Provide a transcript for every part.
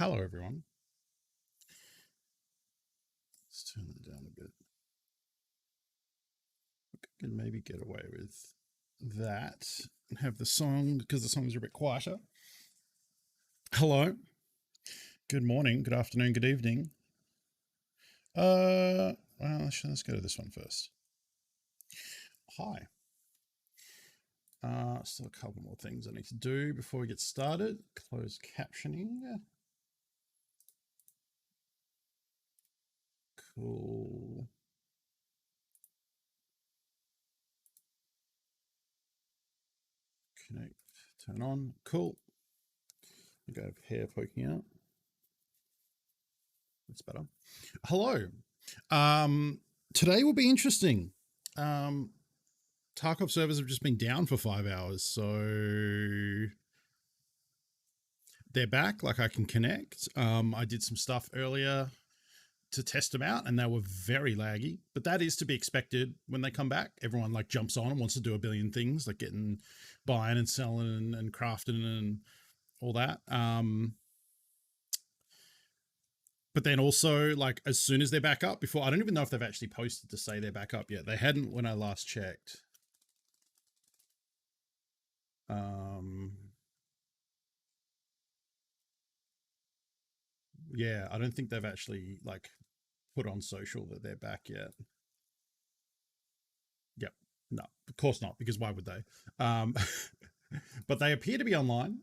Hello, everyone. Let's turn that down a bit. I can maybe get away with that and have the song because the songs are a bit quieter. Hello. Good morning. Good afternoon. Good evening. Well, let's go to this one first. Hi. Still a couple more things I need to do before we get started. Closed captioning. Cool. Connect. Turn on. Cool. We got hair poking out. That's better. Hello. Today will be interesting. Tarkov servers have just been down for 5 hours, so they're back. Like I can connect. I did some stuff earlier to test them out, and they were very laggy. But that is to be expected when they come back. Everyone like jumps on and wants to do a billion things, like buying and selling and crafting and all that. But then also, like, as soon as they're back up, I don't even know if they've actually posted to say they're back up yet. They hadn't when I last checked. Yeah, I don't think they've actually like put on social that they're back yet. Yep. No, of course not, because why would they? But they appear to be online,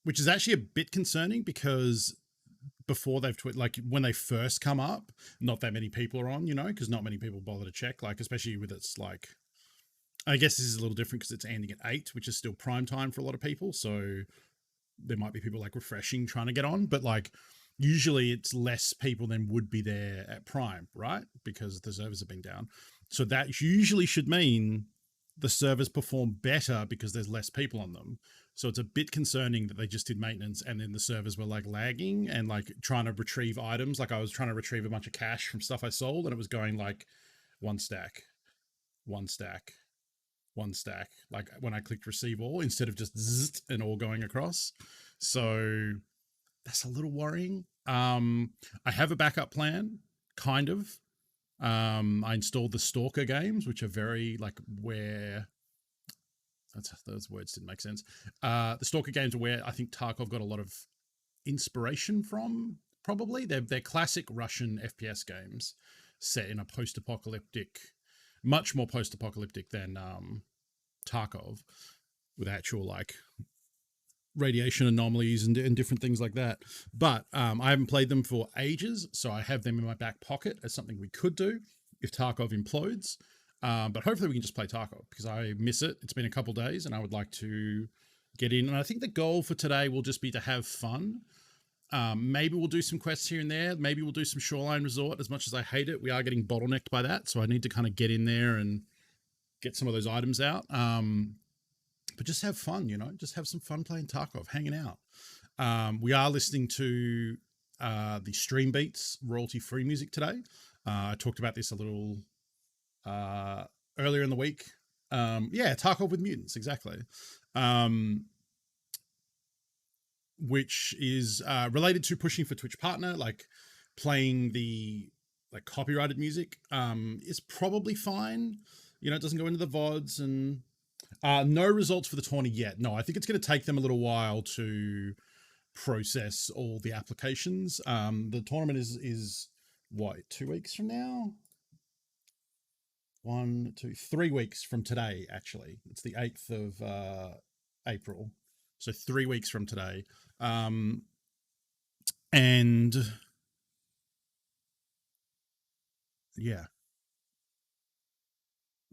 which is actually a bit concerning because before they've like when they first come up, not that many people are on, because not many people bother to check, like especially with it's like, I guess this is a little different because it's ending at 8, which is still prime time for a lot of people. So there might be people like refreshing trying to get on, but like usually it's less people than would be there at prime, right? Because the servers have been down. So that usually should mean the servers perform better because there's less people on them. So it's a bit concerning that they just did maintenance and then the servers were like lagging and like trying to retrieve items. Like I was trying to retrieve a bunch of cash from stuff I sold and it was going like one stack, one stack, one stack, like when I clicked receive all instead of just zzzt and all going across. So that's a little worrying. I have a backup plan, kind of. I installed the Stalker games, which are very like where those words didn't make sense. The Stalker games are where I think Tarkov got a lot of inspiration from. Probably they're classic Russian FPS games set in a post-apocalyptic, much more post-apocalyptic than Tarkov, with actual like radiation anomalies and different things like that. But I haven't played them for ages, so I have them in my back pocket as something we could do if Tarkov implodes. But hopefully we can just play Tarkov because I miss it. It's been a couple days and I would like to get in. And I think the goal for today will just be to have fun. Maybe we'll do some quests here and there. Maybe we'll do some Shoreline Resort. As much as I hate it, we are getting bottlenecked by that. So I need to kind of get in there and get some of those items out. But just have fun, just have some fun playing Tarkov, hanging out. We are listening to the Stream Beats royalty-free music today. I talked about this a little earlier in the week. Yeah, Tarkov with Mutants, exactly. Which is related to pushing for Twitch Partner, like playing the like copyrighted music is probably fine. It doesn't go into the VODs and no results for the tourney yet. No, I think it's going to take them a little while to process all the applications. The tournament is what, 2 weeks from now? 1, 2, 3 weeks from today, actually. It's the 8th of April. So 3 weeks from today. And yeah.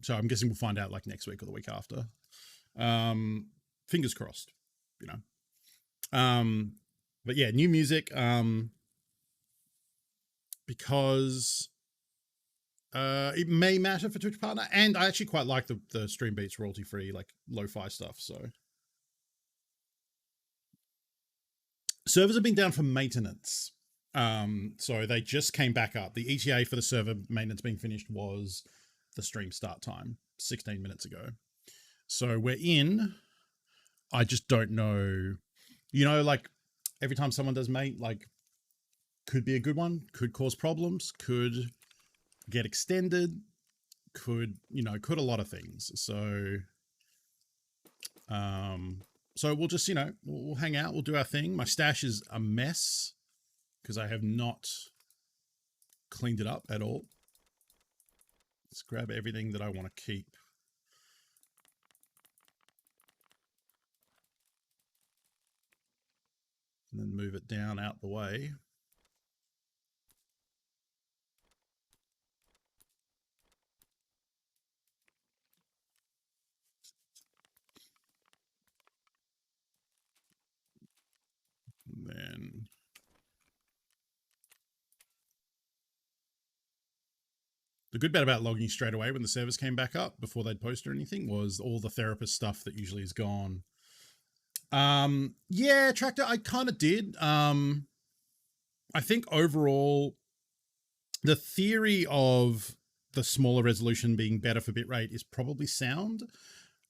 So I'm guessing we'll find out like next week or the week after. Fingers crossed, But yeah, new music. Because it may matter for Twitch Partner, and I actually quite like the Stream Beats royalty free, like lo-fi stuff. So servers have been down for maintenance. So they just came back up. The ETA for the server maintenance being finished was the stream start time 16 minutes ago. So we're in. I just don't know, like every time someone does mate, like, could be a good one, could cause problems, could get extended, could, could a lot of things. Um, so we'll just, we'll hang out, we'll do our thing. My stash is a mess because I have not cleaned it up at all. Let's grab everything that I want to keep. And then move it down out the way. And then the good bit about logging straight away when the servers came back up before they'd post or anything was all the therapist stuff that usually is gone. Yeah, Tractor, I kind of did. I think overall, the theory of the smaller resolution being better for bitrate is probably sound.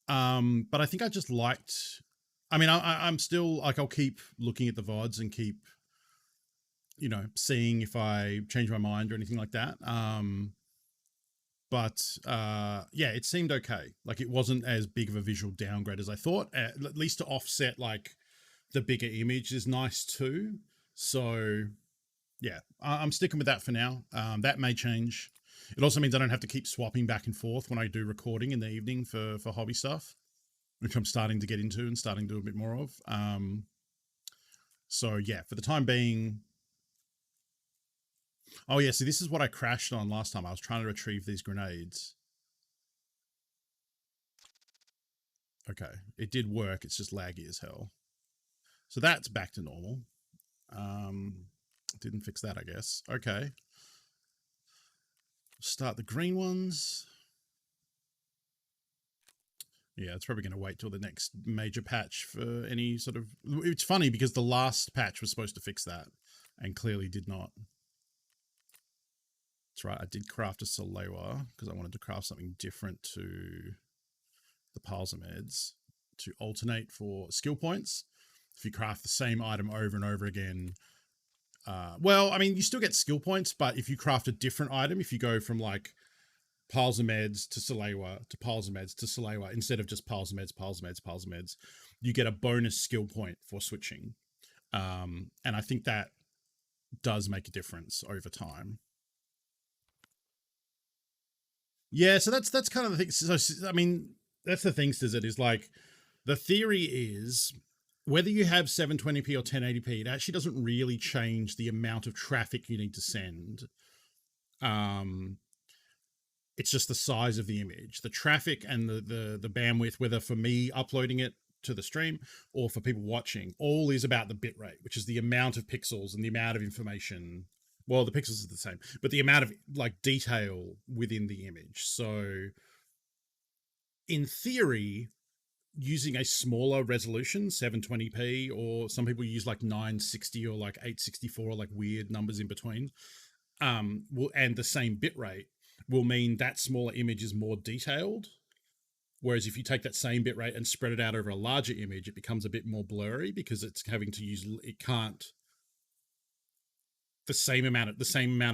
But I think I just liked. I mean, I'm still like, I'll keep looking at the VODs and keep, seeing if I change my mind or anything like that. But yeah, it seemed okay. Like, it wasn't as big of a visual downgrade as I thought. At least to offset like the bigger image is nice too. So yeah, I'm sticking with that for now. That may change. It also means I don't have to keep swapping back and forth when I do recording in the evening for hobby stuff, which I'm starting to get into and starting to do a bit more of. So yeah, for the time being. Oh yeah, so this is what I crashed on last time. I was trying to retrieve these grenades. Okay, it did work. It's just laggy as hell. So that's back to normal. Didn't fix that, I guess. Okay. Start the green ones. Yeah, it's probably going to wait till the next major patch for any sort of... It's funny because the last patch was supposed to fix that and clearly did not. That's right, I did craft a Salewa because I wanted to craft something different to the Palsameds to alternate for skill points. If you craft the same item over and over again... well, I mean, you still get skill points, but if you craft a different item, if you go from like Palsameds to Salewa to Palsameds to Salewa instead of just Palsameds, you get a bonus skill point for switching. And I think that does make a difference over time. Yeah, so that's kind of the thing. So I mean, that's the thing, Stizzit, is like the theory is whether you have 720p or 1080p, it actually doesn't really change the amount of traffic you need to send. It's just the size of the image, the traffic and the bandwidth, whether for me uploading it to the stream or for people watching, all is about the bitrate, which is the amount of pixels and the amount of information. Well, the pixels are the same, but the amount of like detail within the image. So in theory, using a smaller resolution, 720p, or some people use like 960 or like 864, like weird numbers in between, will, and the same bitrate will mean that smaller image is more detailed. Whereas if you take that same bitrate and spread it out over a larger image, it becomes a bit more blurry because it's having to use, it can't, the same amount of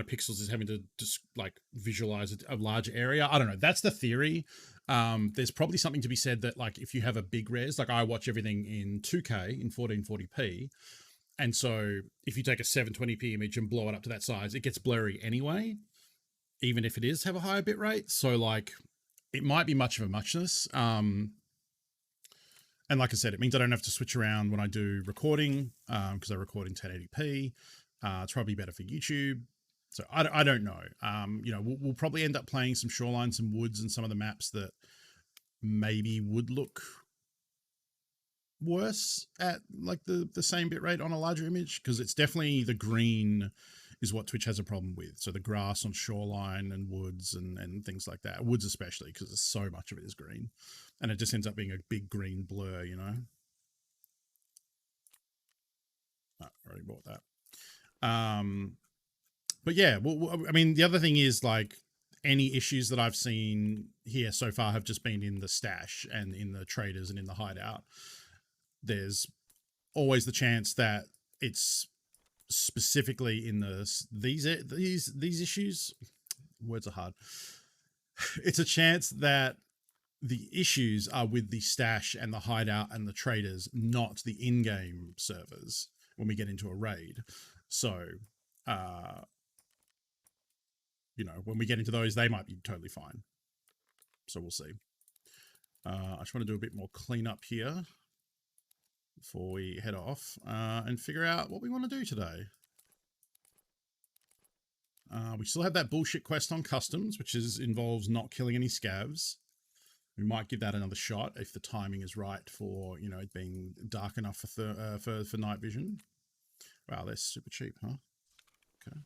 pixels is having to just like visualize a larger area. I don't know. That's the theory. There's probably something to be said that like if you have a big res, like I watch everything in 2K in 1440p, and so if you take a 720p image and blow it up to that size, it gets blurry anyway, even if it is have a higher bit rate. So like it might be much of a muchness. And like I said, it means I don't have to switch around when I do recording because I record in 1080p. It's probably better for YouTube. So I don't know. We'll probably end up playing some shorelines and woods and some of the maps that maybe would look worse at like the same bitrate on a larger image, because it's definitely the green is what Twitch has a problem with. So the grass on shoreline and woods and things like that. Woods especially, because so much of it is green. And it just ends up being a big green blur, you know? Oh, I already bought that. But yeah, well, I mean, the other thing is like any issues that I've seen here so far have just been in the stash and in the traders and in the hideout. There's always the chance that it's specifically in these issues. Words are hard. It's a chance that the issues are with the stash and the hideout and the traders, not the in-game servers when we get into a raid. So, when we get into those, they might be totally fine. So we'll see. I just want to do a bit more cleanup here before we head off and figure out what we want to do today. We still have that bullshit quest on customs, which involves not killing any scavs. We might give that another shot if the timing is right for, it being dark enough for night vision. Wow, they're super cheap, huh? Okay.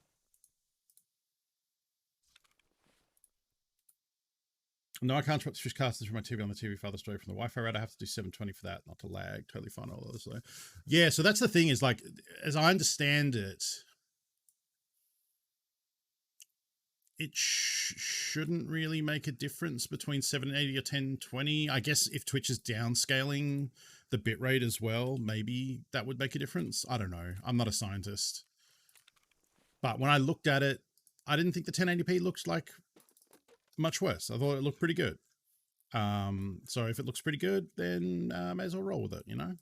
No, I can't switch casters from my TV on the TV farthest away from the Wi-Fi router. I have to do 720 for that, not to lag. Totally fine, all those. Yeah, so that's the thing is, like, as I understand it, it shouldn't really make a difference between 780 or 1020. I guess if Twitch is downscaling the bitrate as well, maybe that would make a difference. I don't know. I'm not a scientist. But when I looked at it, I didn't think the 1080p looked like much worse. I thought it looked pretty good. So if it looks pretty good, then may as well roll with it, So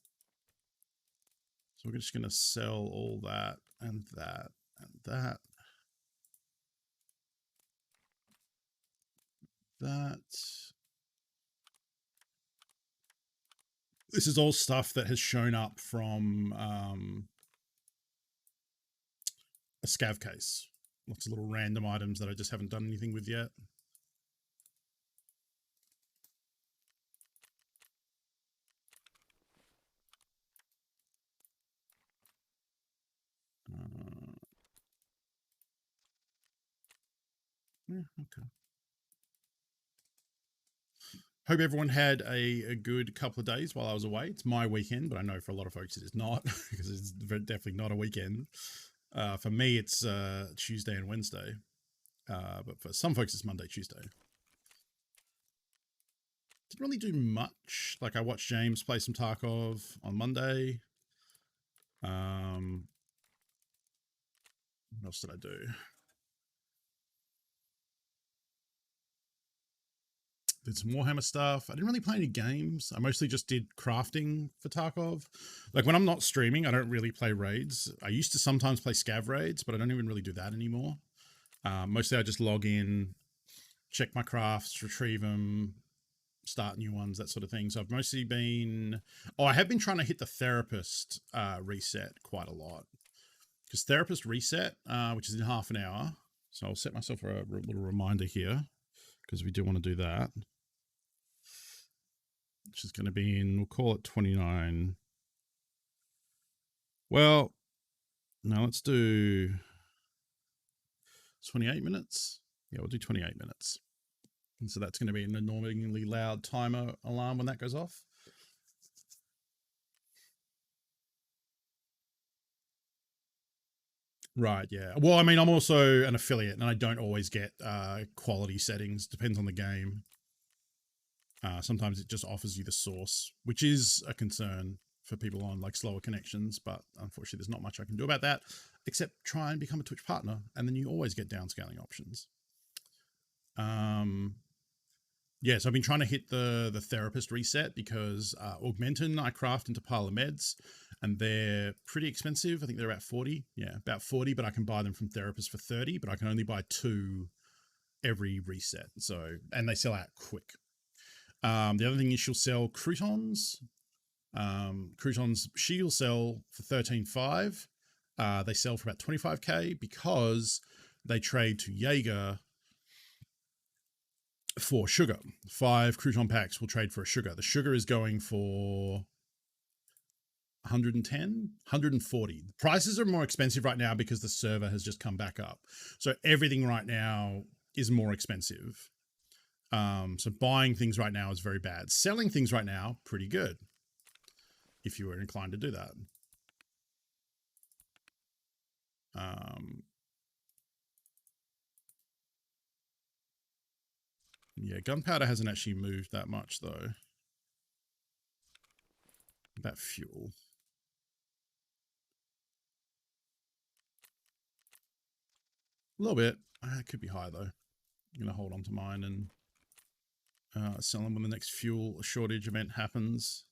we're just going to sell all that and that and that. This is all stuff that has shown up from a scav case. Lots of little random items that I just haven't done anything with yet. Yeah, okay. Hope everyone had a good couple of days while I was away. It's my weekend, but I know for a lot of folks it is not, because it's definitely not a weekend. For me, it's Tuesday and Wednesday. But for some folks, it's Monday, Tuesday. Didn't really do much. Like, I watched James play some Tarkov on Monday. What else did I do? Did some Warhammer stuff. I didn't really play any games. I mostly just did crafting for Tarkov. Like, when I'm not streaming, I don't really play raids. I used to sometimes play scav raids, but I don't even really do that anymore. Mostly I just log in, check my crafts, retrieve them, start new ones, that sort of thing. So I've mostly been... I have been trying to hit the therapist reset quite a lot. Because therapist reset, which is in half an hour. So I'll set myself a little reminder here, because we do want to do that. Which is going to be in, we'll call it 29. Well, no, let's do 28 minutes. Yeah, we'll do 28 minutes. And so that's going to be an annoyingly loud timer alarm when that goes off. Right, yeah. Well, I mean, I'm also an affiliate, and I don't always get quality settings. Depends on the game. Sometimes it just offers you the source, which is a concern for people on like slower connections, but unfortunately there's not much I can do about that, except try and become a Twitch partner, and then you always get downscaling options. Yeah, so I've been trying to hit the therapist reset because Augmentin I craft into Parlor Meds, and they're pretty expensive. I think they're about 40. Yeah, about 40, but I can buy them from therapists for 30, but I can only buy 2 every reset. So, and they sell out quick. The other thing is she'll sell croutons. Croutons she'll sell for 13.5. They sell for about 25k because they trade to Jaeger for sugar. 5 crouton packs will trade for a sugar. The sugar is going for 110, 140. The prices are more expensive right now because the server has just come back up. So everything right now is more expensive. So buying things right now is very bad. Selling things right now, pretty good, if you were inclined to do that. Yeah, gunpowder hasn't actually moved that much, though. That fuel. little bit. It could be high though. I'm going to hold on to mine and sell them when the next fuel shortage event happens.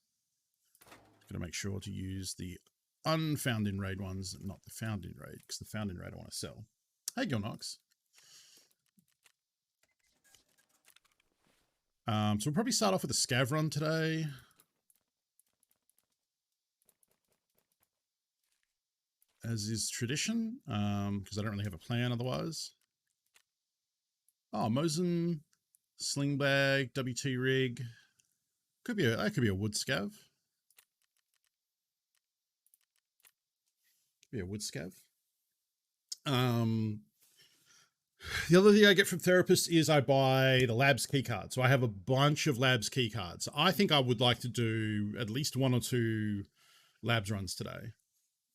Got to make sure to use the unfound in raid ones, not the found in raid, because the found in raid I want to sell. Hey, Gilnox. So we'll probably start off with a scav run today. As is tradition, because I don't really have a plan otherwise. Oh, Mosin, Slingbag, WT rig. That could be a wood scav. Could be a wood scav. The other thing I get from therapists is I buy the labs keycard. So I have a bunch of labs keycards. I think I would like to do at least 1 or 2 labs runs today.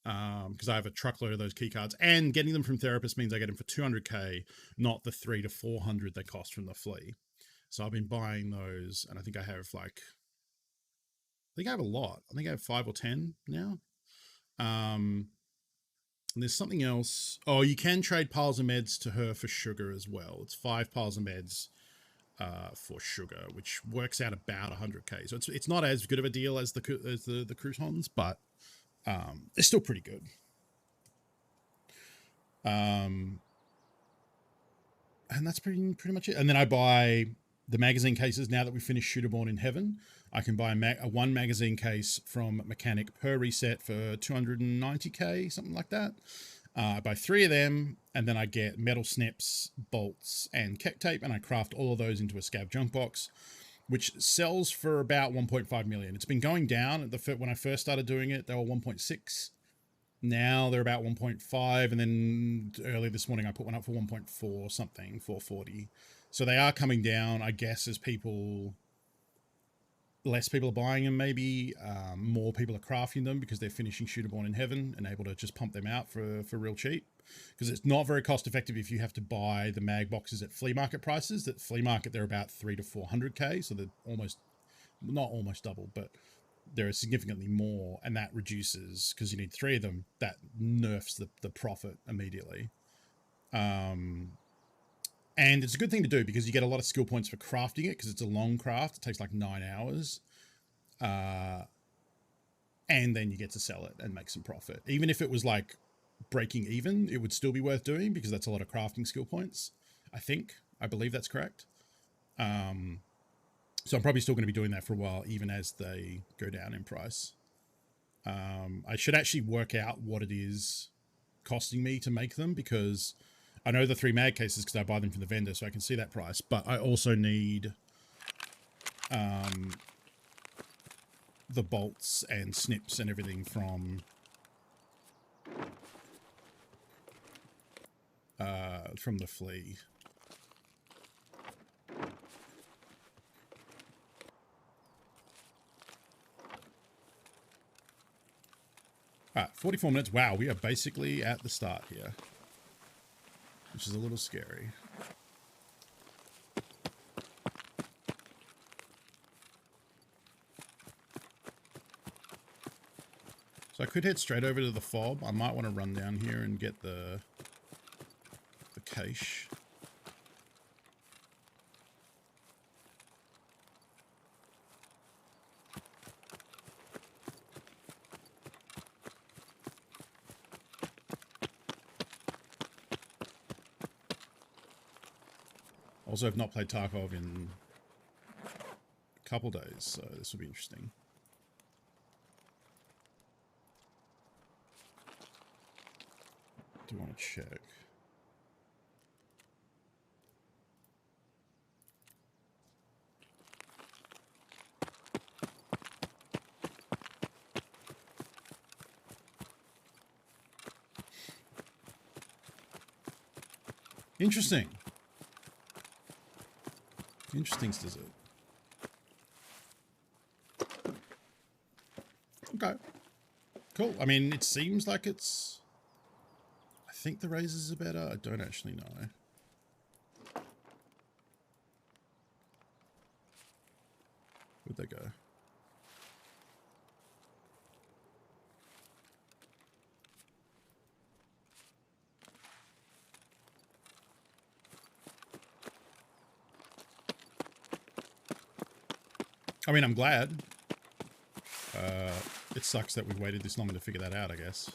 Because I have a truckload of those keycards, and getting them from therapists means I get them for 200k, not the 300 to 400 they cost from the flea. So I've been buying those, and I think I have a lot. I think I have 5 or 10 now. And there's something else. Oh, you can trade piles of meds to her for sugar as well. It's 5 piles of meds for sugar, which works out about 100k. So it's not as good of a deal as the croutons, but they're still pretty good. And that's pretty much it. And then I buy the magazine cases now that we finished Shooterborn in Heaven. I can buy a 1 magazine case from Mechanic per reset for 290k, something like that. I buy 3 of them, and then I get metal snips, bolts, and keck tape, and I craft all of those into a scav junk box, which sells for about 1.5 million. It's been going down. When I first started doing it, they were 1.6. Now they're about 1.5, and then early this morning I put one up for 1.4 something, 440. So they are coming down, I guess, as less people are buying them, maybe. More people are crafting them because they're finishing Shooterborn in Heaven and able to just pump them out for real cheap. Because it's not very cost effective if you have to buy the mag boxes at flea market prices. At flea market, they're about 300 to 400k, so they're not almost double, but there are significantly more, and that reduces, because you need 3 of them, that nerfs the profit immediately. And it's a good thing to do because you get a lot of skill points for crafting it, because it's a long craft. It takes like 9 hours. And then you get to sell it and make some profit. Even if it was like breaking even, it would still be worth doing because that's a lot of crafting skill points. I believe that's correct. So I'm probably still going to be doing that for a while, even as they go down in price. I should actually work out what it is costing me to make them, because I know the 3 mag cases because I buy them from the vendor, so I can see that price. But I also need the bolts and snips and everything from the flea. All right, 44 minutes. Wow, we are basically at the start here, which is a little scary. So I could head straight over to the fob. I might want to run down here and get the cache. Also, I've not played Tarkov in a couple days, so this will be interesting. Do want to check. Interesting. Interesting, does it? Okay. Cool. I mean, it seems like it's... I think the razors are better. I don't actually know. Where'd they go? I mean, I'm glad. It sucks that we waited this long to figure that out, I guess.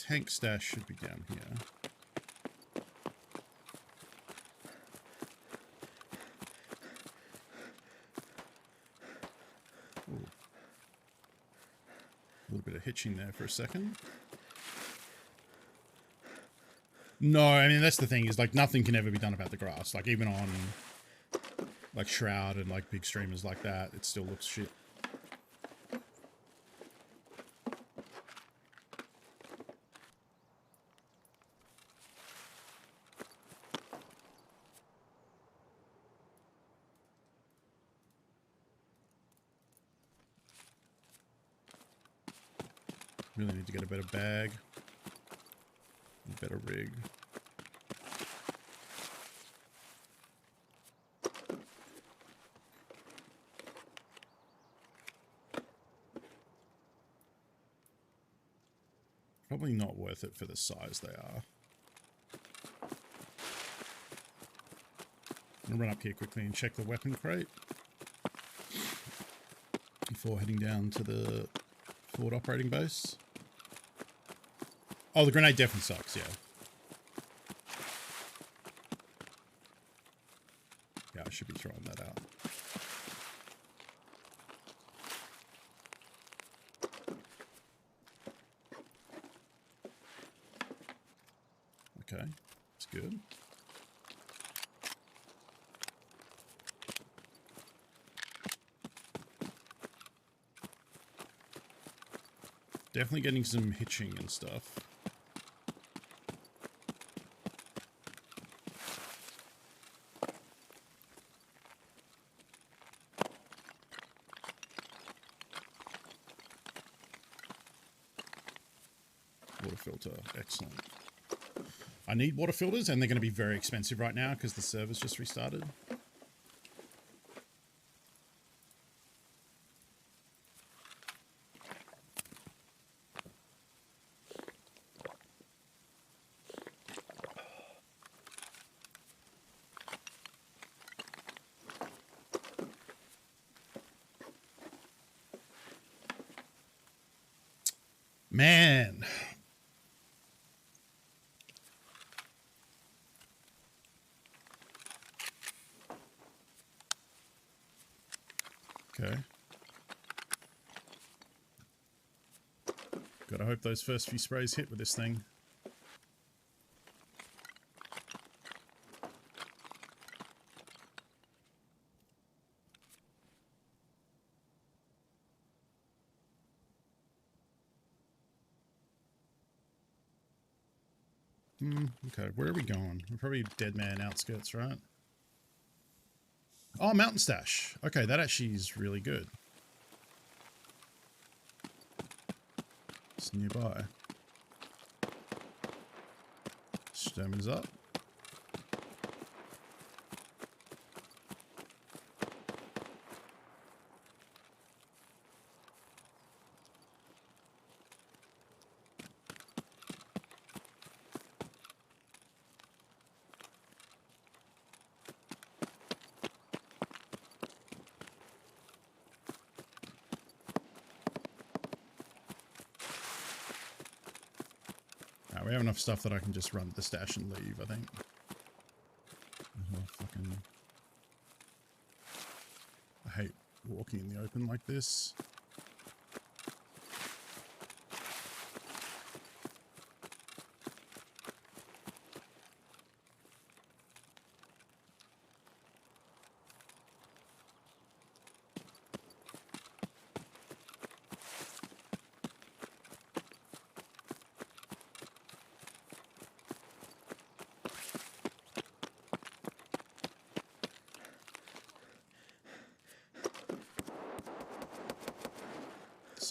Tank stash should be down here. Ooh. A little bit of hitching there for a second. No, I mean, that's the thing, is like nothing can ever be done about the grass. Like even on like Shroud and like big streamers like that, it still looks shit. Really need to get a better bag. A better rig. Probably not worth it for the size they are. I'm gonna run up here quickly and check the weapon crate before heading down to the forward operating base. Oh, the grenade definitely sucks, yeah. Yeah, I should be throwing that out. Okay, that's good. Definitely getting some hitching and stuff. Water filter, excellent. I need water filters, and they're going to be very expensive right now because the server's just restarted. Man. Okay. Gotta hope those first few sprays hit with this thing. Okay, where are we going? We're probably Dead Man outskirts, right? Oh, Mountain Stash. Okay, that actually is really good. It's nearby. Stamina's up. We have enough stuff that I can just run to the stash and leave, I think. I hate walking in the open like this.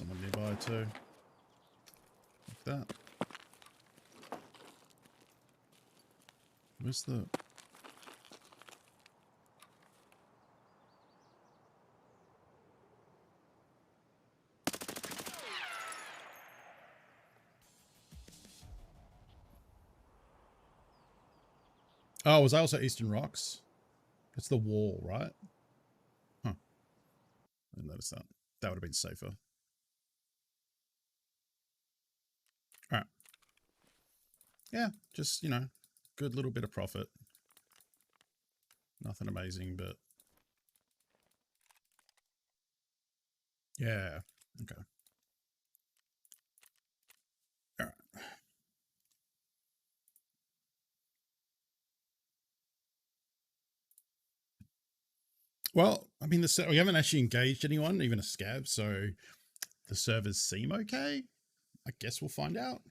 someone nearby too. Like that. Where's the... Oh, was I also Eastern Rocks? It's the wall, right? Huh. I didn't notice that. That would have been safer. Alright. Yeah, just, you know, good little bit of profit. Nothing amazing, but... Yeah. Okay. Alright. Well, I mean, we haven't actually engaged anyone, even a scab, so the servers seem okay. I guess we'll find out.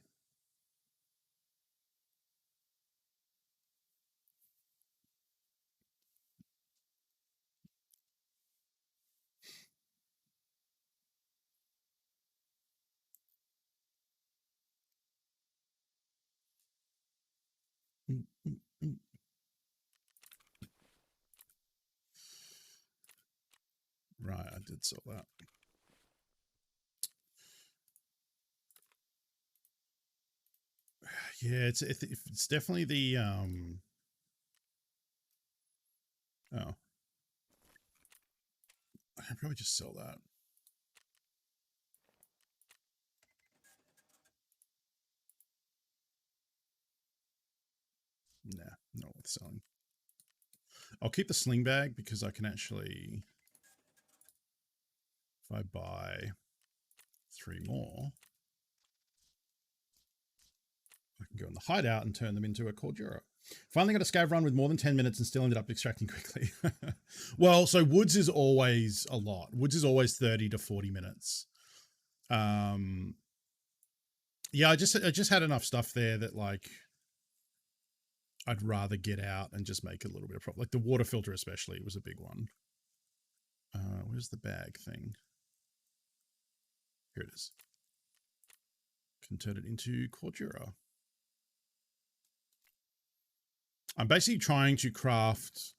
Right, I did sell that. Yeah, it's definitely the oh, I can probably just sell that. Nah, not worth selling. I'll keep the sling bag because I can actually, if I buy 3 more, I can go in the hideout and turn them into a Cordura. Finally got a scav run with more than 10 minutes and still ended up extracting quickly. Well, so Woods is always a lot. Woods is always 30 to 40 minutes. Yeah, I just had enough stuff there that like I'd rather get out and just make a little bit of profit. Like the water filter especially was a big one. Where's the bag thing? Here it is. Can turn it into Cordura. I'm basically trying to craft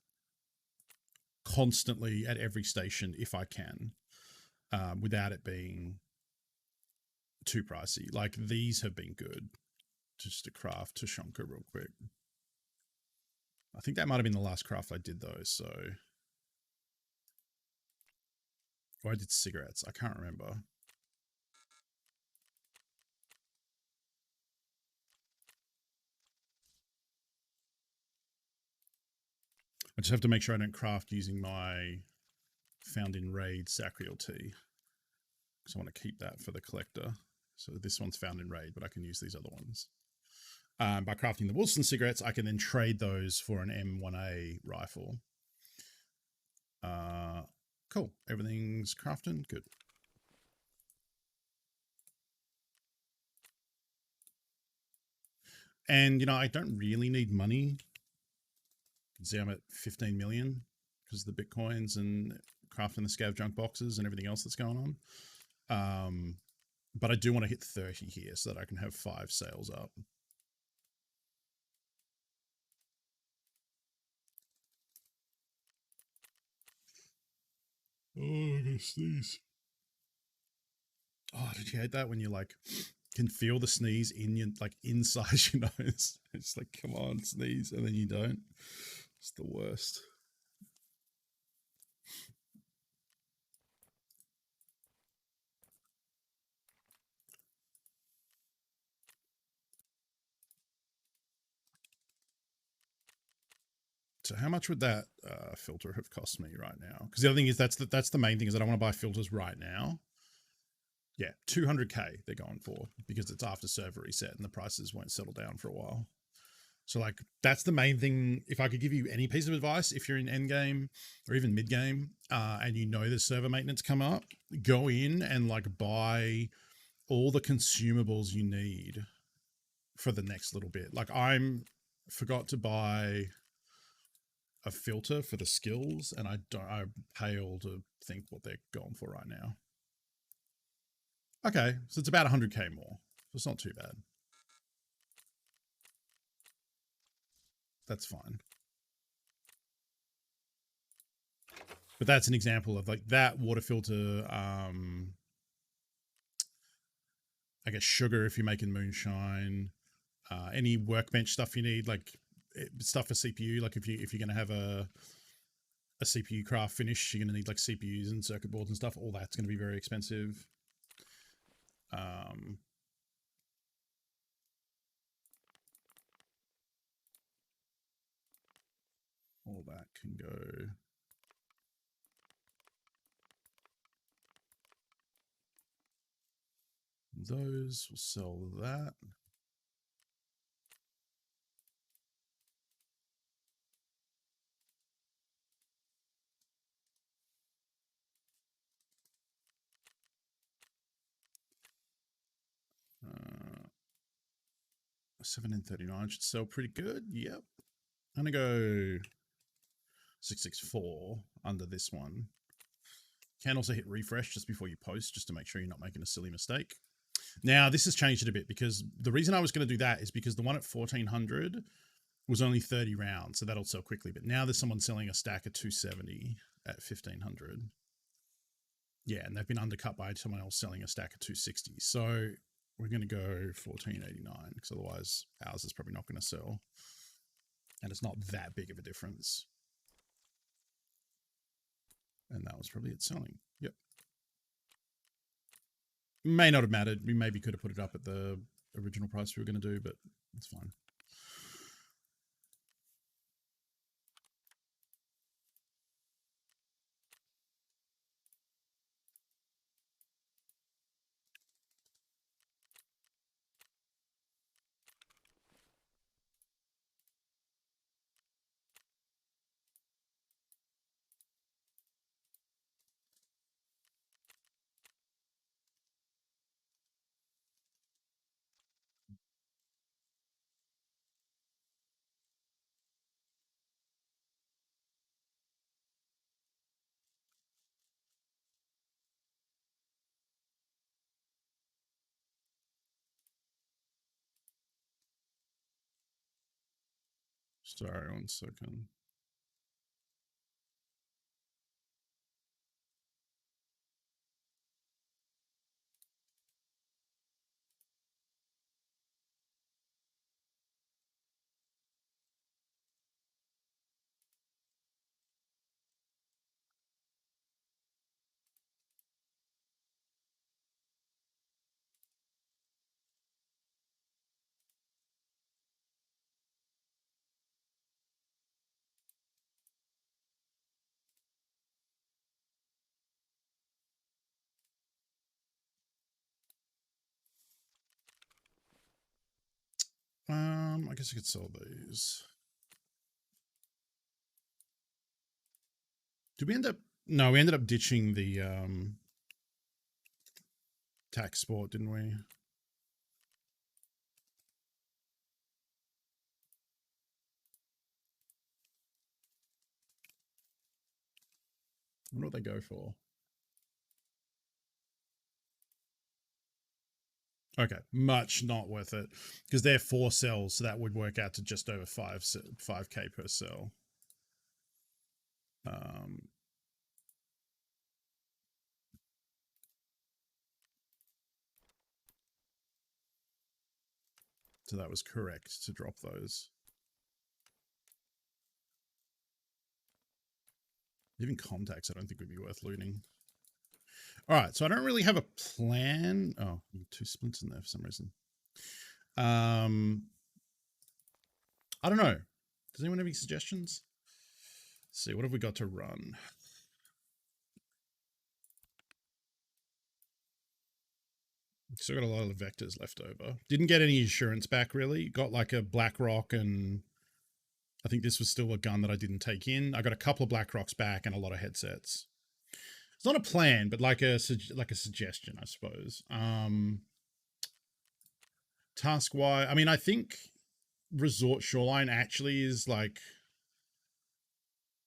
constantly at every station if I can, without it being too pricey. Like these have been good just to craft Tushonka real quick. I think that might have been the last craft I did though, so... Or I did cigarettes, I can't remember. I just have to make sure I don't craft using my found in raid Sacriel tea, because I want to keep that for the collector. So this one's found in raid, but I can use these other ones. By crafting the Wilson cigarettes, I can then trade those for an M1A rifle. Cool. Everything's crafting. Good. And, you know, I don't really need money. You can see I'm at 15 million because of the Bitcoins and crafting the scav junk boxes and everything else that's going on. But I do want to hit 30 here so that I can have 5 sales up. Oh, I'm gonna sneeze. Oh, did you hate that when you like can feel the sneeze in your like inside your nose? It's like, come on, sneeze, and then you don't. It's the worst. So how much would that filter have cost me right now? Because the other thing is that's the main thing is I don't want to buy filters right now. Yeah, 200k they're going for because it's after server reset and the prices won't settle down for a while. So like that's the main thing. If I could give you any piece of advice, if you're in endgame or even mid game, and you know there's server maintenance come up, go in and like buy all the consumables you need for the next little bit. Like forgot to buy a filter for the skills, and I pale to think what they're going for right now. Okay, so it's about 100k more. So it's not too bad. That's fine. But that's an example of like that water filter. I guess sugar if you're making moonshine. Any workbench stuff you need, like stuff for CPU. Like if you're gonna have a CPU craft finish, you're gonna need like CPUs and circuit boards and stuff. All that's gonna be very expensive. Um, all that can go. Those will sell that. Uh, 1739 should sell pretty good. Yep. I'm gonna go 664 under this one. Can also hit refresh just before you post, just to make sure you're not making a silly mistake. Now, this has changed it a bit because the reason I was going to do that is because the one at 1400 was only 30 rounds, so that'll sell quickly. But now there's someone selling a stack of 270 at 1500. Yeah, and they've been undercut by someone else selling a stack of 260. So we're going to go 1489 because otherwise ours is probably not going to sell. And it's not that big of a difference. And that was probably it selling. Yep. May not have mattered. We maybe could have put it up at the original price we were going to do, but it's fine. Sorry, 1 second. I guess I could sell these. Did we end up? No, we ended up ditching the tax sport, didn't we? I wonder what they go for. Okay, much not worth it because they're 4 cells, so that would work out to just over 5k per cell. So that was correct to drop those. Even contacts, I don't think would be worth looting. All right, so I don't really have a plan. Oh, 2 splints in there for some reason. I don't know. Does anyone have any suggestions? Let's see, what have we got to run? Still got a lot of the vectors left over. Didn't get any insurance back, really. Got like a Black Rock, and I think this was still a gun that I didn't take in. I got a couple of Black Rocks back and a lot of headsets. It's not a plan, but like a suggestion, I suppose. Task-wise, I mean, I think Resort Shoreline actually is like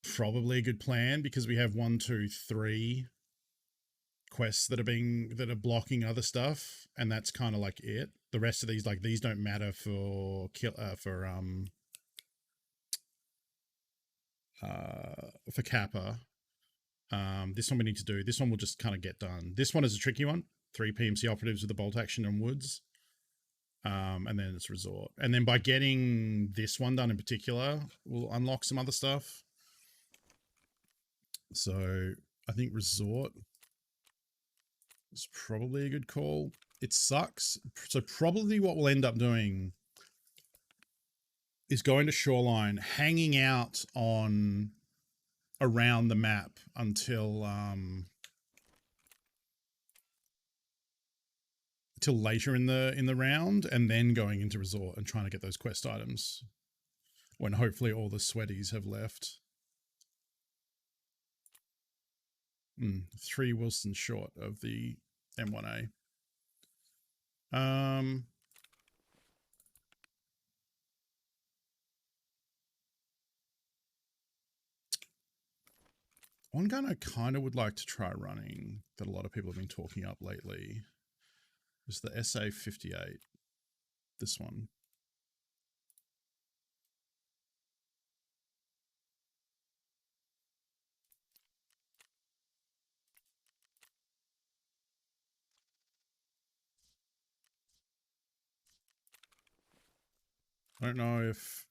probably a good plan because we have 1, 2, 3 quests that are blocking other stuff, and that's kind of like it. The rest of these, like these, don't matter for Kappa. This one we need to do. This one will just kind of get done. This one is a tricky one. 3 PMC operatives with the bolt action and woods. And then it's resort. And then by getting this one done in particular, we'll unlock some other stuff. So I think resort is probably a good call. It sucks. So probably what we'll end up doing is going to shoreline, hanging out on around the map until later in the round, and then going into resort and trying to get those quest items when hopefully all the sweaties have left. 3 Wilson short of the M1A. One gun I kind of would like to try running that a lot of people have been talking up lately is the SA-58. This one. I don't know if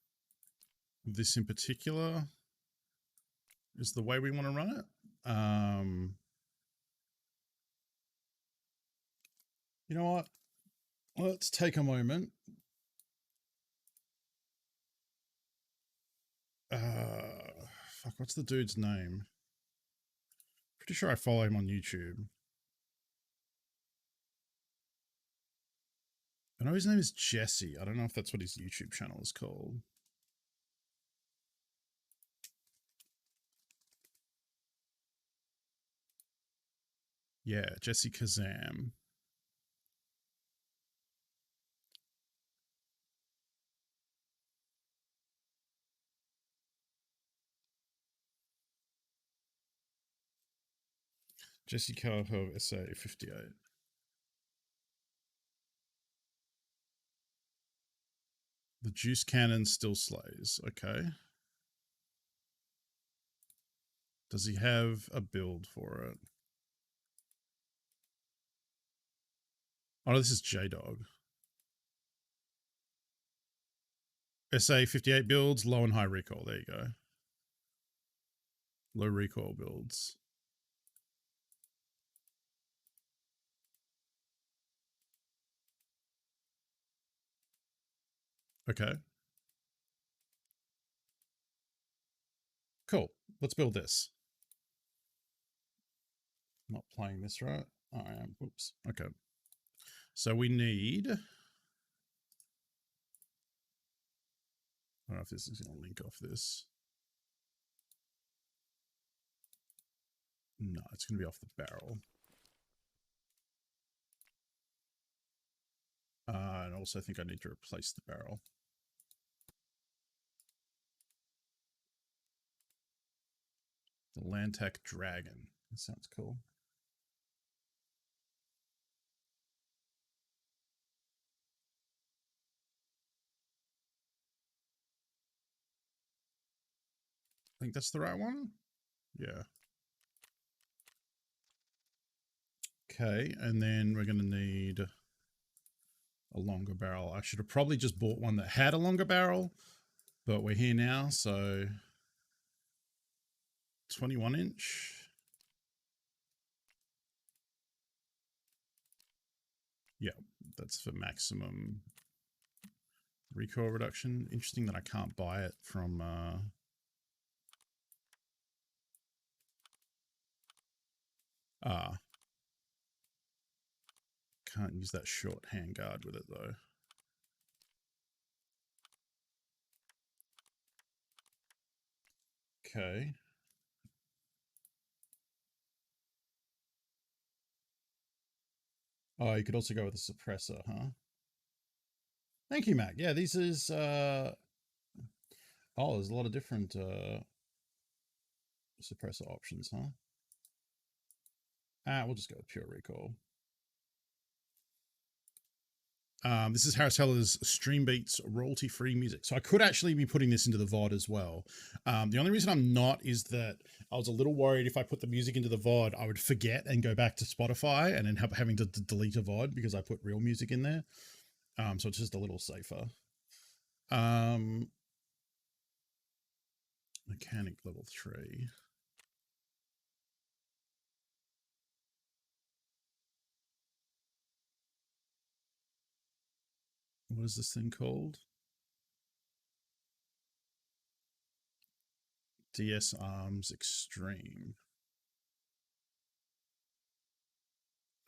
this in particular is the way we want to run it. You know what? Let's take a moment. Fuck, what's the dude's name? Pretty sure I follow him on YouTube. I know his name is Jesse. I don't know if that's what his YouTube channel is called. Yeah, Jesse Kazam. Jesse Carho SA-58. The juice cannon still slays. Okay. Does he have a build for it? Oh, this is J-Dog. SA-58 builds, low and high recoil. There you go. Low recoil builds. Okay. Cool. Let's build this. I'm not playing this right. I am. Oops. Okay. So we need... I don't know if this is going to link off this. No, it's going to be off the barrel. And also I think I need to replace the barrel. The Landtech Dragon. That sounds cool. I think that's the right one. Yeah. Okay, and then we're going to need a longer barrel. I should have probably just bought one that had a longer barrel, but we're here now, so 21 inch. Yeah, that's for maximum recoil reduction. Interesting that I can't buy it from can't use that short handguard with it though. Okay. Oh, you could also go with a suppressor, huh? Thank you, Mac. Yeah, this is oh, there's a lot of different suppressor options, huh? We'll just go with pure recall. This is Harris Heller's Stream Beats royalty-free music. So I could actually be putting this into the VOD as well. The only reason I'm not is that I was a little worried if I put the music into the VOD, I would forget and go back to Spotify and then having to delete a VOD because I put real music in there. So it's just a little safer. Mechanic level 3. What is this thing called? DS Arms Extreme.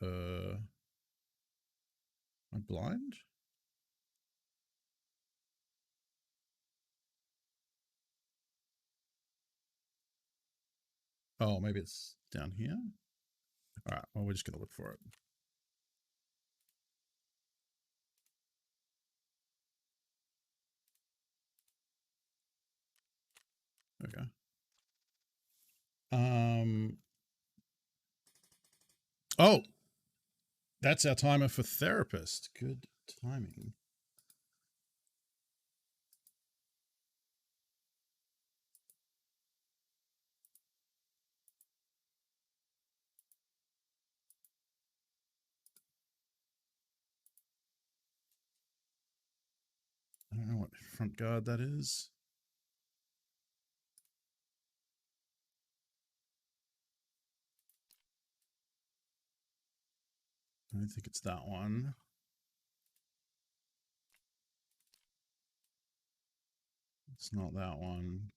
Am I blind? Oh, maybe it's down here. All right, well, we're just going to look for it. Okay. Oh, that's our timer for therapist. Good timing. I don't know what front guard that is. I don't think it's that one. It's not that one.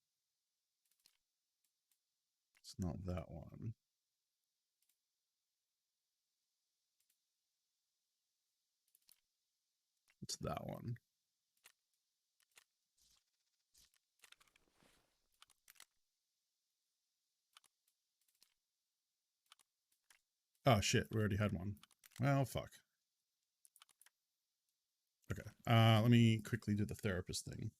It's not that one. It's that one. Oh shit, we already had one. Well, fuck. Okay. Let me quickly do the therapist thing.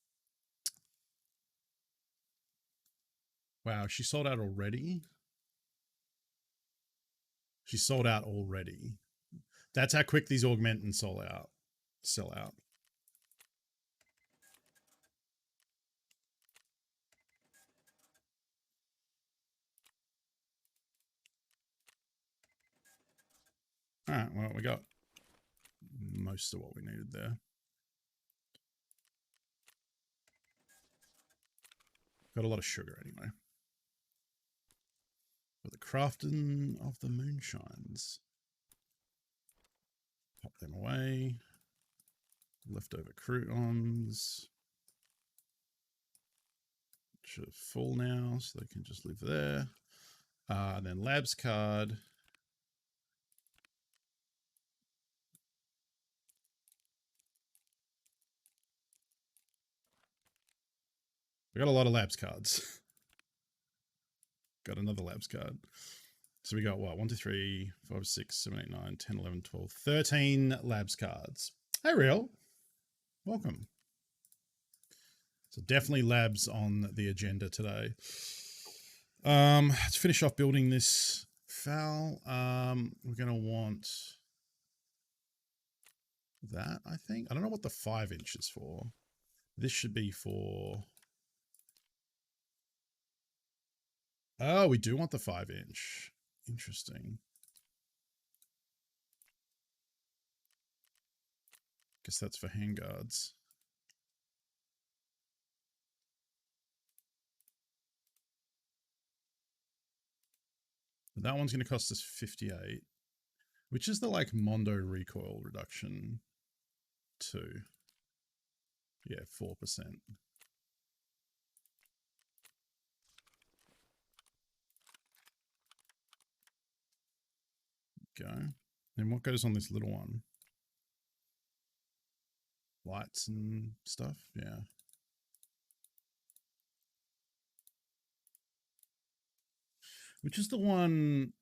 Wow, she sold out already? She sold out already. That's how quick these augment and sell out. All right, well, we got most of what we needed there. Got a lot of sugar anyway. For the crafting of the moonshines. Pop them away. Leftover croutons. Which are full now, so they can just live there. And then labs card. We got a lot of labs cards. Got another labs card. So we got what? 1, 2, 3, 5, 6, 7, 8, 9, 10, 11, 12, 13 labs cards. Hey, Real. Welcome. So definitely labs on the agenda today. Let's finish off building this foul. We're going to want that, I think. I don't know what the 5-inch is for. This should be for... Oh, we do want the 5-inch. Interesting. Guess that's for handguards. But that one's going to cost us 58, which is the like Mondo recoil reduction too. Yeah, 4%. Go. And what goes on this little one? Lights and stuff? Yeah. Which is the one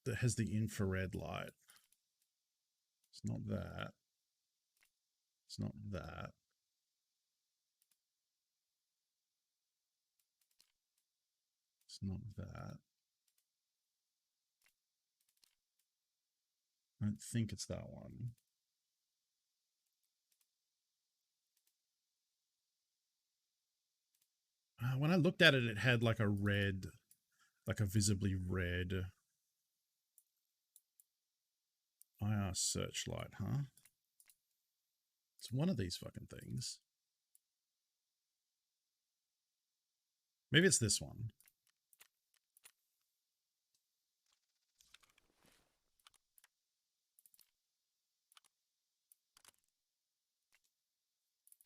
that has the infrared light? It's not that. It's not that. It's not that. I don't think it's that one. When I looked at it, it had like a red, like a visibly red IR searchlight, huh? It's one of these fucking things. Maybe it's this one.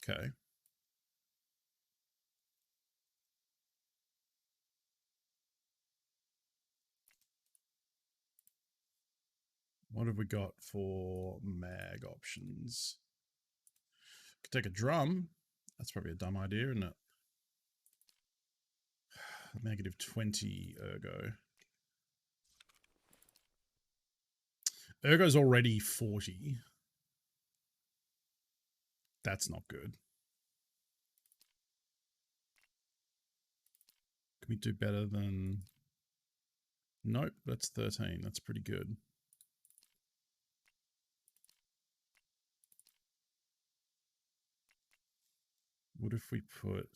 Okay. What have we got for mag options? Could take a drum. That's probably a dumb idea, isn't it? Negative 20 ergo. Ergo's already 40. That's not good. Can we do better than... Nope, that's 13. That's pretty good. What if we put...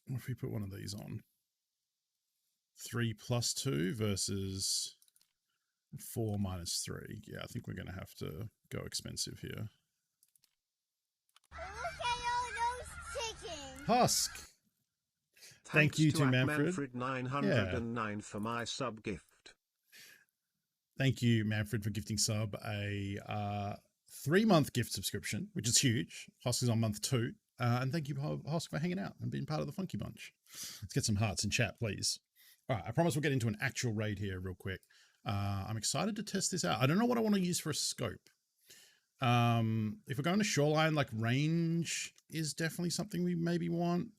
What if we put one of these on? 3 plus 2 versus 4 minus 3. Yeah, I think we're going to have to go expensive here. Look at all those chickens. Husk! Thank you to Manfred. Manfred 909 for my sub gift. Thank you, Manfred, for gifting sub a 3-month gift subscription, which is huge. Husk is on month 2. And thank you, Husk, for hanging out and being part of the Funky Bunch. Let's get some hearts in chat, please. All right, I promise we'll get into an actual raid here real quick. I'm excited to test this out. I don't know what I want to use for a scope. If we're going to shoreline, like range is definitely something we maybe want.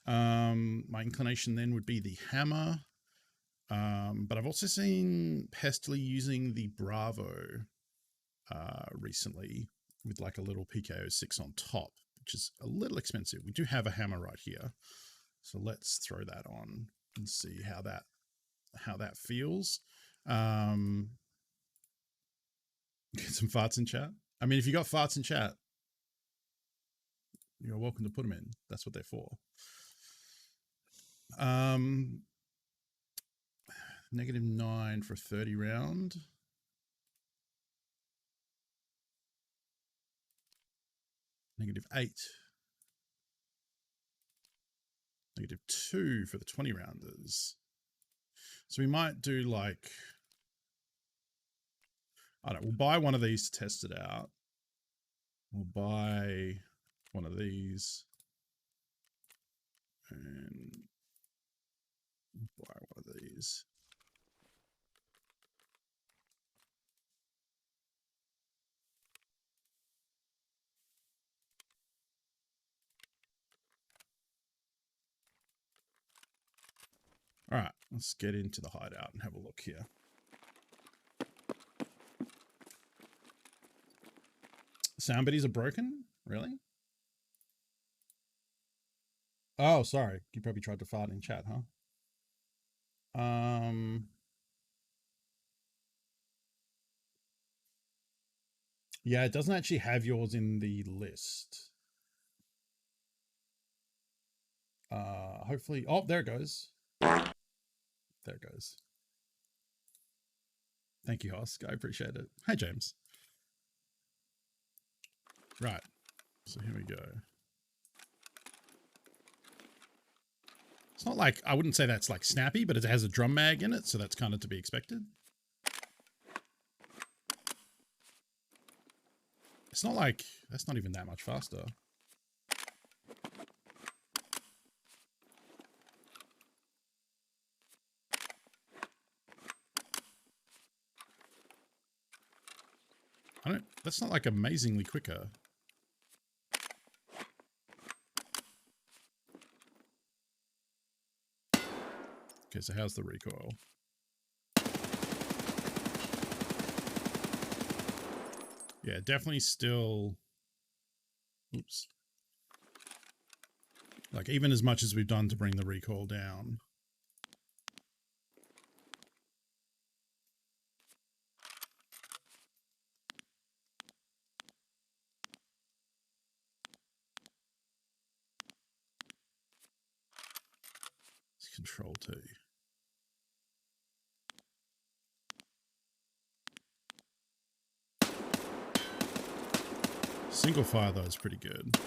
My inclination then would be the hammer. But I've also seen Pestily using the Bravo recently with like a little PKO 6 on top, which is a little expensive. We do have a hammer right here. So let's throw that on and see how that feels. Get some farts in chat. I mean, if you got farts in chat, you're welcome to put them in. That's what they're for. Negative 9 for a 30 round. Negative 8. Negative 2 for the 20 rounders. So we might do like, I don't know, we'll buy one of these to test it out. We'll buy one of these and buy one of these. All right, let's get into the hideout and have a look here. Sound biddies are broken? Really? Oh, sorry. You probably tried to fart in chat, huh? Yeah, it doesn't actually have yours in the list. Hopefully, oh, there it goes. There it goes. Thank you, Husk. I appreciate it. Hi, James. Right. So here we go. It's not like, I wouldn't say that's like snappy, but it has a drum mag in it, so that's kind of to be expected. It's not like, that's not even that much faster. That's not like amazingly quicker. Okay, so how's the recoil? Yeah, definitely still Oops. Like, even as much as we've done to bring the recoil down. It's Control T. Single fire, though, is pretty good.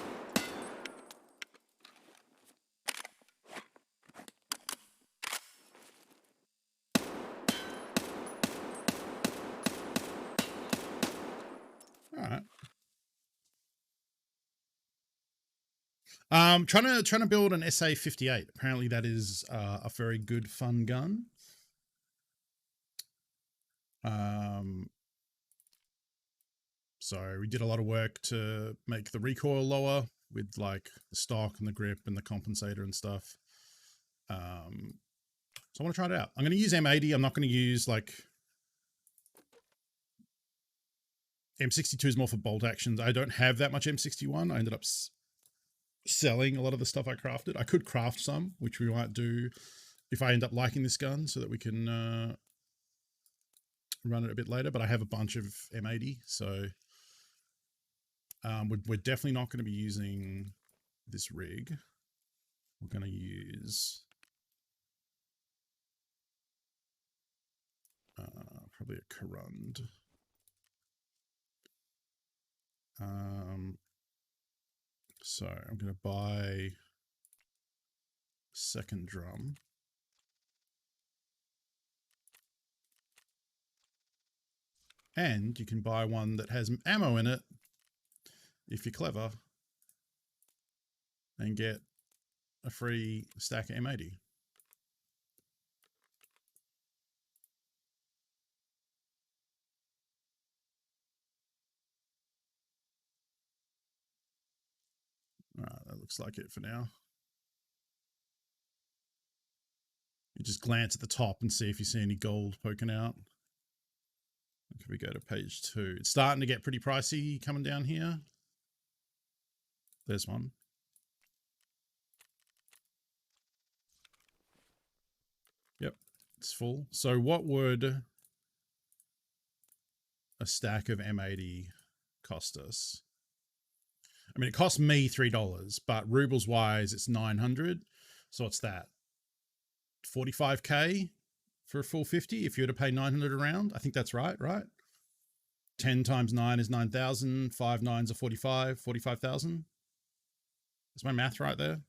Trying to build an SA-58. Apparently, that is a very good, fun gun. So we did a lot of work to make the recoil lower with like the stock and the grip and the compensator and stuff. So I want to try it out. I'm going to use M80. I'm not going to use like M62 is more for bolt actions. I don't have that much M61. I ended up selling a lot of the stuff I crafted. I could craft some, which we might do if I end up liking this gun so that we can run it a bit later, but I have a bunch of M80, so we're definitely not going to be using this rig. We're going to use probably a Corund. So I'm going to buy a second drum. And you can buy one that has ammo in it if you're clever and get a free stack of M80. That looks like it for now. You just glance at the top and see if you see any gold poking out. Can we go to page 2? It's starting to get pretty pricey coming down here. There's one. Yep, it's full. So what would a stack of M80 cost us? I mean, it cost me $3, but rubles wise, it's 900. So what's that? 45k for a full 50 if you were to pay 900 a round. I think that's right? 10 times 9 is 9,000. 5 nines are 45. 45,000. Is my math right there? I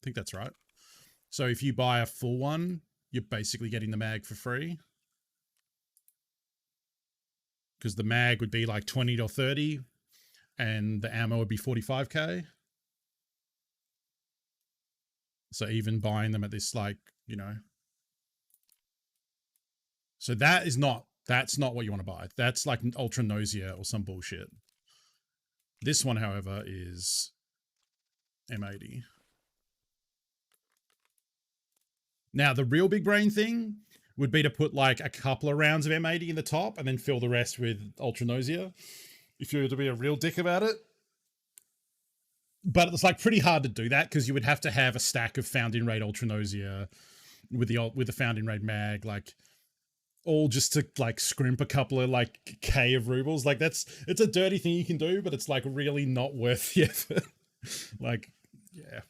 think that's right. So if you buy a full one, you're basically getting the mag for free. Because the mag would be like 20 to 30 and the ammo would be 45k. So even buying them at this, like, you know. So that's not what you want to buy. That's like an Ultra Nausea or some bullshit. This one, however, is M80. Now, the real big brain thing would be to put like a couple of rounds of M80 in the top and then fill the rest with Ultra Nausea, if you were to be a real dick about it. But it's like pretty hard to do that because you would have to have a stack of found in raid Ultra Nausea with the found in raid mag, like all just to like scrimp a couple of like K of rubles. Like it's a dirty thing you can do, but it's like really not worth the effort. Like, yeah.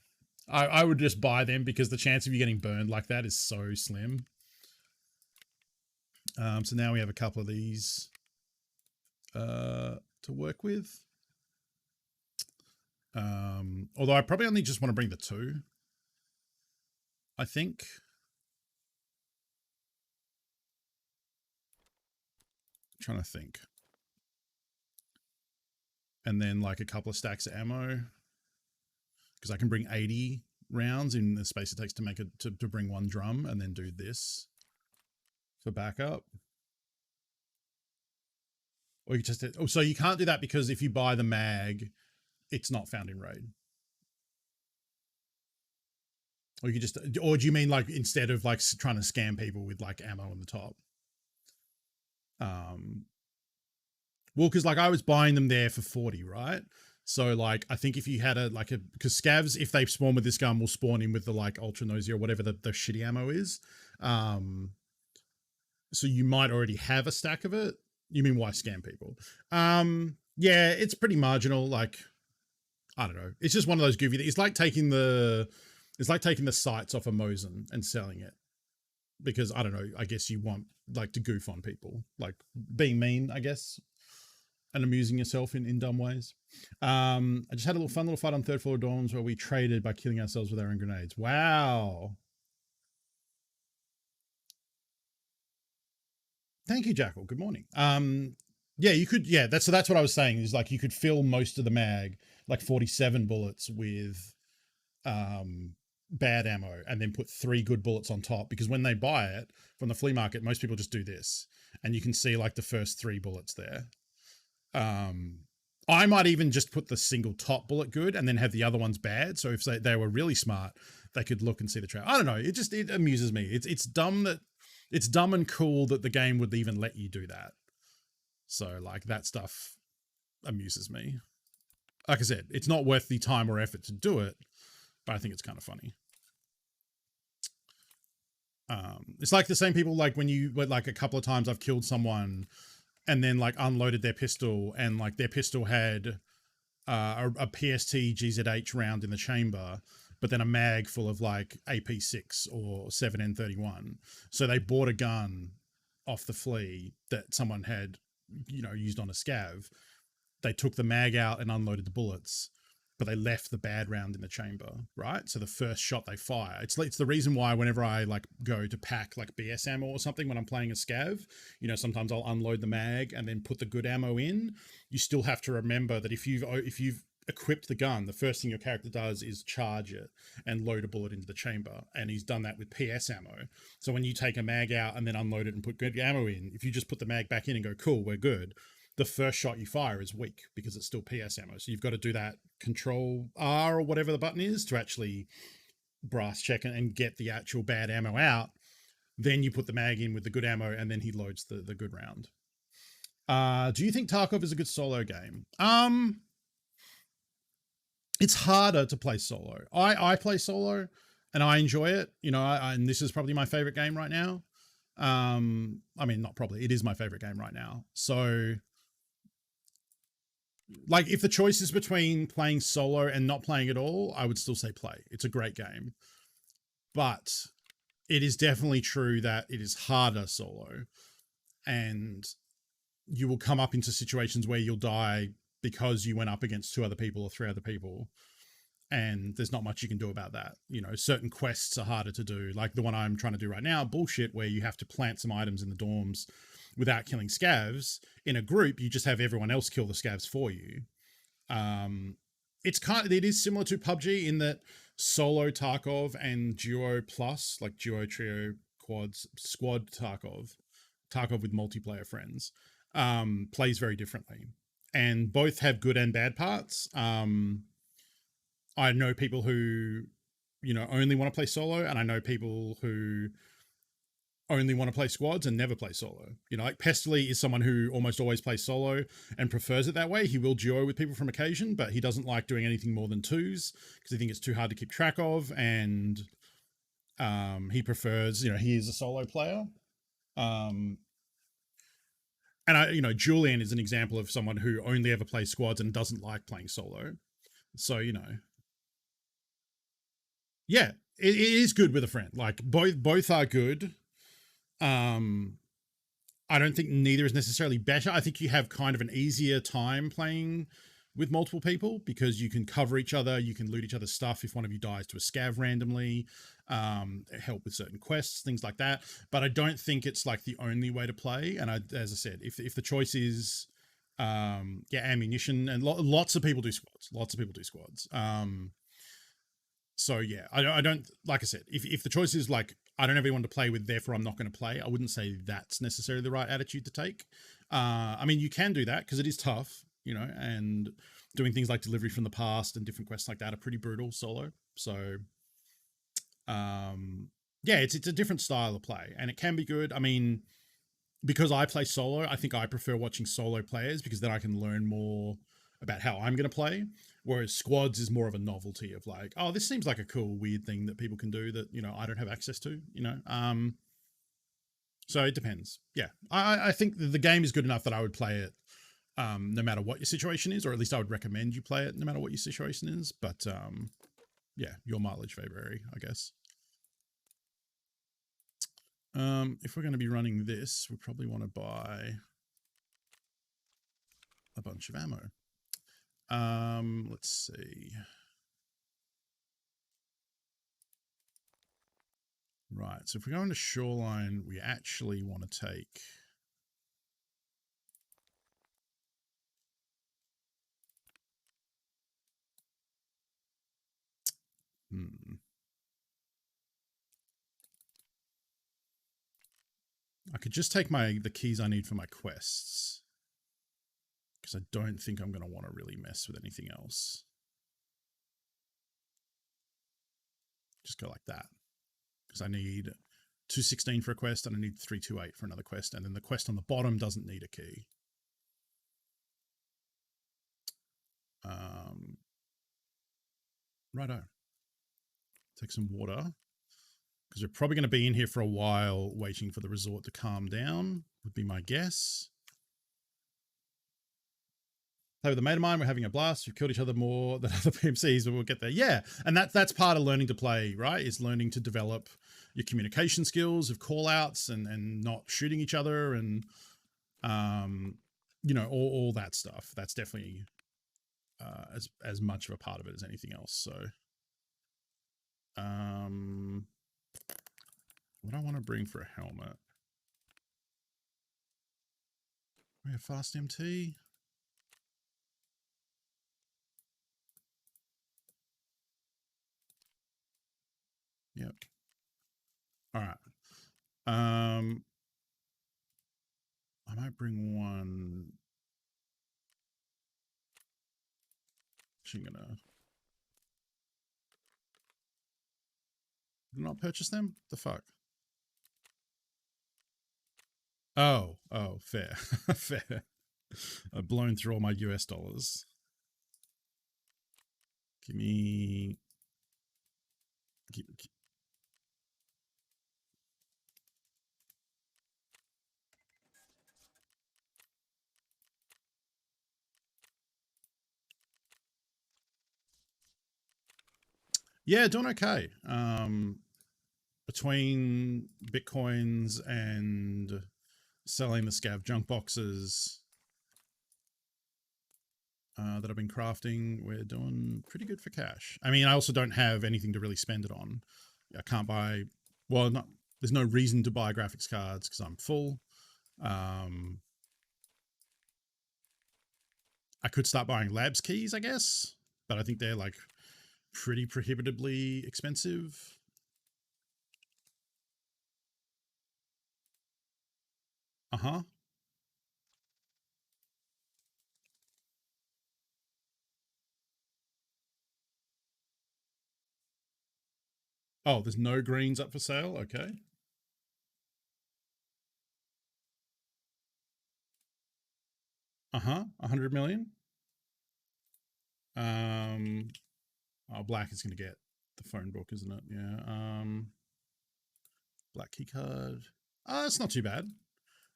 I would just buy them because the chance of you getting burned like that is so slim. So now we have a couple of these to work with. Although I probably only just want to bring the 2. I think. I'm trying to think. And then like a couple of stacks of ammo. Because I can bring 80 rounds in the space it takes to make it to bring one drum, and then do this for backup. Or you just so you can't do that because if you buy the mag, it's not found in raid. Or you just, or do you mean like instead of like trying to scam people with like ammo on the top? Well, because like I was buying them there for 40, right? So like I think if you had because scavs, if they spawn with this gun, will spawn in with the like ultra nosy or whatever the shitty ammo is. So you might already have a stack of it. You mean why scam people? Yeah, it's pretty marginal. Like I don't know. It's just one of those goofy things. It's like taking the sights off a Mosin and selling it. Because I don't know, I guess you want like to goof on people, like being mean, I guess, and amusing yourself in dumb ways. I just had a little fun little fight on third floor dorms where we traded by killing ourselves with our own grenades. Wow. Thank you, Jackal. Good morning. Yeah, you could. Yeah, that's what I was saying. Is like you could fill most of the mag, like 47 bullets, with bad ammo, and then put 3 good bullets on top. Because when they buy it from the flea market, most people just do this, and you can see like the first 3 bullets there. I might even just put the single top bullet good, and then have the other ones bad. So if they were really smart, they could look and see the trap. I don't know. It amuses me. It's dumb and cool that the game would even let you do that. So like that stuff amuses me. Like I said, it's not worth the time or effort to do it, but I think it's kind of funny. It's like the same people, like when you like a couple of times I've killed someone and then like unloaded their pistol, and like their pistol had a PST GZH round in the chamber, but then a mag full of like AP6 or 7N31. So they bought a gun off the flea that someone had, used on a scav. They took the mag out and unloaded the bullets, but they left the bad round in the chamber, right? So the first shot they fire, it's the reason why whenever I like go to pack like BS ammo or something when I'm playing a scav, sometimes I'll unload the mag and then put the good ammo in. You still have to remember that if you've equipped the gun, the first thing your character does is charge it and load a bullet into the chamber, and he's done that with PS ammo. So when you take a mag out and then unload it and put good ammo in, if you just put the mag back in and go, cool, we're good, the first shot you fire is weak because it's still PS ammo. So you've got to do that Control R or whatever the button is to actually brass check and get the actual bad ammo out. Then you put the mag in with the good ammo, and then he loads the good round. Do you think Tarkov is a good solo game? It's harder to play solo. I play solo and I enjoy it. And this is probably my favorite game right now. I mean, not probably, it is my favorite game right now. So like if the choice is between playing solo and not playing at all, I would still say play. It's a great game. But it is definitely true that it is harder solo, and you will come up into situations where you'll die because you went up against 2 other people or 3 other people, and there's not much you can do about that. Certain quests are harder to do, like the one I'm trying to do right now, bullshit, where you have to plant some items in the dorms without killing scavs. In a group, you just have everyone else kill the scavs for you. It is similar to PUBG in that solo Tarkov and duo plus, like duo, trio, quads, squad Tarkov with multiplayer friends, plays very differently, and both have good and bad parts. I know people who, only want to play solo, and I know people who only want to play squads and never play solo. Like Pestily is someone who almost always plays solo and prefers it that way. He will duo with people from occasion, but he doesn't like doing anything more than 2s because he thinks it's too hard to keep track of, and he prefers, he is a solo player. And Julian is an example of someone who only ever plays squads and doesn't like playing solo. So, yeah, it is good with a friend. Like both are good. I don't think neither is necessarily better. I think you have kind of an easier time playing with multiple people because you can cover each other, you can loot each other's stuff if one of you dies to a scav randomly, help with certain quests, things like that. But I don't think it's like the only way to play. And as I said, if the choice is ammunition, and lots of people do squads. So yeah, I don't, like I said, if the choice is like, I don't have anyone to play with, therefore I'm not going to play, I wouldn't say that's necessarily the right attitude to take. I mean, you can do that because it is tough, and doing things like delivery from the past and different quests like that are pretty brutal solo. So, yeah, it's a different style of play, and it can be good. I mean, because I play solo, I think I prefer watching solo players because then I can learn more about how I'm going to play. Whereas squads is more of a novelty of like, oh, this seems like a cool, weird thing that people can do that, you know, I don't have access to, you know? So it depends. Yeah. I think the game is good enough that I would play it no matter what your situation is, or at least I would recommend you play it no matter what your situation is. But yeah, your mileage may vary, I guess. If we're going to be running this, we probably want to buy a bunch of ammo. Let's see. Right, so if we go into shoreline, we actually want to take I could just take the keys I need for my quests, because I don't think I'm going to want to really mess with anything else. Just go like that, because I need 216 for a quest and I need 328 for another quest, and then the quest on the bottom doesn't need a key. Righto. Take some water, because we're probably going to be in here for a while waiting for the resort to calm down, would be my guess. Play with a mate of mine, we're having a blast. We've killed each other more than other PMCs, but we'll get there. Yeah, and that's part of learning to play, right? Is learning to develop your communication skills of call outs and not shooting each other and, you know, all that stuff. That's definitely as much of a part of it as anything else. So, what do I want to bring for a helmet? We have fast MT. Yep. All right. I might bring one. Actually, I'm gonna not purchase them. The fuck. Oh, fair, fair. I've blown through all my US dollars. Give me. Yeah, doing okay. Between Bitcoins and selling the scav junk boxes that I've been crafting, we're doing pretty good for cash. I mean, I also don't have anything to really spend it on. I can't buy, well, there's no reason to buy graphics cards because I'm full. I could start buying labs keys, I guess, but I think they're like pretty prohibitively expensive. Uh-huh. Oh, there's no greens up for sale? Okay. Uh-huh. 100 million. Oh, black is going to get the phone book, isn't it? Yeah. Black key card. It's not too bad.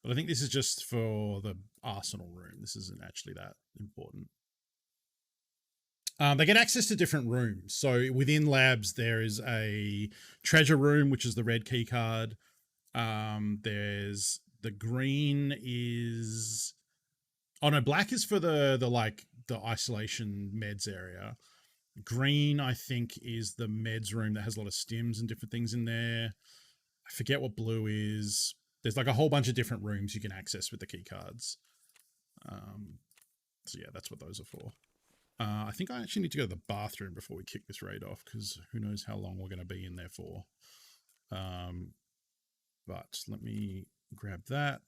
But I think this is just for the arsenal room. This isn't actually that important. They get access to different rooms. So within labs, there is a treasure room, which is the red key card. There's the green is. Oh no, black is for the isolation meds area. Green, I think, is the meds room that has a lot of stims and different things in there. I forget what blue is. There's like a whole bunch of different rooms you can access with the key cards. So yeah, that's what those are for. I think I actually need to go to the bathroom before we kick this raid off, because who knows how long we're going to be in there for. But let me grab that.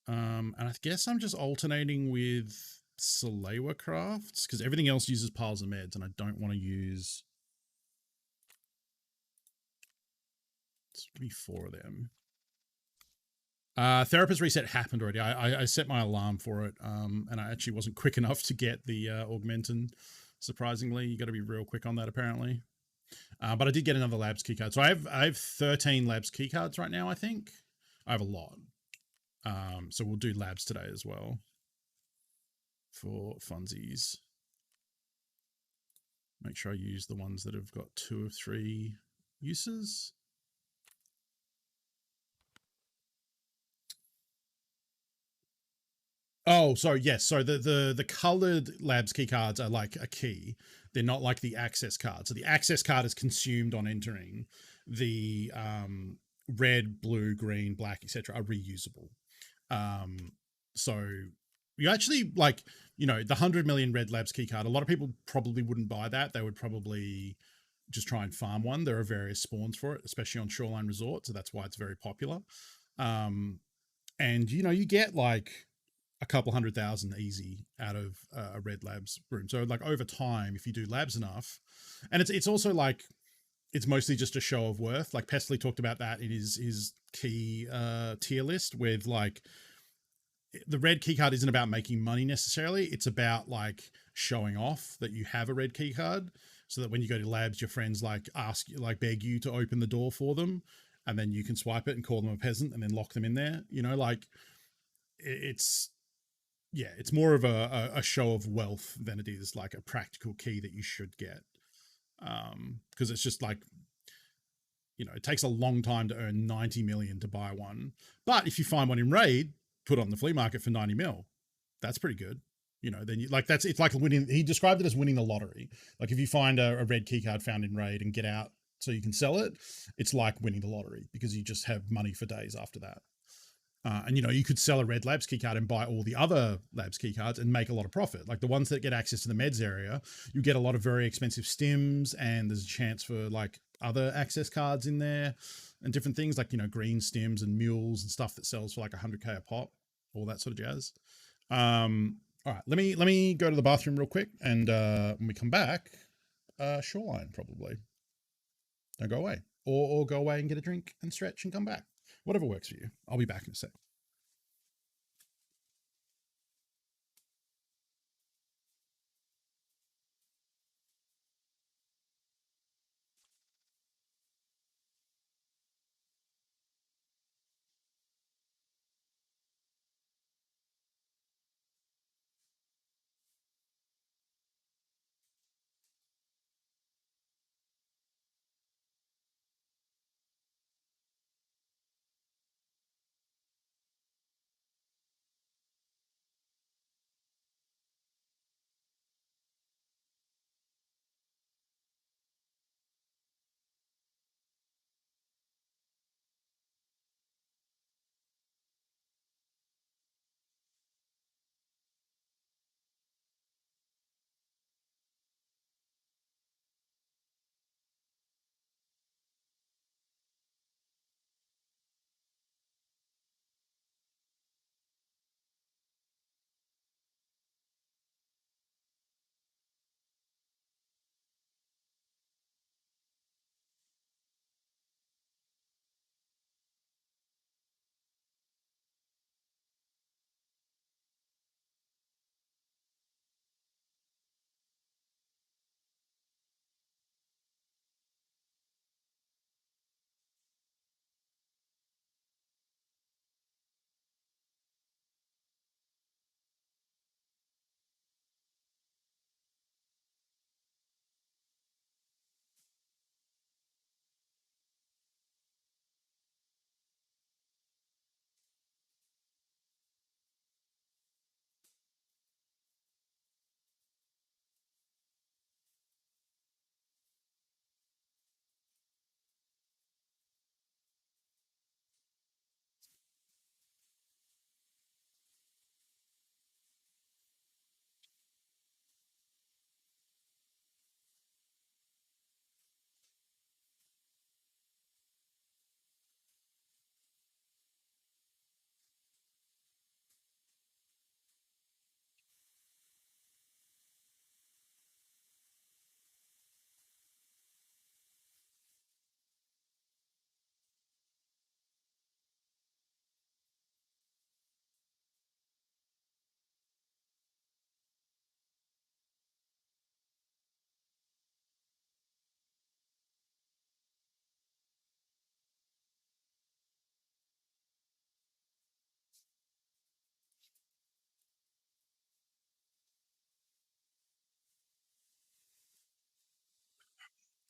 And I guess I'm just alternating with Salewa crafts, because everything else uses piles of meds, and I don't want to use. It's going to be 4 of them. Therapist reset happened already. I set my alarm for it, and I actually wasn't quick enough to get the augmentin. Surprisingly, you got to be real quick on that apparently. But I did get another labs keycard, so I have 13 labs keycards right now. I think I have a lot. So we'll do labs today as well for funsies. Make sure I use the ones that have got 2 or 3 uses. Oh, so yes, so the colored labs key cards are like a key. They're not like the access card. So the access card is consumed on entering. The red, blue, green, black, etc. are reusable. Um, so you actually like, the 100 million red labs key card. A lot of people probably wouldn't buy that. They would probably just try and farm one. There are various spawns for it, especially on Shoreline Resort, so that's why it's very popular. And you get like a couple 100,000 easy out of a red labs room. So like over time, if you do labs enough, and it's also like it's mostly just a show of worth. Like Pestley talked about that in his key tier list with like the red key card isn't about making money necessarily. It's about like showing off that you have a red key card, so that when you go to labs, your friends like ask you, like beg you to open the door for them, and then you can swipe it and call them a peasant and then lock them in there. Like it's yeah, it's more of a show of wealth than it is like a practical key that you should get. Because it's just like, it takes a long time to earn 90 million to buy one. But if you find one in raid, put on the flea market for 90 mil, that's pretty good. Then you like it's like winning. He described it as winning the lottery. Like if you find a red key card found in raid and get out so you can sell it, it's like winning the lottery because you just have money for days after that. And you could sell a red labs keycard and buy all the other labs keycards and make a lot of profit. Like the ones that get access to the meds area, you get a lot of very expensive stims, and there's a chance for like other access cards in there and different things like green stims and mules and stuff that sells for like 100k a pop, all that sort of jazz. All right, let me go to the bathroom real quick, and when we come back, Shoreline probably. Don't go away, or go away and get a drink and stretch and come back. Whatever works for you. I'll be back in a sec.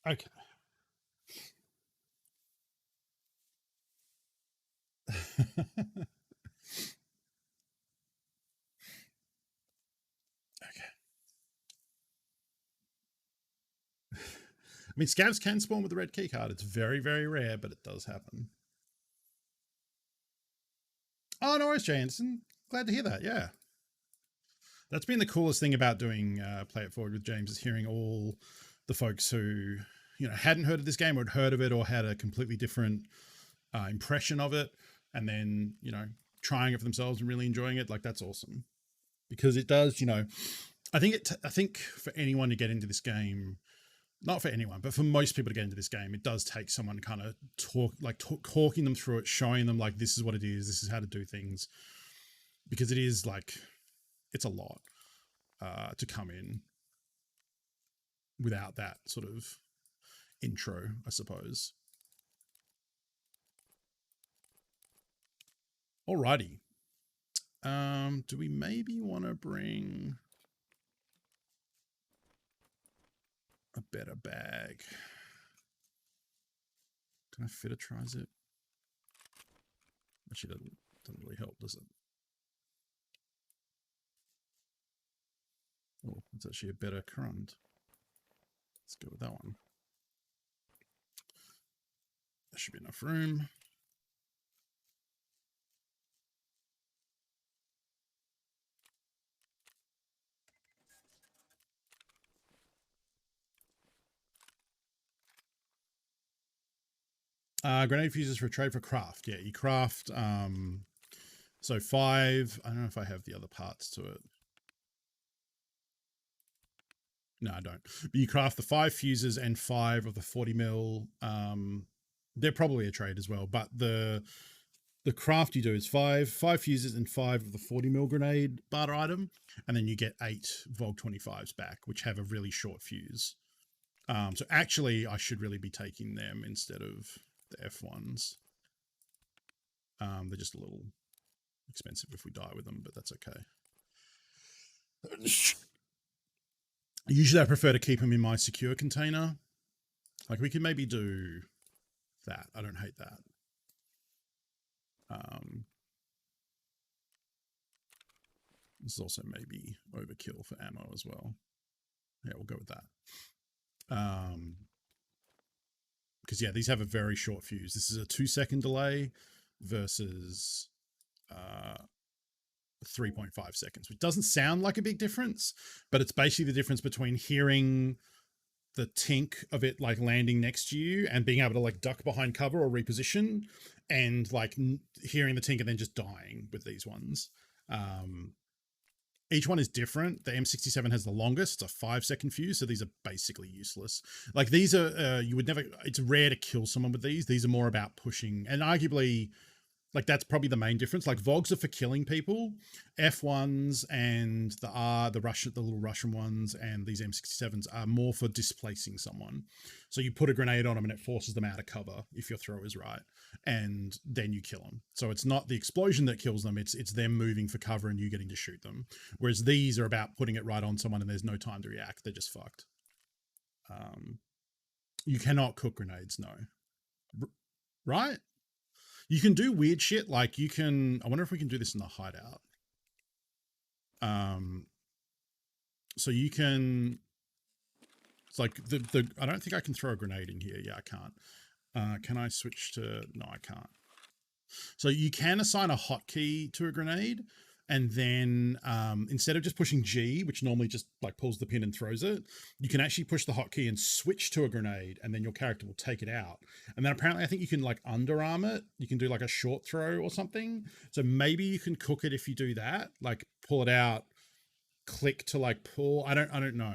Okay. Okay. I mean, scavs can spawn with the red key card. It's very, very rare, but it does happen. Oh, no worries, Jay Anderson. Glad to hear that. Yeah. That's been the coolest thing about doing Play It Forward with James, is hearing all the folks who, hadn't heard of this game or had heard of it or had a completely different impression of it, and then, trying it for themselves and really enjoying it. Like, that's awesome. Because it does, I think for anyone to get into this game, not for anyone, but for most people to get into this game, it does take someone kind of talking them through it, showing them like, this is what it is, this is how to do things, because it is like, it's a lot to come in without that sort of intro, I suppose. Alrighty. Do we maybe want to bring a better bag? Can I fit a tri-zip? Actually, doesn't really help, does it? Oh, it's actually a better current. Let's go with that one. There should be enough room. Grenade fuses for trade for craft. Yeah, you craft. So 5. I don't know if I have the other parts to it. No, I don't. But you craft the 5 fuses and 5 of the 40 mil. They're probably a trade as well, but the craft you do is 5 fuses and 5 of the 40 mil grenade barter item, and then you get 8 Vog 25s back, which have a really short fuse. So actually, I should really be taking them instead of the F1s. They're just a little expensive if we die with them, but that's okay. Usually I prefer to keep them in my secure container. Like, we can maybe do that. I don't hate that. This is also maybe overkill for ammo as well. Yeah, we'll go with that. Because yeah, these have a very short fuse. This is a 2-second delay versus 3.5 seconds, which doesn't sound like a big difference, but it's basically the difference between hearing the tink of it like landing next to you and being able to like duck behind cover or reposition, and like hearing the tink and then just dying with these ones. Each one is different. The M67 has the longest. It's a 5-second fuse, so these are basically useless. Like, these are you would never. It's rare to kill someone with these. These are more about pushing, and arguably, like, that's probably the main difference. Like, Vogs are for killing people. F1s and the little Russian ones, and these M67s are more for displacing someone. So you put a grenade on them and it forces them out of cover if your throw is right, and then you kill them. So it's not the explosion that kills them, it's them moving for cover and you getting to shoot them. Whereas these are about putting it right on someone and there's no time to react. They're just fucked. You cannot cook grenades, no. Right? You can do weird shit, like you can. I wonder if we can do this in the hideout. So you can. It's like the. I don't think I can throw a grenade in here. Yeah, I can't. Can I switch to? No, I can't. So you can assign a hotkey to a grenade, and then instead of just pushing G, which normally just like pulls the pin and throws it, you can actually push the hotkey and switch to a grenade, and then your character will take it out. And then apparently I think you can like underarm it. You can do like a short throw or something. So maybe you can cook it if you do that, like pull it out, click to like pull. I don't know.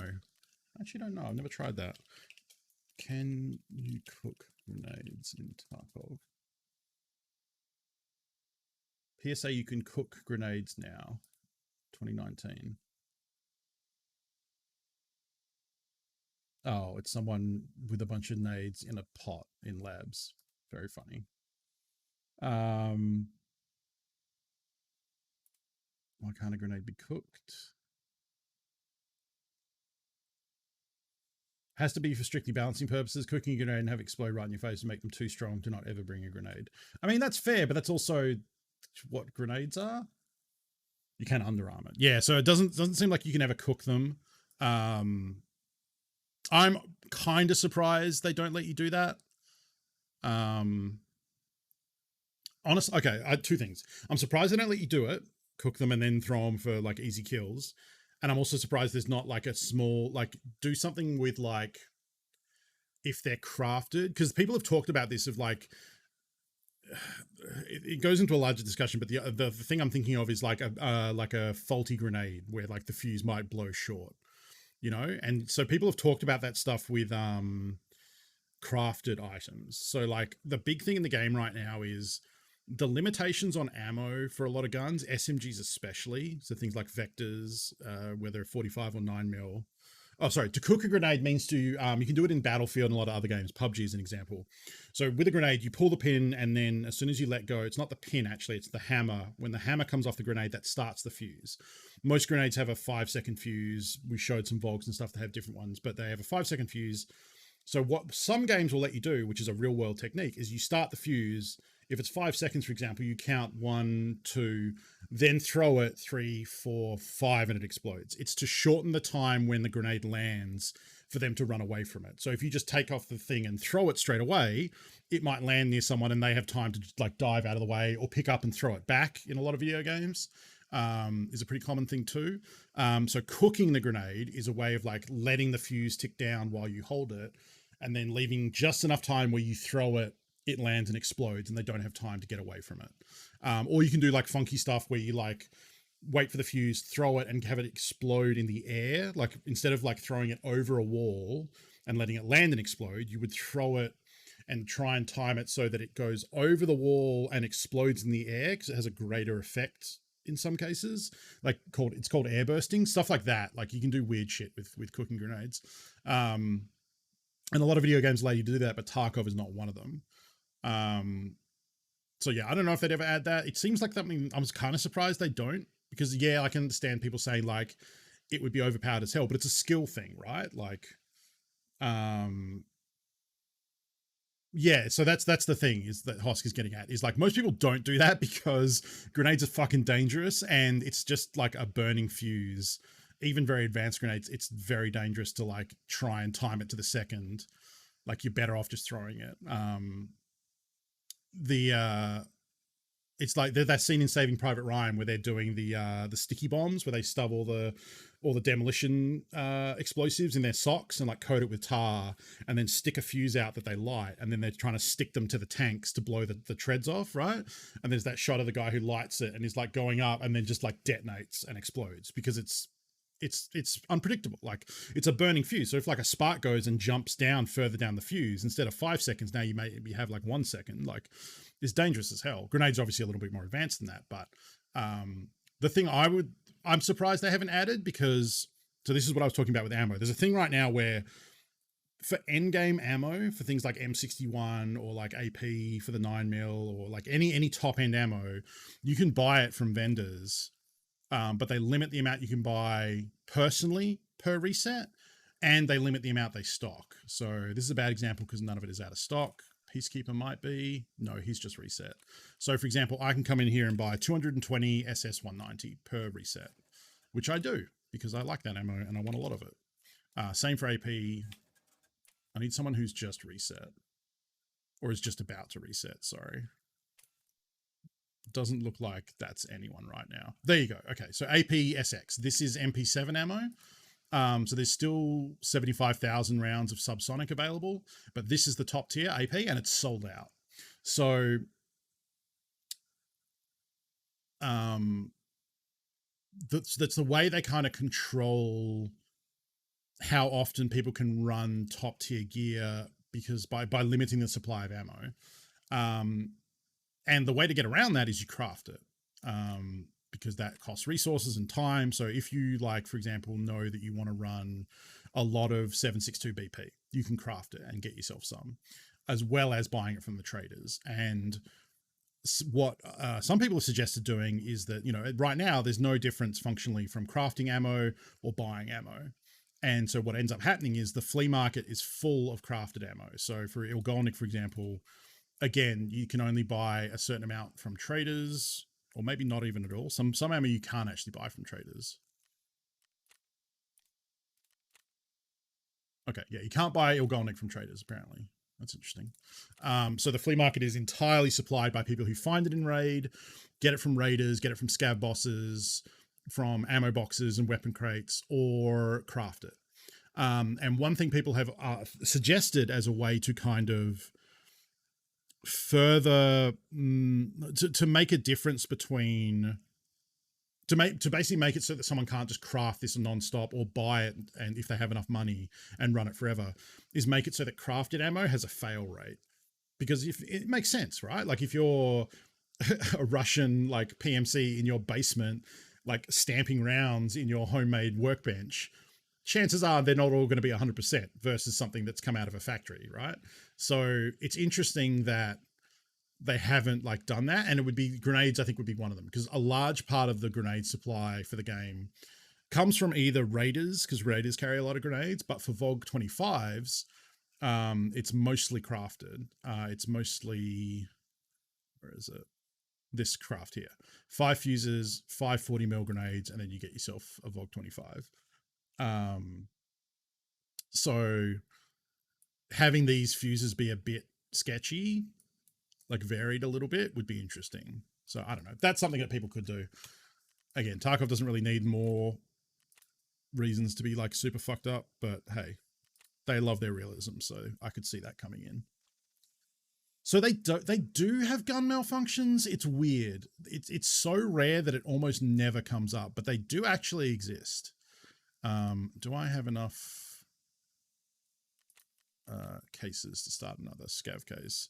I actually don't know. I've never tried that. Can you cook grenades in Tarkov? PSA, you can cook grenades now. 2019. Oh, it's someone with a bunch of nades in a pot in labs. Very funny. Why can't a grenade be cooked? Has to be for strictly balancing purposes. Cooking a grenade and have it explode right in your face and make them too strong to not ever bring a grenade. I mean, that's fair, but that's also what grenades are. You can underarm it. Yeah, so it doesn't seem like you can ever cook them. I'm kind of surprised they don't let you do that. Honestly, okay, two things. I'm surprised they don't let you do it, cook them and then throw them for like easy kills. And I'm also surprised there's not like a small, like do something with like, if they're crafted, because people have talked about this of like, it goes into a larger discussion, but the thing I'm thinking of is like a faulty grenade where like the fuse might blow short, you know? And so people have talked about that stuff with crafted items. So like the big thing in the game right now is the limitations on ammo for a lot of guns, SMGs especially. So things like Vectors, whether 45 or 9mm. Oh, sorry. To cook a grenade means to, you can do it in Battlefield and a lot of other games. PUBG is an example. So with a grenade, you pull the pin and then as soon as you let go, it's not the pin actually, it's the hammer. When the hammer comes off the grenade, that starts the fuse. Most grenades have a 5-second fuse. We showed some Vogs and stuff that have different ones, but they have a 5-second fuse. So what some games will let you do, which is a real world technique, is you start the fuse. If it's 5 seconds, for example, you count 1, 2, then throw it 3, 4, 5, and it explodes. It's to shorten the time when the grenade lands for them to run away from it. So if you just take off the thing and throw it straight away, it might land near someone and they have time to like dive out of the way or pick up and throw it back in a lot of video games. Is a pretty common thing too. So cooking the grenade is a way of like letting the fuse tick down while you hold it and then leaving just enough time where you throw it, it lands and explodes and they don't have time to get away from it. Or you can do like funky stuff where you like wait for the fuse, throw it and have it explode in the air. Like instead of like throwing it over a wall and letting it land and explode, you would throw it and try and time it so that it goes over the wall and explodes in the air because it has a greater effect in some cases. Like it's called air bursting, stuff like that. Like you can do weird shit with cooking grenades. And a lot of video games allow you to do that, but Tarkov is not one of them. So yeah, I don't know if they'd ever add that. It seems like something I was kind of surprised they don't, because yeah, I can understand people saying like it would be overpowered as hell, but it's a skill thing, right? Like, yeah, so that's the thing is that Hosk is getting at is like most people don't do that because grenades are fucking dangerous and it's just like a burning fuse. Even very advanced grenades, it's very dangerous to like try and time it to the second. Like you're better off just throwing it. It's like that scene in Saving Private Ryan where they're doing the sticky bombs where they stub all the demolition explosives in their socks and like coat it with tar and then stick a fuse out that they light and then they're trying to stick them to the tanks to blow the treads off, right? And there's that shot of the guy who lights it and is like going up and then just like detonates and explodes because it's unpredictable. Like it's a burning fuse. So if like a spark goes and jumps down further down the fuse, instead of 5 seconds, now you maybe have like 1 second. Like it's dangerous as hell. Grenades are obviously a little bit more advanced than that. But the thing I'm surprised they haven't added because, so this is what I was talking about with ammo. There's a thing right now where for endgame ammo, for things like M61 or like AP for the 9mm or like any top end ammo, you can buy it from vendors. But they limit the amount you can buy personally per reset, and they limit the amount they stock. So this is a bad example because none of it is out of stock. Peacekeeper might be. No, he's just reset. So for example, I can come in here and buy 220 SS190 per reset, which I do because I like that ammo and I want a lot of it. Same for AP. I need someone who's just reset or is just about to reset, sorry. Doesn't look like that's anyone right now. There you go. Okay, so APSX. This is MP7 ammo. So there's still 75,000 rounds of subsonic available, but this is the top tier AP and it's sold out. So that's the way they kind of control how often people can run top tier gear because by limiting the supply of ammo. And the way to get around that is you craft it because that costs resources and time. So if you like, for example, know that you want to run a lot of 7.62 BP, you can craft it and get yourself some, as well as buying it from the traders. And what some people have suggested doing is that, you know, right now there's no difference functionally from crafting ammo or buying ammo. And so what ends up happening is the flea market is full of crafted ammo. So for Ilgolnik, for example, again, you can only buy a certain amount from traders, or maybe not even at all. Some ammo you can't actually buy from traders. Okay, yeah, you can't buy Ilgolnik from traders, apparently. That's interesting. So the flea market is entirely supplied by people who find it in raid, get it from raiders, get it from scav bosses, from ammo boxes and weapon crates, or craft it. And one thing people have suggested as a way to kind of further to make a difference between to basically make it so that someone can't just craft this nonstop or buy it, and if they have enough money and run it forever, is make it so that crafted ammo has a fail rate. Because if it makes sense, right? Like if you're a Russian like PMC in your basement, like stamping rounds in your homemade workbench, chances are they're not all going to be 100% versus something that's come out of a factory, right? So it's interesting that they haven't like done that, and it would be grenades. I think would be one of them, because a large part of the grenade supply for the game comes from either raiders, because raiders carry a lot of grenades, but for VOG 25s, it's mostly crafted. It's mostly, where is it? This craft here: 5 fuses, 5 40mm grenades, and then you get yourself a VOG 25. So having these fuses be a bit sketchy, like varied a little bit, would be interesting. So I don't know. That's something that people could do. Again, Tarkov doesn't really need more reasons to be like super fucked up, but hey, they love their realism, so I could see that coming in. So they do have gun malfunctions. It's weird. It's so rare that it almost never comes up, but they do actually exist. Do I have enough cases to start another scav case?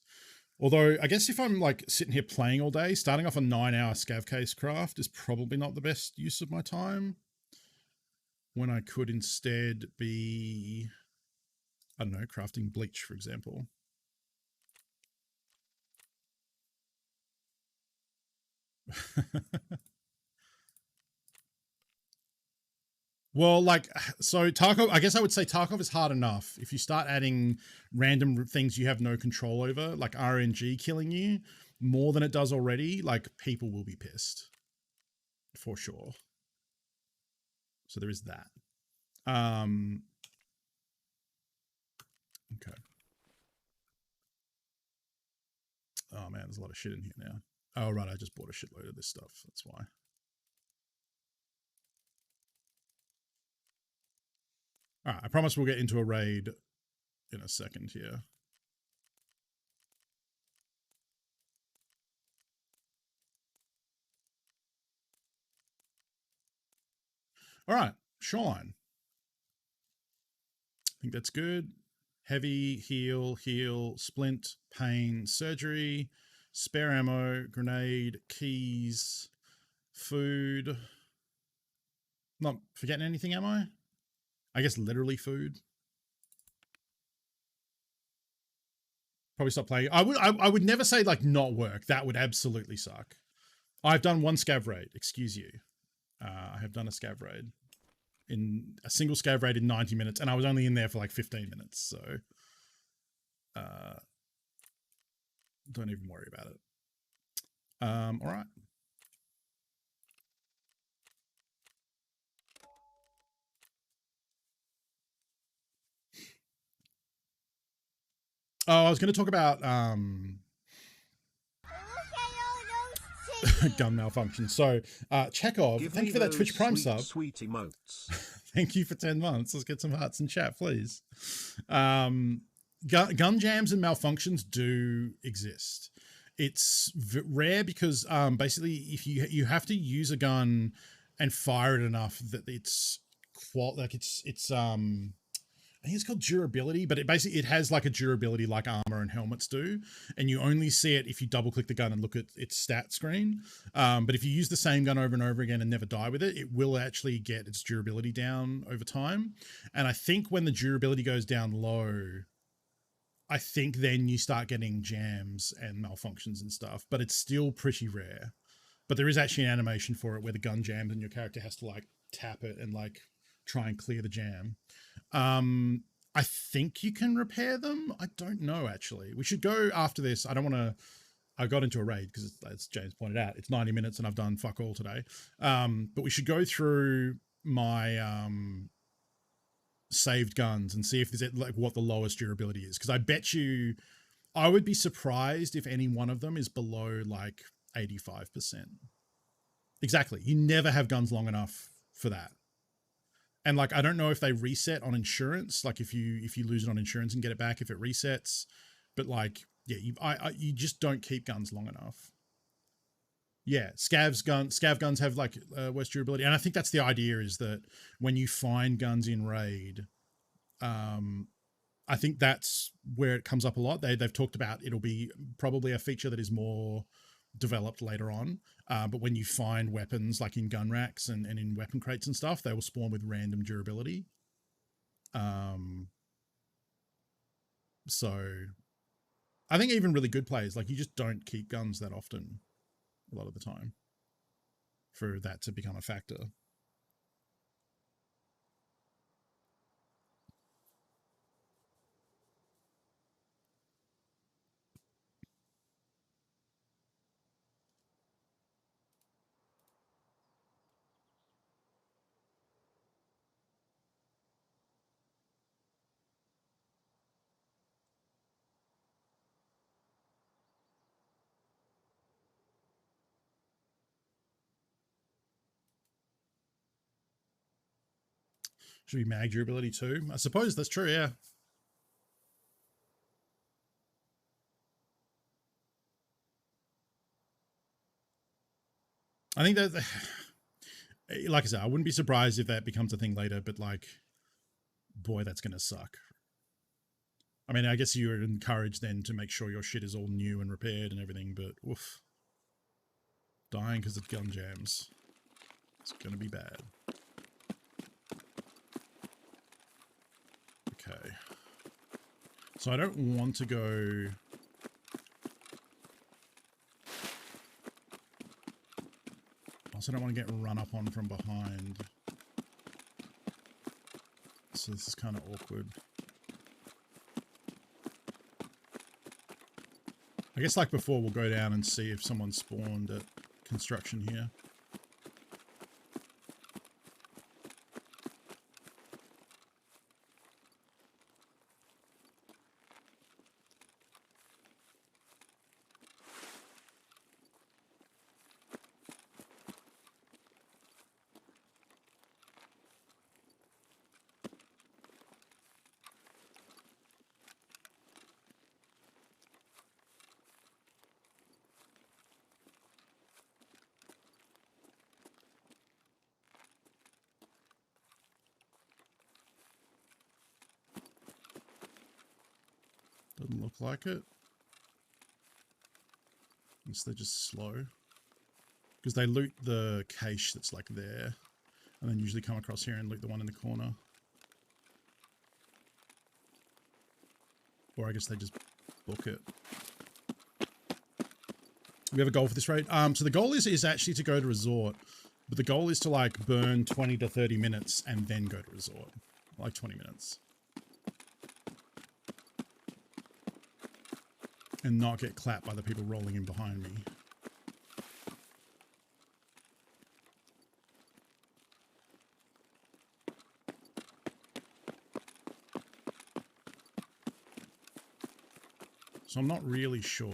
Although I guess if I'm like sitting here playing all day, starting off a 9-hour scav case craft is probably not the best use of my time, when I could instead be, I don't know, crafting bleach, for example. Well, like, so Tarkov, I guess I would say Tarkov is hard enough. If you start adding random things you have no control over, like RNG killing you more than it does already, like people will be pissed for sure. So there is that. Okay. Oh man, there's a lot of shit in here now. Oh right, I just bought a shitload of this stuff. That's why. All right, I promise we'll get into a raid in a second here. All right, shoreline. I think that's good. Heavy, heal, splint, pain, surgery, spare ammo, grenade, keys, food. Not forgetting anything, am I? I guess literally food. Probably stop playing. I would never say like not work. That would absolutely suck. I've done one scav raid. Excuse you. I have done a scav raid. In a single scav raid in 90 minutes, and I was only in there for like 15 minutes, so don't even worry about it. All right. Oh, I was going to talk about gun malfunction. So, Chekhov, thank you for that Twitch Prime sub. Sweet emotes. Thank you for 10 months. Let's get some hearts in chat, please. Gun jams and malfunctions do exist. It's rare because basically, if you have to use a gun and fire it enough that it's I think it's called durability, but it has like a durability like armor and helmets do, and you only see it if you double click the gun and look at its stat screen. But if you use the same gun over and over again and never die with it, it will actually get its durability down over time. And I think when the durability goes down low, I think then you start getting jams and malfunctions and stuff, but it's still pretty rare. But there is actually an animation for it where the gun jams and your character has to like tap it and like try and clear the jam. I think you can repair them. I don't know, actually. We should go after this. I don't want to. I got into a raid because, as James pointed out, it's 90 minutes and I've done fuck all today. But we should go through my saved guns and see if there's like what the lowest durability is. Because I bet you, I would be surprised if any one of them is below like 85%. Exactly. You never have guns long enough for that. And like, I don't know if they reset on insurance, like if you lose it on insurance and get it back, if it resets, but like, yeah, you just don't keep guns long enough. Yeah, scav guns have like worse durability, and I think that's the idea, is that when you find guns in raid, I think that's where it comes up a lot. They've talked about it'll be probably a feature that is more developed later on. But when you find weapons like in gun racks and in weapon crates and stuff, they will spawn with random durability. So I think even really good players, like, you just don't keep guns that often a lot of the time for that to become a factor. Should be mag durability too. I suppose that's true, yeah. I think that, like I said, I wouldn't be surprised if that becomes a thing later, but like, boy, that's going to suck. I mean, I guess you're encouraged then to make sure your shit is all new and repaired and everything, but oof. Dying because of gun jams. It's going to be bad. Okay. So I don't want to go... I also don't want to get run up on from behind. So this is kind of awkward. I guess like before, we'll go down and see if someone spawned at construction here. Doesn't look like it. Unless they're just slow. Because they loot the cache that's like there. And then usually come across here and loot the one in the corner. Or I guess they just book it. We have a goal for this raid. So the goal is actually to go to resort. But the goal is to like burn 20 to 30 minutes and then go to resort. Like 20 minutes. And not get clapped by the people rolling in behind me. So I'm not really sure.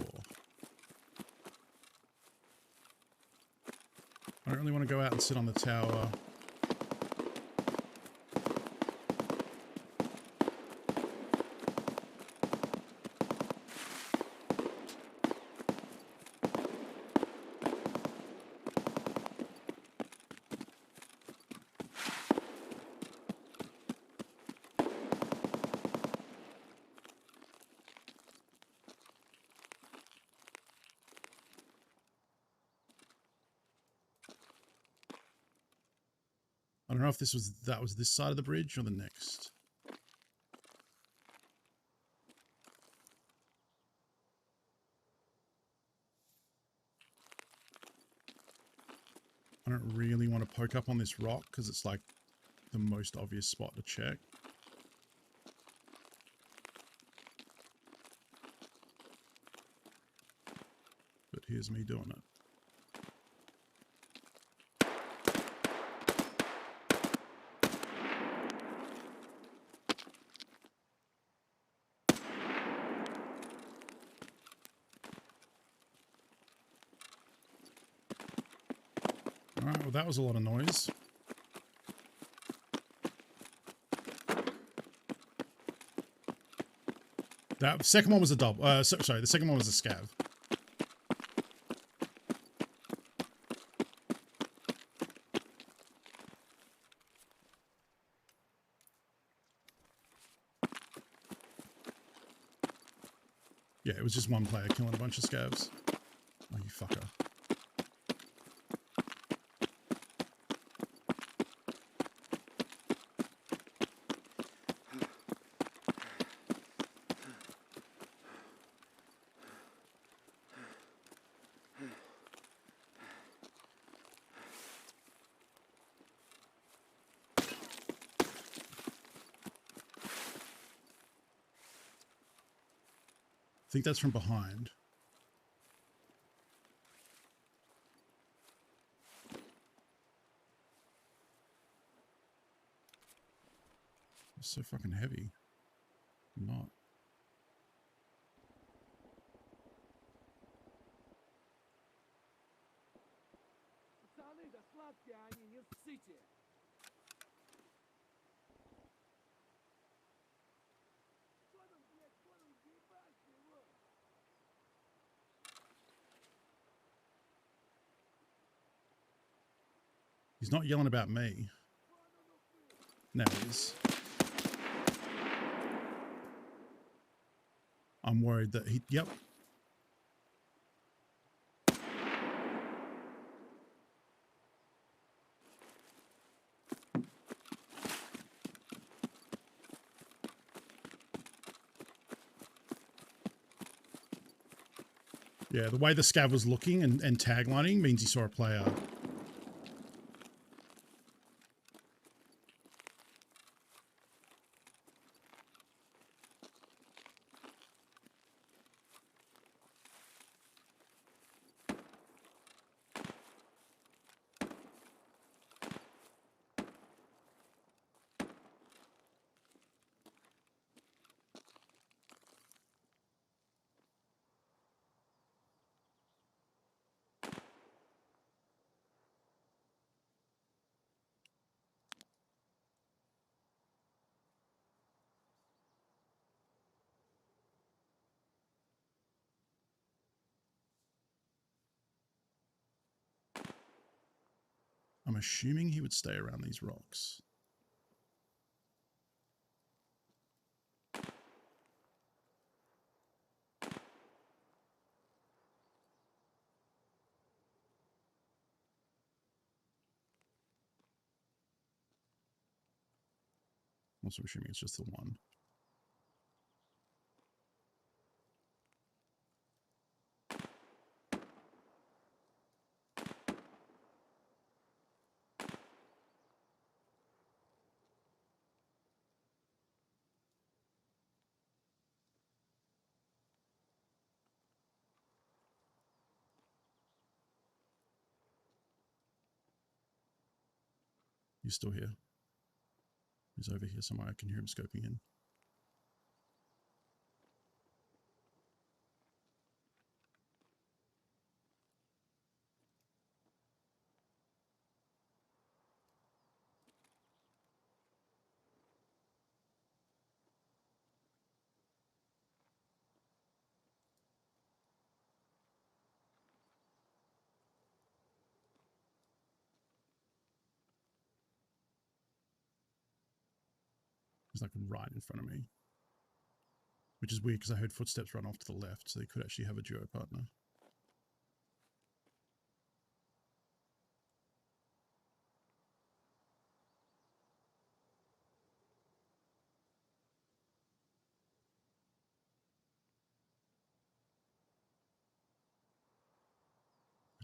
I don't really want to go out and sit on the tower. I don't know if that was this side of the bridge or the next. I don't really want to poke up on this rock because it's like the most obvious spot to check. Here's me doing it. Alright, well that was a lot of noise. That second one was a double. Sorry, the second one was a scav. Yeah, it was just one player killing a bunch of scavs. Oh, you fucker. I think that's from behind. It's so fucking heavy. I'm not. He's not yelling about me. Now he is. I'm worried that he... Yep. Yeah, the way the scav was looking and taglining means he saw a player. I'm assuming he would stay around these rocks. Also assuming it's just the one. He's still here. He's over here somewhere. I can hear him scoping in. He's like right in front of me. Which is weird because I heard footsteps run off to the left, so they could actually have a duo partner.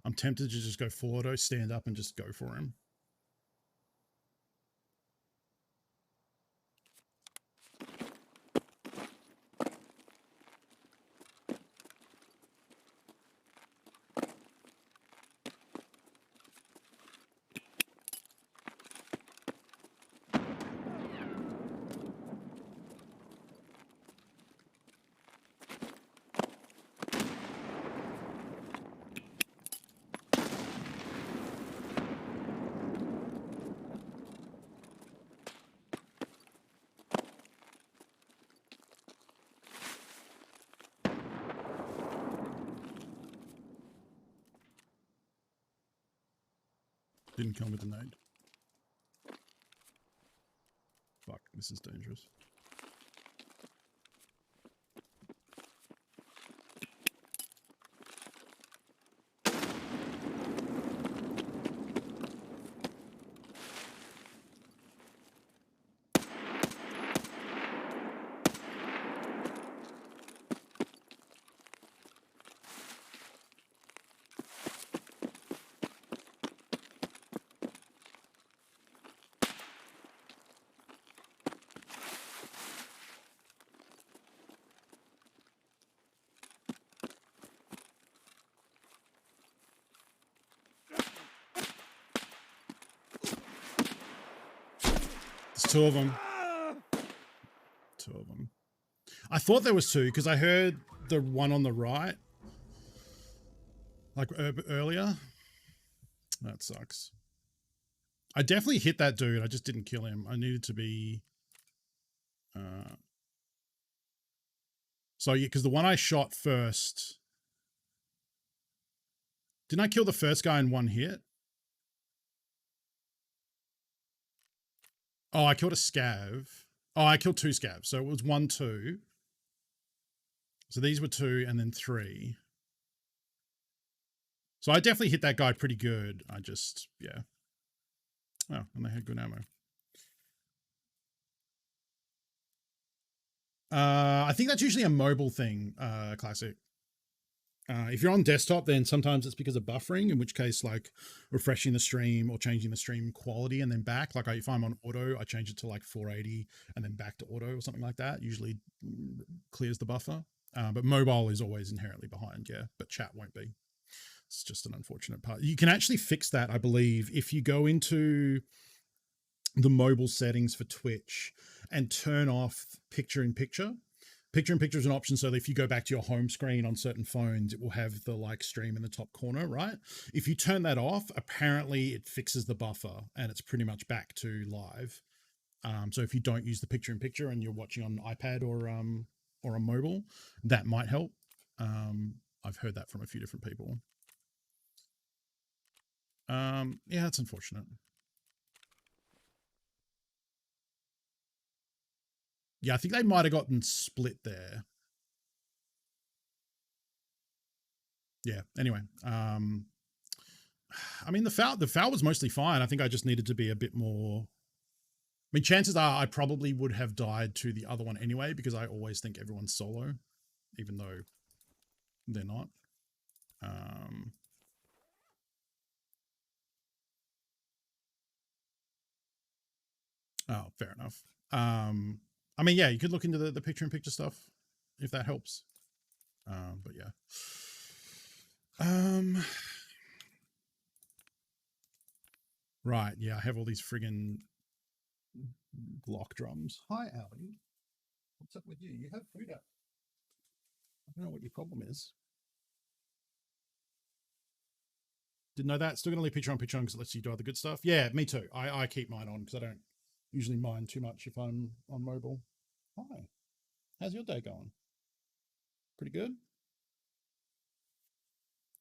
I'm tempted to just go full auto, stand up and just go for him. Didn't come with a nade. Fuck, this is dangerous. There's two of them. Two of them. I thought there was two because I heard the one on the right, like earlier. That sucks. I definitely hit that dude. I just didn't kill him. I needed to be. So yeah, because the one I shot first. Didn't I kill the first guy in one hit? Oh, I killed a scav. Oh, I killed two scavs. So it was 1, 2. So these were 2 and then 3. So I definitely hit that guy pretty good. I just, yeah. Oh, and they had good ammo. I think that's usually a mobile thing, Classic. If you're on desktop, then sometimes it's because of buffering, in which case, like refreshing the stream or changing the stream quality and then back. Like if I'm on auto, I change it to like 480 and then back to auto or something like that. Usually clears the buffer. But mobile is always inherently behind, yeah. But chat won't be. It's just an unfortunate part. You can actually fix that, I believe, if you go into the mobile settings for Twitch and turn off picture-in-picture. Picture-in-picture is an option, so that if you go back to your home screen on certain phones, it will have the like stream in the top corner, right? If you turn that off, apparently it fixes the buffer and it's pretty much back to live. So if you don't use the picture-in-picture and you're watching on iPad or on mobile, that might help. I've heard that from a few different people. Yeah, that's unfortunate. Yeah, I think they might have gotten split there. Yeah. Anyway, I mean the foul was mostly fine. I think I just needed to be a bit more. I mean, chances are I probably would have died to the other one anyway because I always think everyone's solo, even though they're not. Oh, fair enough. I mean, yeah, you could look into the picture-in-picture stuff if that helps. But yeah. Right, yeah, I have all these friggin' Glock drums. Hi, Ali. What's up with you? You have food out. I don't know what your problem is. Didn't know that. Still going to leave picture on because it lets you do other good stuff. Yeah, me too. I keep mine on because I don't usually mind too much if I'm on mobile. Hi. How's your day going? Pretty good?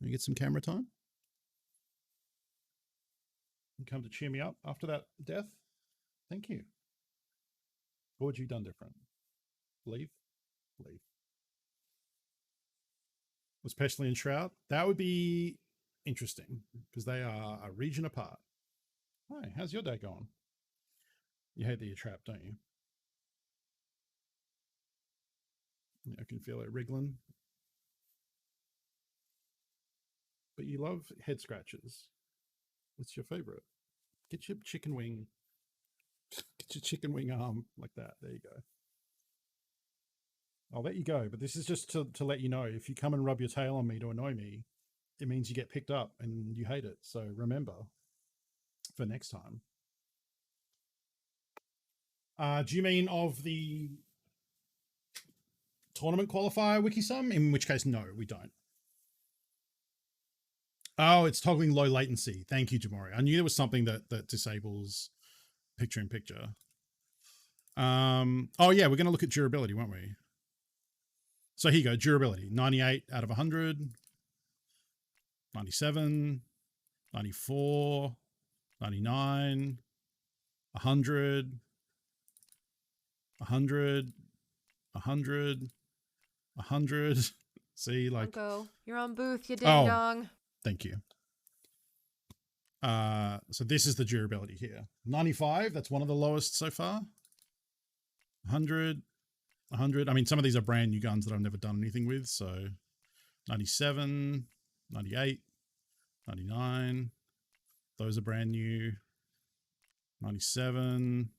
You get some camera time? You come to cheer me up after that death? Thank you. What would you done different? Leave? Leave. Especially in Shroud? That would be interesting because they are a region apart. Hi, how's your day going? You hate that you're trapped, don't you? Yeah, I can feel it wriggling. But you love head scratches. What's your favorite? Get your chicken wing. Get your chicken wing arm like that. There you go. I'll let you go, but this is just to let you know if you come and rub your tail on me to annoy me, it means you get picked up and you hate it. So remember for next time. Do you mean of the tournament qualifier Wikisum? In which case, no, we don't. Oh, it's toggling low latency. Thank you, Jamori. I knew there was something that disables picture-in-picture. Oh yeah, we're going to look at durability, won't we? So here you go, durability. 98 out of 100. 97. 94. 99, 100, 100, 100, 100. See, like... Uncle, you're on booth, you ding-dong. Thank you. So this is the durability here. 95, that's one of the lowest so far. 100, 100. I mean, some of these are brand new guns that I've never done anything with, so 97, 98, 99. Those are brand new. 97,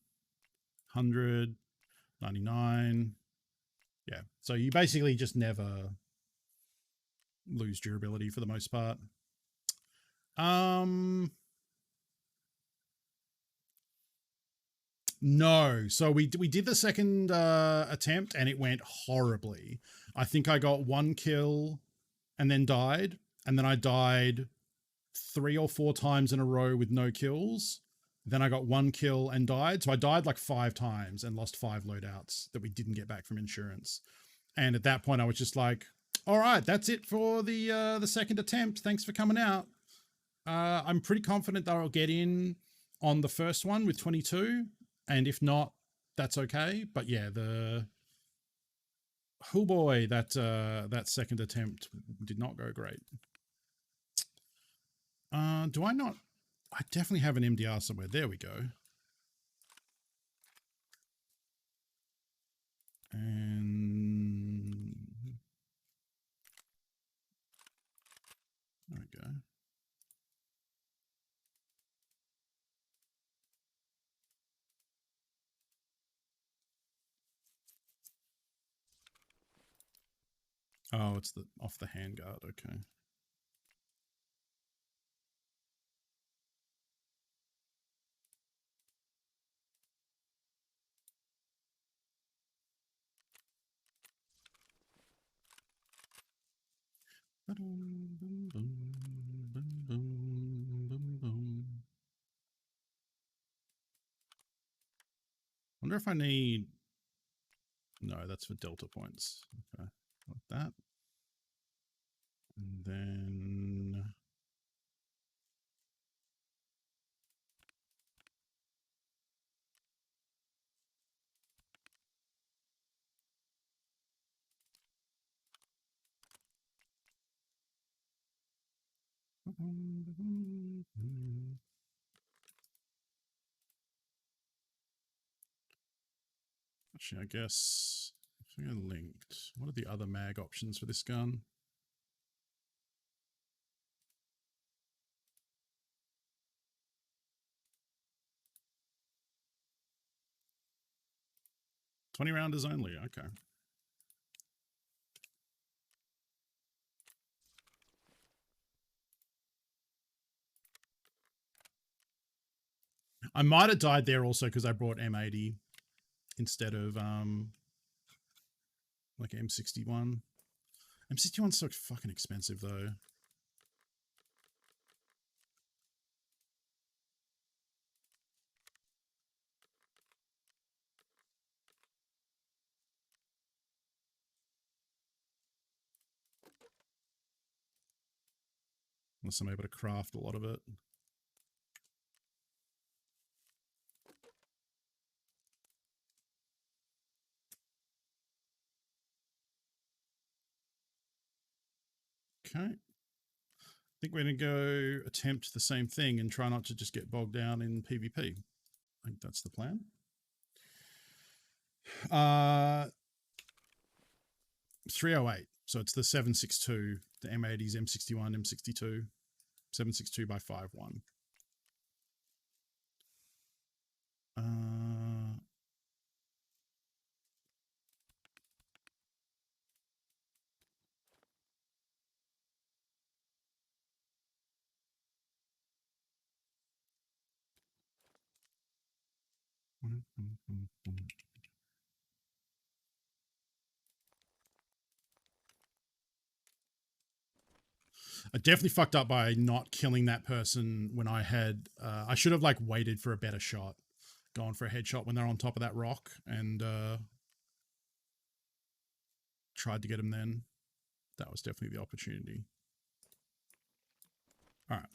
100, 99. Yeah, so you basically just never lose durability for the most part. No, so we did the second attempt and it went horribly. I think I got 1 kill and then died, and then I died 3 or 4 times in a row with no kills. Then I got 1 kill and died. So I died like 5 times and lost 5 loadouts that we didn't get back from insurance. And at that point I was just like, all right, that's it for the second attempt. Thanks for coming out. I'm pretty confident that I'll get in on the first one with 22. And if not, that's okay. But yeah, oh boy, that second attempt did not go great. Do I not? I definitely have an MDR somewhere. There we go. And there we go. Oh, it's off the handguard. Okay. Wonder if I need... No, that's for Delta points. Okay, like that. And then... Actually, I guess if I go linked, what are the other mag options for this gun? $20 rounders only. Okay. I might have died there also because I brought M80 instead of like M61. M61's so fucking expensive though. Unless I'm able to craft a lot of it. Okay. I think we're going to go attempt the same thing and try not to just get bogged down in PvP. I think that's the plan. 308. So it's the 762, the M80s, M61, M62, 762 by 5.1. I definitely fucked up by not killing that person when I had... I should have like waited for a better shot. Gone for a headshot when they're on top of that rock and tried to get him then. That was definitely the opportunity. All right.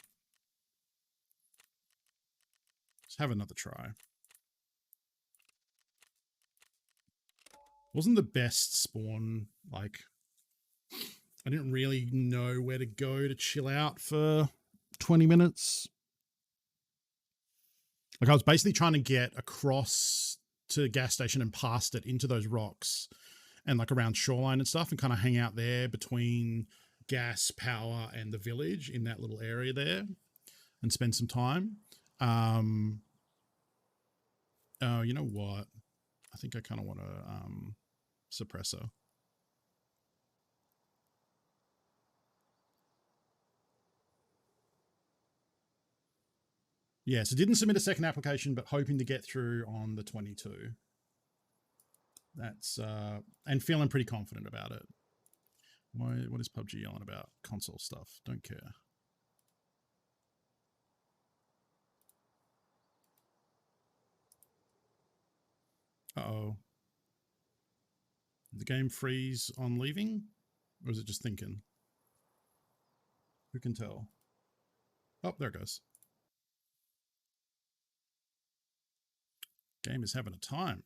have another try. Wasn't the best spawn, like, I didn't really know where to go to chill out for 20 minutes. Like, I was basically trying to get across to the gas station and past it into those rocks and like around shoreline and stuff and kind of hang out there between gas, power, and the village in that little area there and spend some time. Oh, you know what? I think I kind of want a suppressor. Yeah, so didn't submit a second application, but hoping to get through on the 22. That's and feeling pretty confident about it. What is PUBG yelling about? Console stuff. Don't care. Uh-oh. Did the game freeze on leaving? Or is it just thinking? Who can tell? Oh, there it goes. Game is having a time.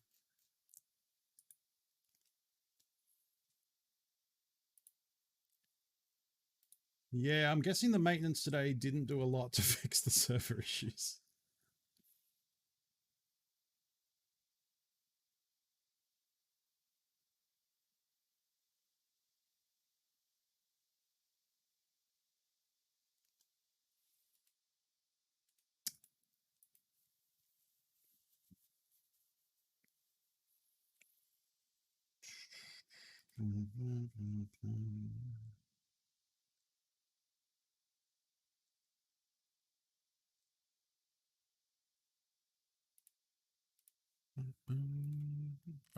Yeah, I'm guessing the maintenance today didn't do a lot to fix the server issues.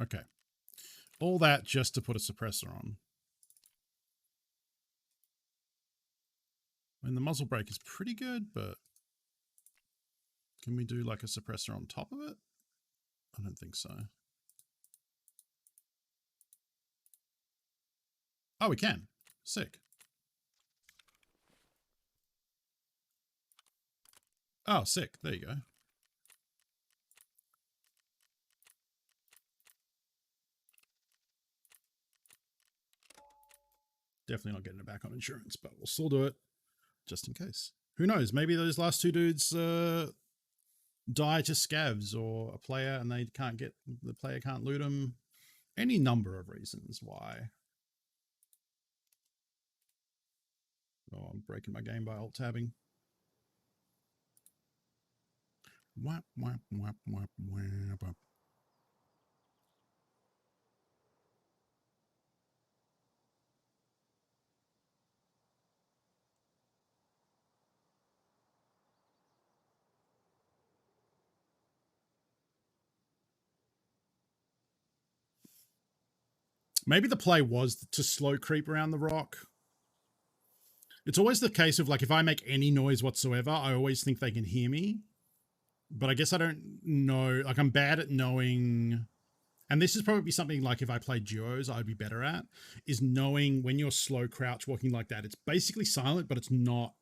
Okay. All that just to put a suppressor on. And the muzzle brake is pretty good, but can we do like a suppressor on top of it? I don't think so. Oh, we can. Sick. Oh, sick. There you go. Definitely not getting it back on insurance, but we'll still do it just in case. Who knows? Maybe those last two dudes die to scavs or a player and they can't get, the player can't loot them. Any number of reasons why. Oh, I'm breaking my game by alt-tabbing. Whap, whap, whap, whap, whap, whap. Maybe the play was to slow creep around the rock. It's always the case of like, if I make any noise whatsoever, I always think they can hear me. But I guess I don't know. Like, I'm bad at knowing, and this is probably something like if I played duos, I'd be better at, is knowing when you're slow crouch walking like that. It's basically silent, but it's not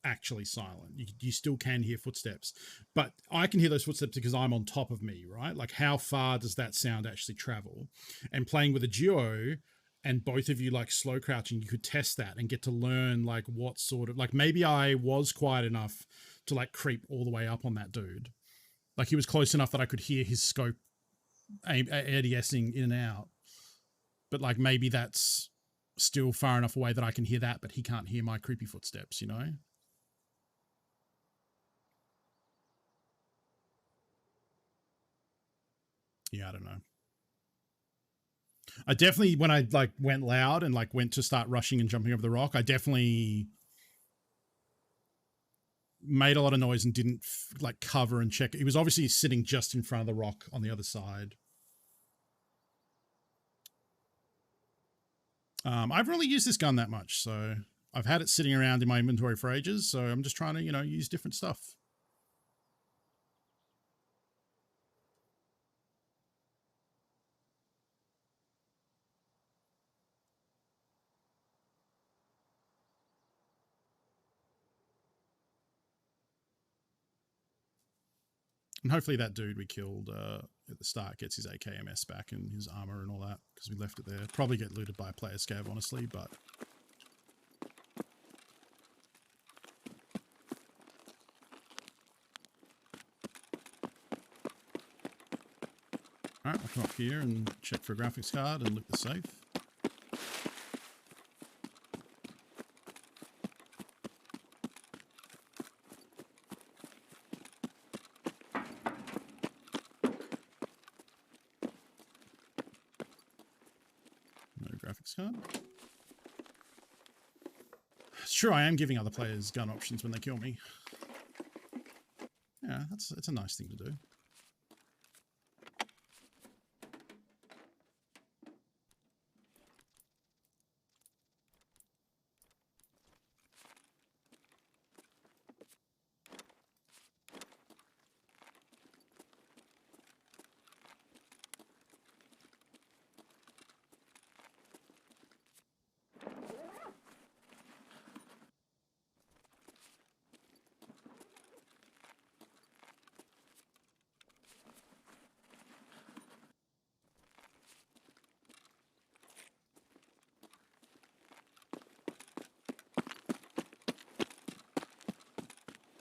actually silent. You still can hear footsteps, but I can hear those footsteps because I'm on top of me, right? Like, how far does that sound actually travel? And playing with a duo and both of you like slow crouching, you could test that and get to learn like what sort of, like, maybe I was quiet enough to like creep all the way up on that dude. Like, he was close enough that I could hear his scope ADSing in and out. But like, maybe that's still far enough away that I can hear that, but he can't hear my creepy footsteps, you know? Yeah, I don't know. I definitely, when I like went loud and like went to start rushing and jumping over the rock, I definitely made a lot of noise and didn't like cover and check. He was obviously sitting just in front of the rock on the other side. I've really used this gun that much, so I've had it sitting around in my inventory for ages, so I'm just trying to, you know, use different stuff. And hopefully that dude we killed at the start gets his AKMS back and his armor and all that, because we left it there. Probably get looted by a player scav, honestly, but... Alright, I'll come up here and check for a graphics card and look the safe. Card. It's true, I am giving other players gun options when they kill me. Yeah, it's a nice thing to do.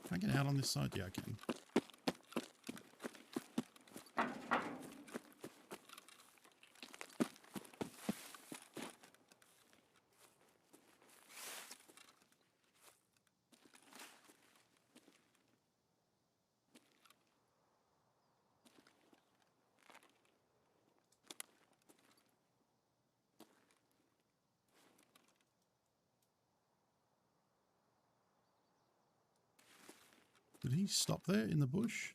Can I get out on this side? Yeah, I can. Did he stop there in the bush?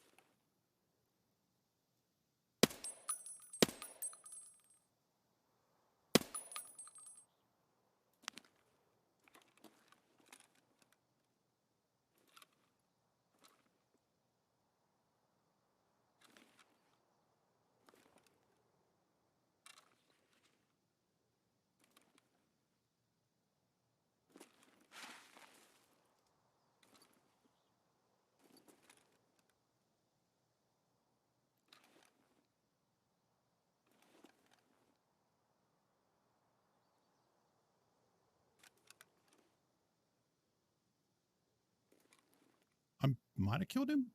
I might have killed him.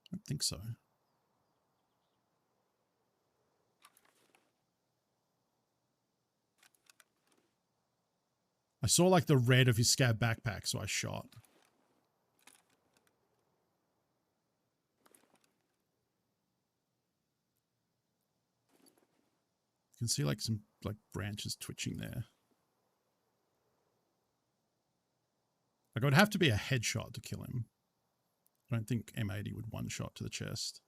I don't think so. I saw like the red of his scab backpack, so I shot. You can see like some like branches twitching there. Like it would have to be a headshot to kill him. I don't think M80 would one shot to the chest.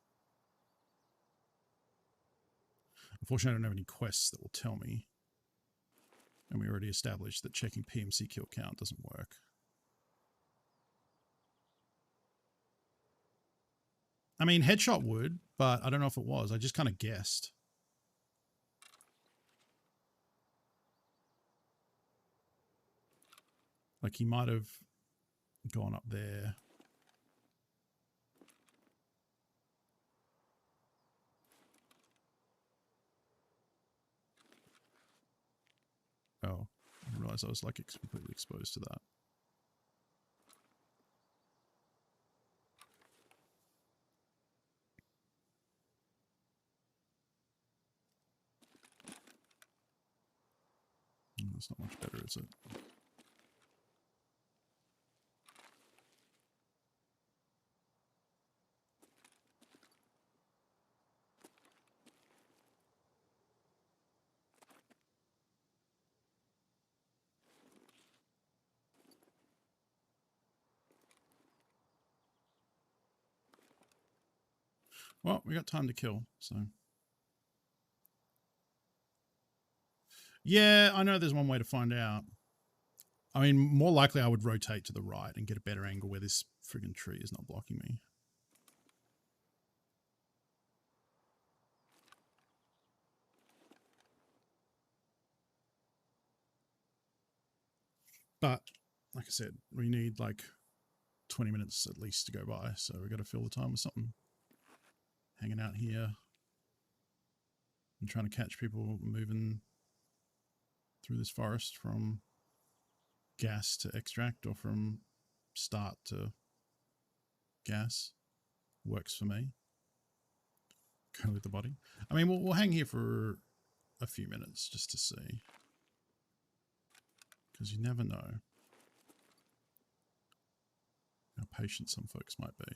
Unfortunately, I don't have any quests that will tell me. And we already established that checking PMC kill count doesn't work. I mean, headshot would, but I don't know if it was. I just kind of guessed. Like he might have gone up there. Oh, I realized I was like completely exposed to that. That's not much better, is it? Well, we got time to kill, so. Yeah, I know there's one way to find out. I mean, more likely I would rotate to the right and get a better angle where this friggin' tree is not blocking me. But, like I said, we need like 20 minutes at least to go by, so we've got to fill the time with something. Hanging out here and trying to catch people moving through this forest from gas to extract or from start to gas works for me. Go with the body. I mean, we'll hang here for a few minutes just to see, because you never know how patient some folks might be.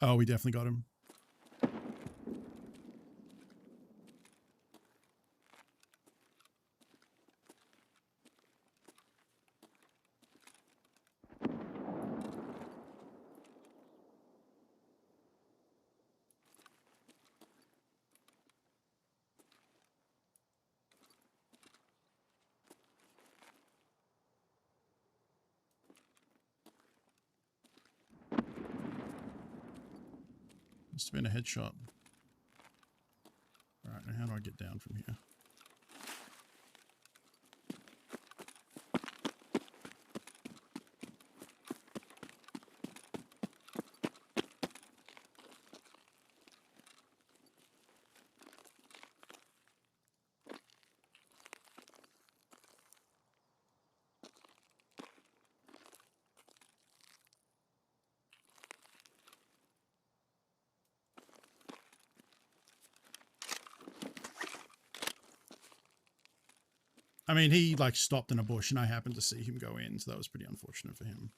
Oh, we definitely got him. Must have been a headshot. All right, now how do I get down from here? I mean, he like stopped in a bush and I happened to see him go in, so that was pretty unfortunate for him.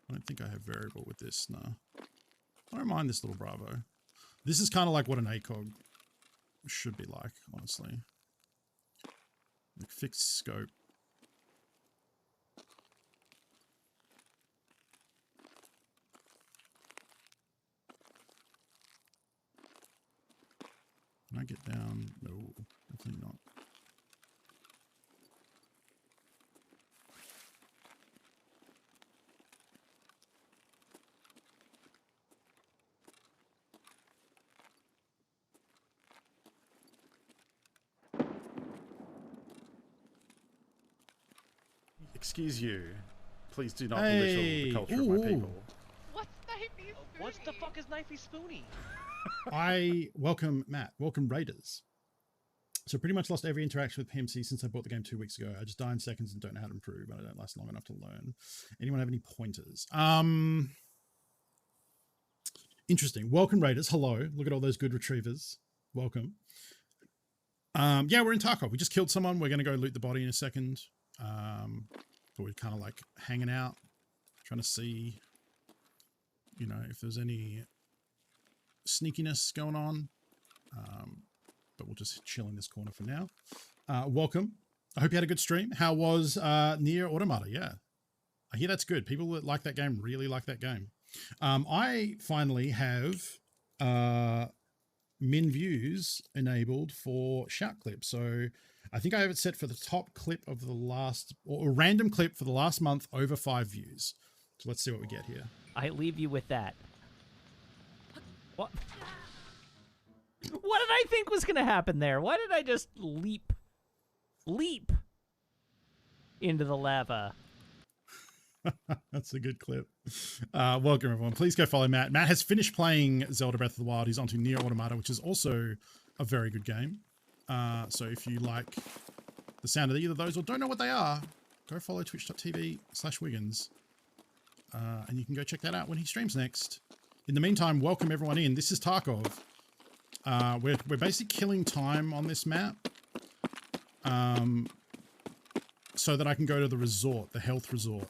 I don't think I have variable with this, no. I don't mind this little Bravo. This is kind of like what an ACOG should be like, honestly. Like fixed scope. Can I get down? No, definitely not. Excuse you. Please do not belittle the culture of my people. What's Knifey Spoony? What the fuck is Knifey Spoony? I welcome Matt. Welcome Raiders. So pretty much lost every interaction with PMC since I bought the game 2 weeks ago. I just die in seconds and don't know how to improve, and I don't last long enough to learn. Anyone have any pointers? Interesting. Welcome Raiders. Hello. Look at all those good retrievers. Welcome. Yeah, we're in Tarkov. We just killed someone. We're going to go loot the body in a second. But we're kind of like hanging out, trying to see, you know, if there's any sneakiness going on. But we'll just chill in this corner for now. Welcome. I hope you had a good stream. How was Nier Automata? Yeah, I hear that's good. People that like that game really like that game. I finally have min views enabled for shout clips. So I think I have it set for the top clip of the last, or a random clip for the last month over 5 views. So let's see what we get here. I leave you with that. What? What did I think was going to happen there? Why did I just leap into the lava? That's a good clip. Welcome, everyone. Please go follow Matt. Matt has finished playing Zelda Breath of the Wild. He's onto Nier Automata, which is also a very good game. So if you like the sound of either of those or don't know what they are, go follow twitch.tv/Wiggins. And you can go check that out when he streams next. In the meantime, welcome everyone in. This is Tarkov. We're basically killing time on this map. so that I can go to the resort, the health resort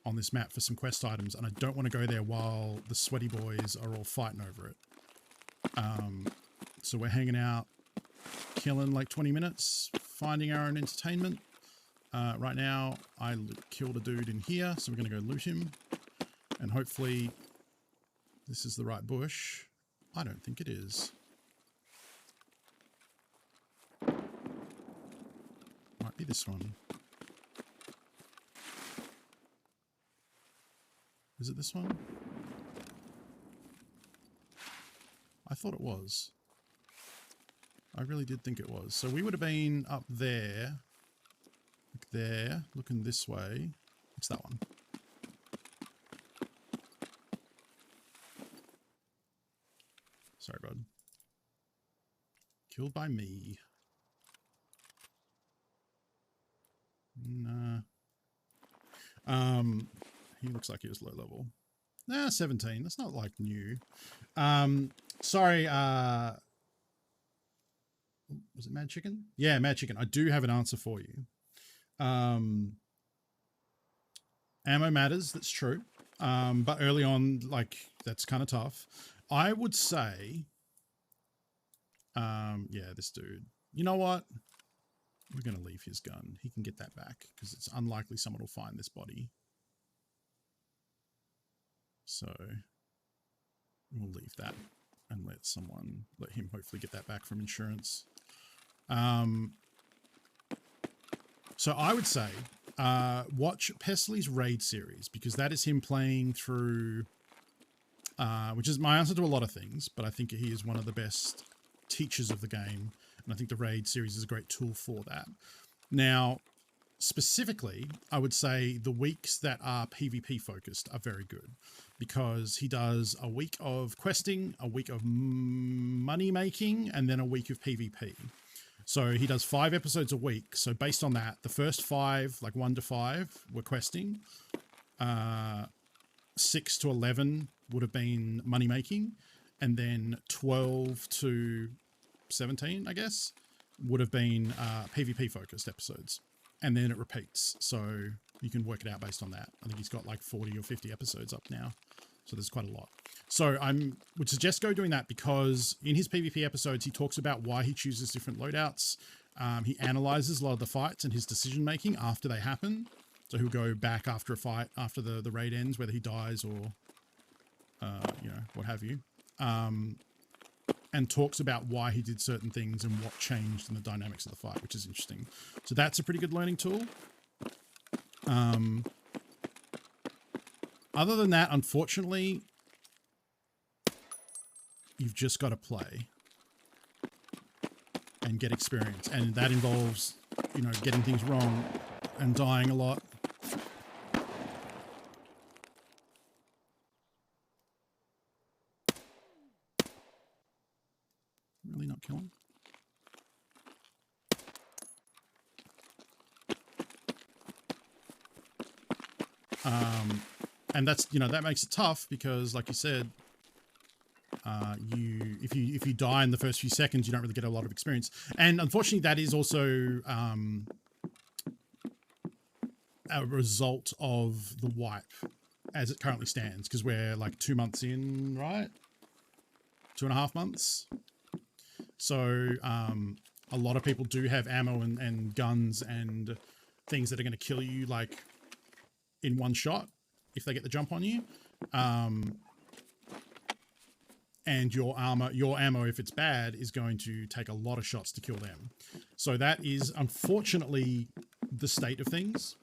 on this map for some quest items, and I don't want to go there while the sweaty boys are all fighting over it. So we're hanging out, killing like 20 minutes, finding our own entertainment. Right now, I killed a dude in here, so we're going to go loot him. And hopefully, this is the right bush. I don't think it is. Might be this one. Is it this one? I thought it was. I really did think it was. So we would have been up there. Like there. Looking this way. It's that one. Sorry, bud. Killed by me. Nah. He looks like he was low level. Nah, 17. That's not like new. Sorry, was it Mad Chicken? Yeah, Mad Chicken. I do have an answer for you. Ammo matters, that's true. But early on, like, that's kind of tough. I would say, yeah, this dude. You know what? We're going to leave his gun. He can get that back because it's unlikely someone will find this body. So we'll leave that and let him hopefully get that back from insurance. So I would say, watch Pesley's Raid series because that is him playing through, which is my answer to a lot of things, but I think he is one of the best teachers of the game. And I think the Raid series is a great tool for that. Now, specifically, I would say the weeks that are PvP focused are very good because he does a week of questing, a week of money making, and then a week of PvP. So he does 5 episodes a week. So based on that, the first 5, like 1 to 5, were questing. 6 to 11 would have been money making, and then 12 to 17, I guess, would have been PvP focused episodes. And then it repeats. So you can work it out based on that. I think he's got like 40 or 50 episodes up now. So there's quite a lot. So I would suggest go doing that because in his PvP episodes, he talks about why he chooses different loadouts. He analyzes a lot of the fights and his decision making after they happen. So he'll go back after a fight, after the raid ends, whether he dies or, you know, what have you. And talks about why he did certain things and what changed in the dynamics of the fight, which is interesting. So that's a pretty good learning tool. Other than that, unfortunately, you've just got to play and get experience. And that involves, you know, getting things wrong and dying a lot. Really not killing? And that's, you know, that makes it tough because, like you said, if you die in the first few seconds, you don't really get a lot of experience. And unfortunately, that is also a result of the wipe as it currently stands, because we're like 2 months in, right? 2.5 months. So a lot of people do have ammo and guns and things that are going to kill you like in one shot if they get the jump on you. And your ammo, if it's bad, is going to take a lot of shots to kill them. So that is unfortunately the state of things.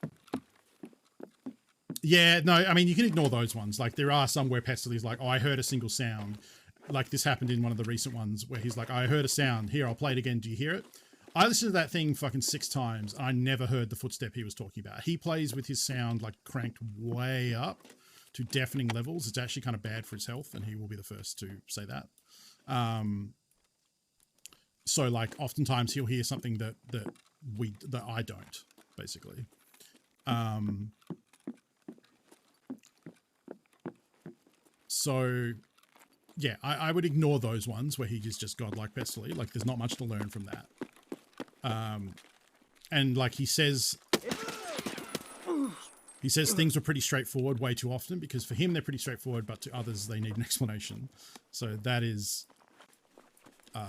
Yeah, no, I mean, you can ignore those ones. Like there are some where Pestely's like, oh, I heard a single sound. Like this happened in one of the recent ones where he's like, I heard a sound. Here, I'll play it again. Do you hear it? I listened to that thing fucking 6 times. And I never heard the footstep he was talking about. He plays with his sound like cranked way up to deafening levels. It's actually kind of bad for his health, and he will be the first to say that. So like oftentimes he'll hear something that I don't, basically. So yeah, I would ignore those ones where he is just godlike Pestily. Like there's not much to learn from that. And like he says He says things were pretty straightforward way too often because for him they're pretty straightforward, but to others they need an explanation. So that is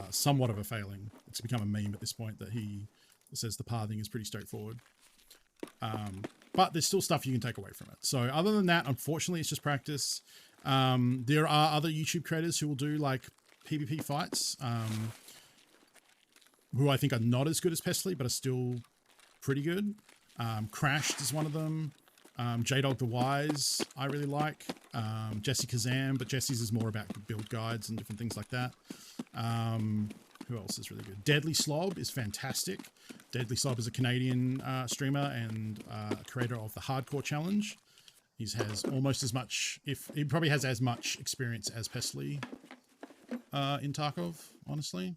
somewhat of a failing. It's become a meme at this point that he says the pathing is pretty straightforward. But there's still stuff you can take away from it. So other than that, unfortunately, it's just practice. There are other YouTube creators who will do like PvP fights, who I think are not as good as Pestily, but are still pretty good. Crashed is one of them. J-Dog the Wise, I really like. Jesse Kazam, but Jesse's is more about build guides and different things like that. Who else is really good? Deadly Slob is fantastic. Deadly Slob is a Canadian streamer and creator of the Hardcore Challenge. He has almost as much, he probably has as much experience as Pestily in Tarkov, honestly.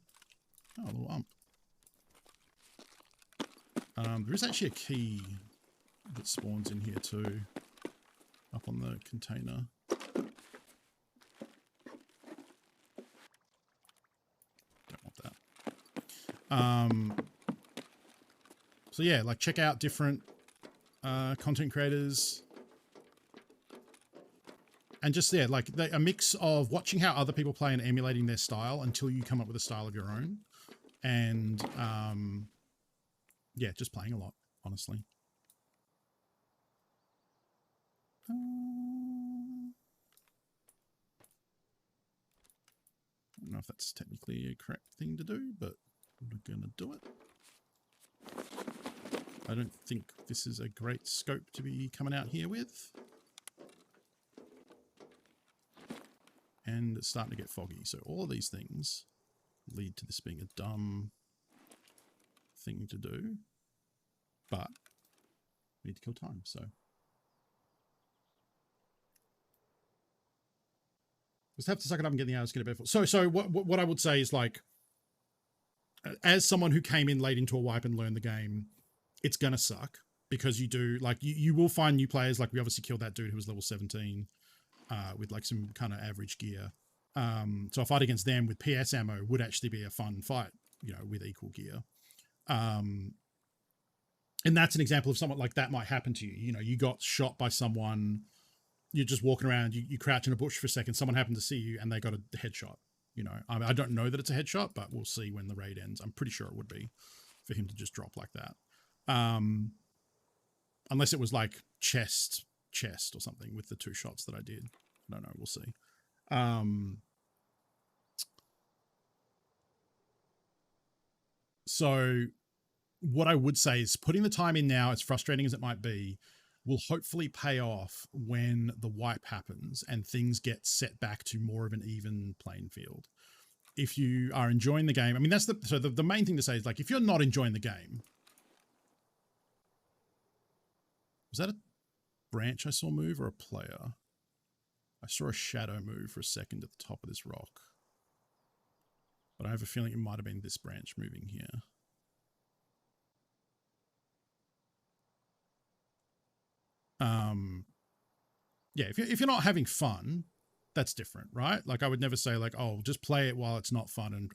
Oh, a little ump. There is actually a key that spawns in here too, up on the container. Don't want that. So yeah, like check out different content creators. And just, yeah, like a mix of watching how other people play and emulating their style until you come up with a style of your own. And yeah, just playing a lot, honestly. I don't know if that's technically a correct thing to do, but we're going to do it. I don't think this is a great scope to be coming out here with. And it's starting to get foggy. So all of these things lead to this being a dumb thing to do. But we need to kill time, so. Just have to suck it up and get the hours to get a bit full. So what I would say is, like, as someone who came in late into a wipe and learned the game, it's going to suck because you do, like, you will find new players. Like, we obviously killed that dude who was level 17 with, like, some kind of average gear. So a fight against them with PS ammo would actually be a fun fight, you know, with equal gear. And that's an example of someone like that might happen to you. You know, you got shot by someone, you're just walking around, you crouch in a bush for a second, someone happened to see you and they got a headshot. You know, I don't know that it's a headshot, but we'll see when the raid ends. I'm pretty sure it would be for him to just drop like that. Unless it was like chest or something with the 2 shots that I did. I don't know, we'll see. So what I would say is putting the time in now, as frustrating as it might be, will hopefully pay off when the wipe happens and things get set back to more of an even playing field. If you are enjoying the game, I mean, that's the main thing to say is, like, if you're not enjoying the game, was that a branch I saw move or a player? I saw a shadow move for a second at the top of this rock, but I have a feeling it might have been this branch moving here. Yeah, if you're not having fun, that's different, right? Like, I would never say, like, oh, just play it while it's not fun and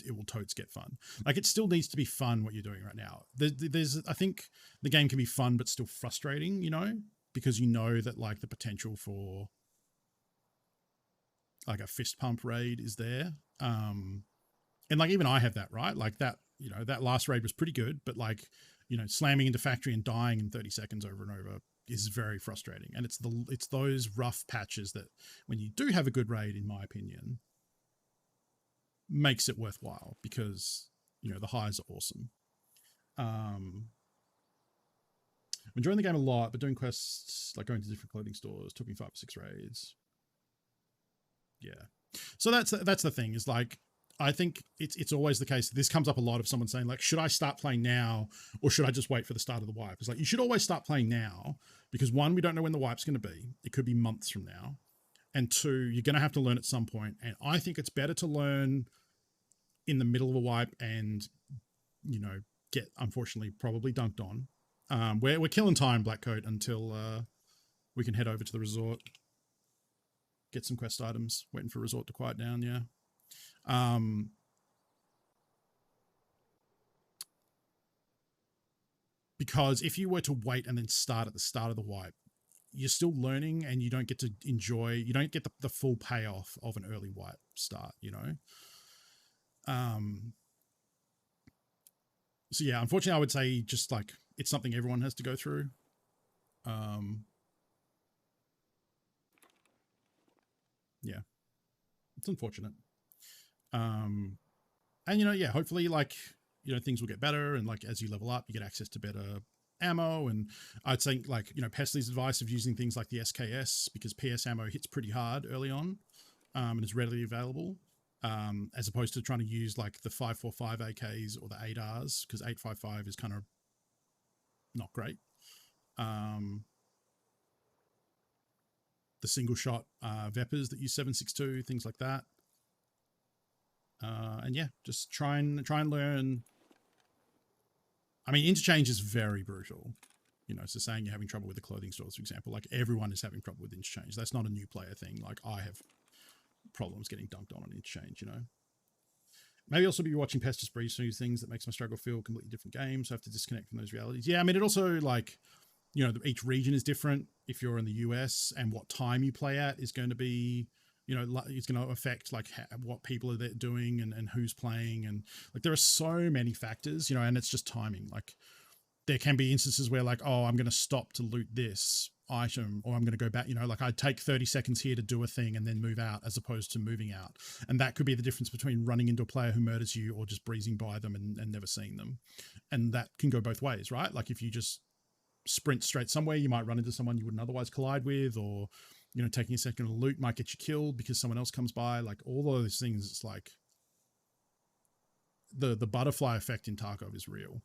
it will totes get fun. Like, it still needs to be fun what you're doing right now. I think the game can be fun but still frustrating, you know, because you know that, like, the potential for like a fist pump raid is there. And like, even I have that, right? Like that, you know, that last raid was pretty good, but like, you know, slamming into factory and dying in 30 seconds over and over is very frustrating. And it's those rough patches that when you do have a good raid, in my opinion, makes it worthwhile because, you know, the highs are awesome. I'm enjoying the game a lot, but doing quests, like going to different clothing stores, took me 5 or 6 raids. Yeah. So that's the thing, is like, I think it's always the case. This comes up a lot of someone saying, like, should I start playing now or should I just wait for the start of the wipe? It's like, you should always start playing now because 1, we don't know when the wipe's going to be. It could be months from now. And 2, you're going to have to learn at some point. And I think it's better to learn in the middle of a wipe and, you know, get, unfortunately, probably dunked on. We're killing time, Blackcoat, until we can head over to the resort. Get some quest items, waiting for resort to quiet down, yeah. because if you were to wait and then start at the start of the wipe, you're still learning and you don't get to enjoy, you don't get the full payoff of an early wipe start, you know? So yeah, unfortunately I would say just like, it's something everyone has to go through. Yeah, it's unfortunate. And you know, yeah, hopefully like, you know, things will get better, and like as you level up, you get access to better ammo. And I'd think like, you know, Pesley's advice of using things like the SKS, because PS ammo hits pretty hard early on, and is readily available, as opposed to trying to use like the 545 AKs or the 8Rs, because 855 is kind of not great. The single shot Vepers that use 7.62, things like that. And yeah, just try and learn. I mean, interchange is very brutal. You know, so saying you're having trouble with the clothing stores, for example, like everyone is having trouble with interchange. That's not a new player thing. Like I have problems getting dunked on interchange, you know. Maybe also be watching Pest just breeze through things that makes my struggle feel a completely different game. So I have to disconnect from those realities. Yeah, I mean, it also like, you know, each region is different. If you're in the US, and what time you play at is going to be, you know, it's going to affect like what people are there doing, and who's playing. And like, there are so many factors, you know, and it's just timing. Like there can be instances where like, oh, I'm going to stop to loot this item, or I'm going to go back, you know, like I'd take 30 seconds here to do a thing and then move out, as opposed to moving out. And that could be the difference between running into a player who murders you or just breezing by them and never seeing them. And that can go both ways, right? Like if you just sprint straight somewhere, you might run into someone you wouldn't otherwise collide with, or, you know, taking a second to loot might get you killed because someone else comes by. Like all those things, it's like the butterfly effect in Tarkov is real.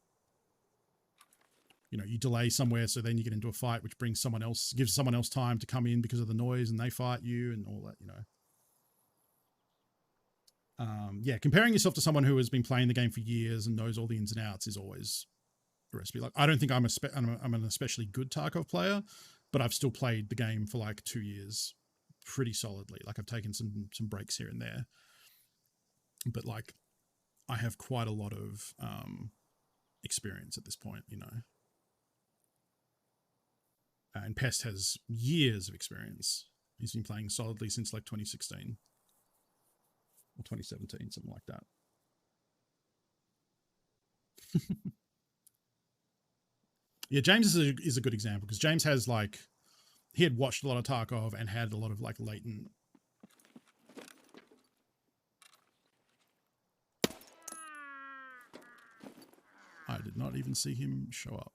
You know, you delay somewhere, so then you get into a fight, which brings someone else, gives someone else time to come in because of the noise, and they fight you and all that, you know. Yeah, comparing yourself to someone who has been playing the game for years and knows all the ins and outs is always a recipe. Like, I don't think I'm an especially good Tarkov player, but I've still played the game for like 2 years pretty solidly. Like I've taken some breaks here and there, but like I have quite a lot of experience at this point, you know. And Pest has years of experience. He's been playing solidly since like 2016 or 2017, something like that. Yeah, James is a good example, because James has like, he had watched a lot of Tarkov and had a lot of like latent. I did not even see him show up.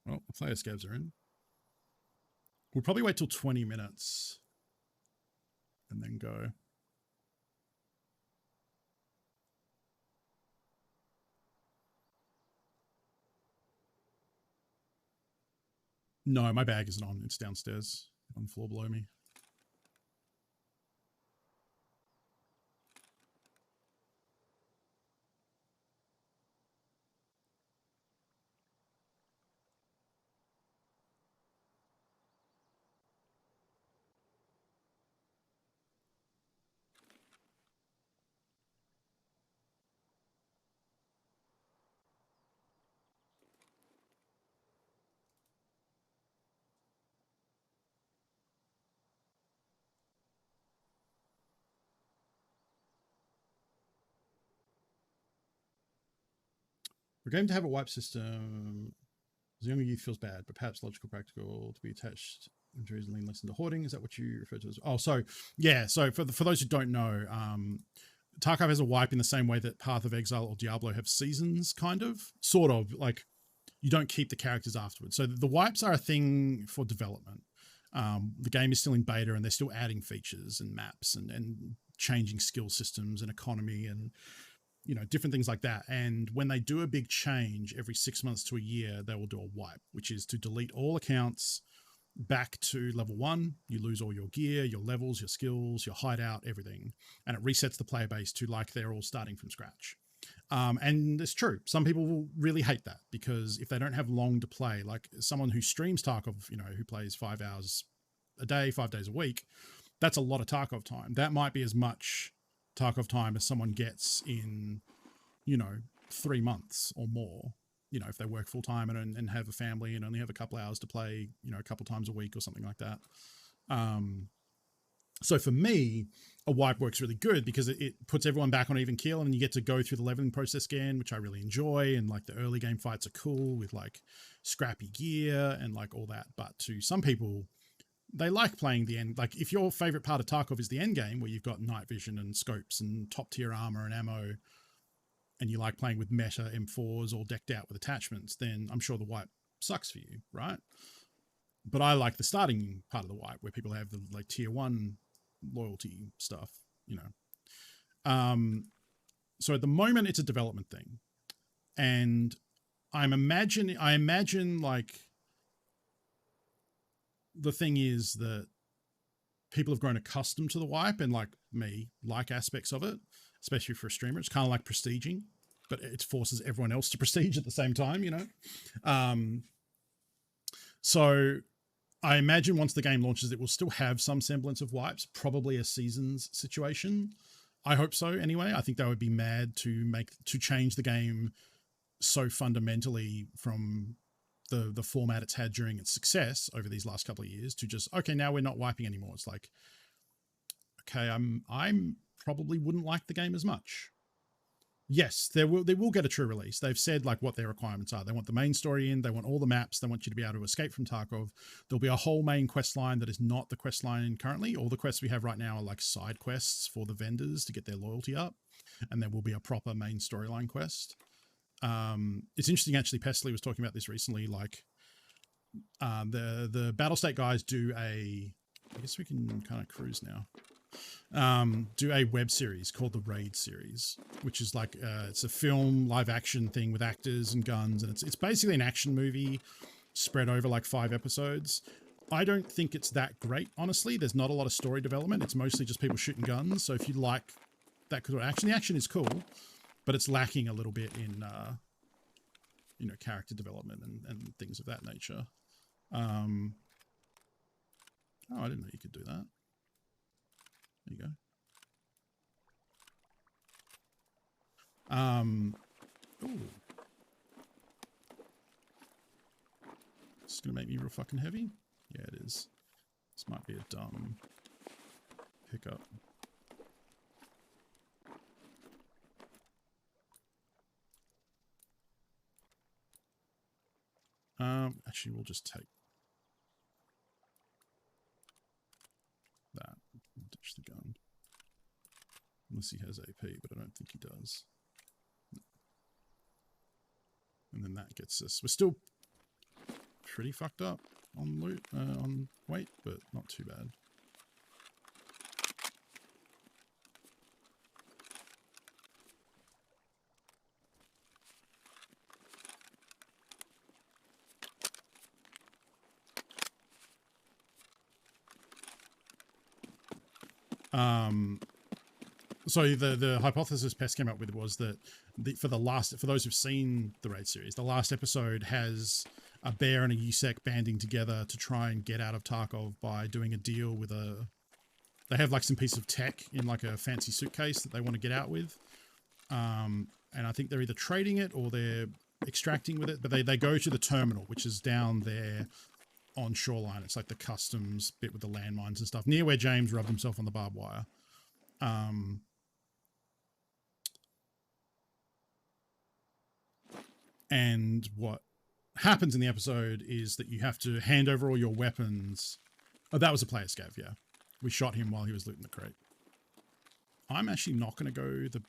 Well, the player scavs are in. We'll probably wait till 20 minutes and then go. No, my bag isn't on. It's downstairs on the floor below me. We're going to have a wipe system. The younger youth feels bad, but perhaps logical, practical to be attached injuries and lean less into hoarding. Is that what you refer to as? Oh, so yeah. So for those who don't know, Tarkov has a wipe in the same way that Path of Exile or Diablo have seasons, kind of, sort of. Like you don't keep the characters afterwards. So the wipes are a thing for development. The game is still in beta, and they're still adding features and maps and changing skill systems and economy and, you know, different things like that. And when they do a big change every 6 months to a year, they will do a wipe, which is to delete all accounts back to level 1. You lose all your gear, your levels, your skills, your hideout, everything. And it resets the player base to like they're all starting from scratch. And it's true. Some people will really hate that, because if they don't have long to play, like someone who streams Tarkov, you know, who plays 5 hours a day, 5 days a week, that's a lot of Tarkov time. That might be as much Tarkov time as someone gets in, 3 months or more, if they work full time and have a family and only have a couple hours to play, a couple times a week or something like that. So for me, a wipe works really good because it puts everyone back on even keel, and you get to go through the leveling process again, which I really enjoy. And like the early game fights are cool with like scrappy gear and like all that. But to some people, they like playing the end. Like if your favorite part of Tarkov is the end game where you've got night vision and scopes and top tier armor and ammo, and you like playing with meta M4s all decked out with attachments, then I'm sure the wipe sucks for you, right? But I like the starting part of the wipe where people have the like tier 1 loyalty stuff, So at the moment it's a development thing. And I imagine like the thing is that people have grown accustomed to the wipe, and like me, like aspects of it, especially for a streamer. It's kind of like prestiging, but it forces everyone else to prestige at the same time, So I imagine once the game launches, it will still have some semblance of wipes, probably a seasons situation. I hope so anyway. I think they would be mad to change the game so fundamentally from the format it's had during its success over these last couple of years to just, okay, now we're not wiping anymore. It's like, okay, I'm probably wouldn't like the game as much. Yes, they will get a true release. They've said like what their requirements are. They want the main story in, they want all the maps, they want you to be able to escape from Tarkov. There'll be a whole main quest line that is not the quest line currently. All the quests we have right now are like side quests for the vendors to get their loyalty up, and there will be a proper main storyline quest. It's interesting actually, Pestily was talking about this recently, like the Battlestate guys do I guess we can kind of cruise now. Do a web series called the Raid series, which is like it's a film live action thing with actors and guns, and it's basically an action movie spread over like 5 episodes. I don't think it's that great, honestly. There's not a lot of story development. It's mostly just people shooting guns. So if you like that kind of action, the action is cool, but it's lacking a little bit in character development and things of that nature. Oh, I didn't know you could do that. There you go. Ooh. This is gonna make me real fucking heavy. Yeah, it is. This might be a dumb pickup. Actually, we'll just take that. Ditch the gun. Unless he has AP, but I don't think he does. And then that gets us. We're still pretty fucked up on loot, on weight, but not too bad. So the hypothesis Pest came up with was that for those who've seen the Raid series, the last episode has a bear and a USEC banding together to try and get out of Tarkov by doing a deal with they have like some piece of tech in like a fancy suitcase that they want to get out with. And I think they're either trading it or they're extracting with it, but they go to the terminal, which is down there on Shoreline. It's like the customs bit with the landmines and stuff, near where James rubbed himself on the barbed wire. And what happens in the episode is that you have to hand over all your weapons. Oh, that was a player scav, yeah. We shot him while he was looting the crate. I'm actually not going to go the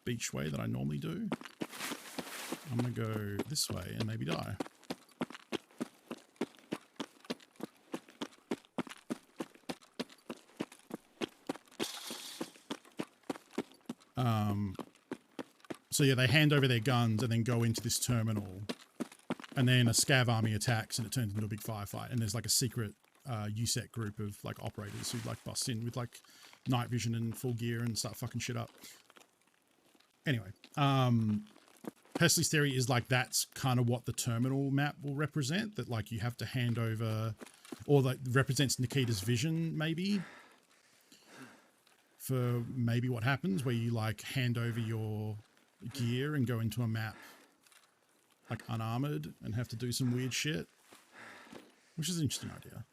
beach way that I normally do. I'm going to go this way and maybe die. So yeah, they hand over their guns and then go into this terminal, and then a scav army attacks and it turns into a big firefight, and there's like a secret USEC group of like operators who like bust in with like night vision and full gear and start fucking shit up. Anyway, Pesley's theory is like that's kind of what the terminal map will represent, that like you have to hand over, or that represents Nikita's vision maybe, for maybe what happens where you like hand over your gear and go into a map like unarmored and have to do some weird shit, which is an interesting idea.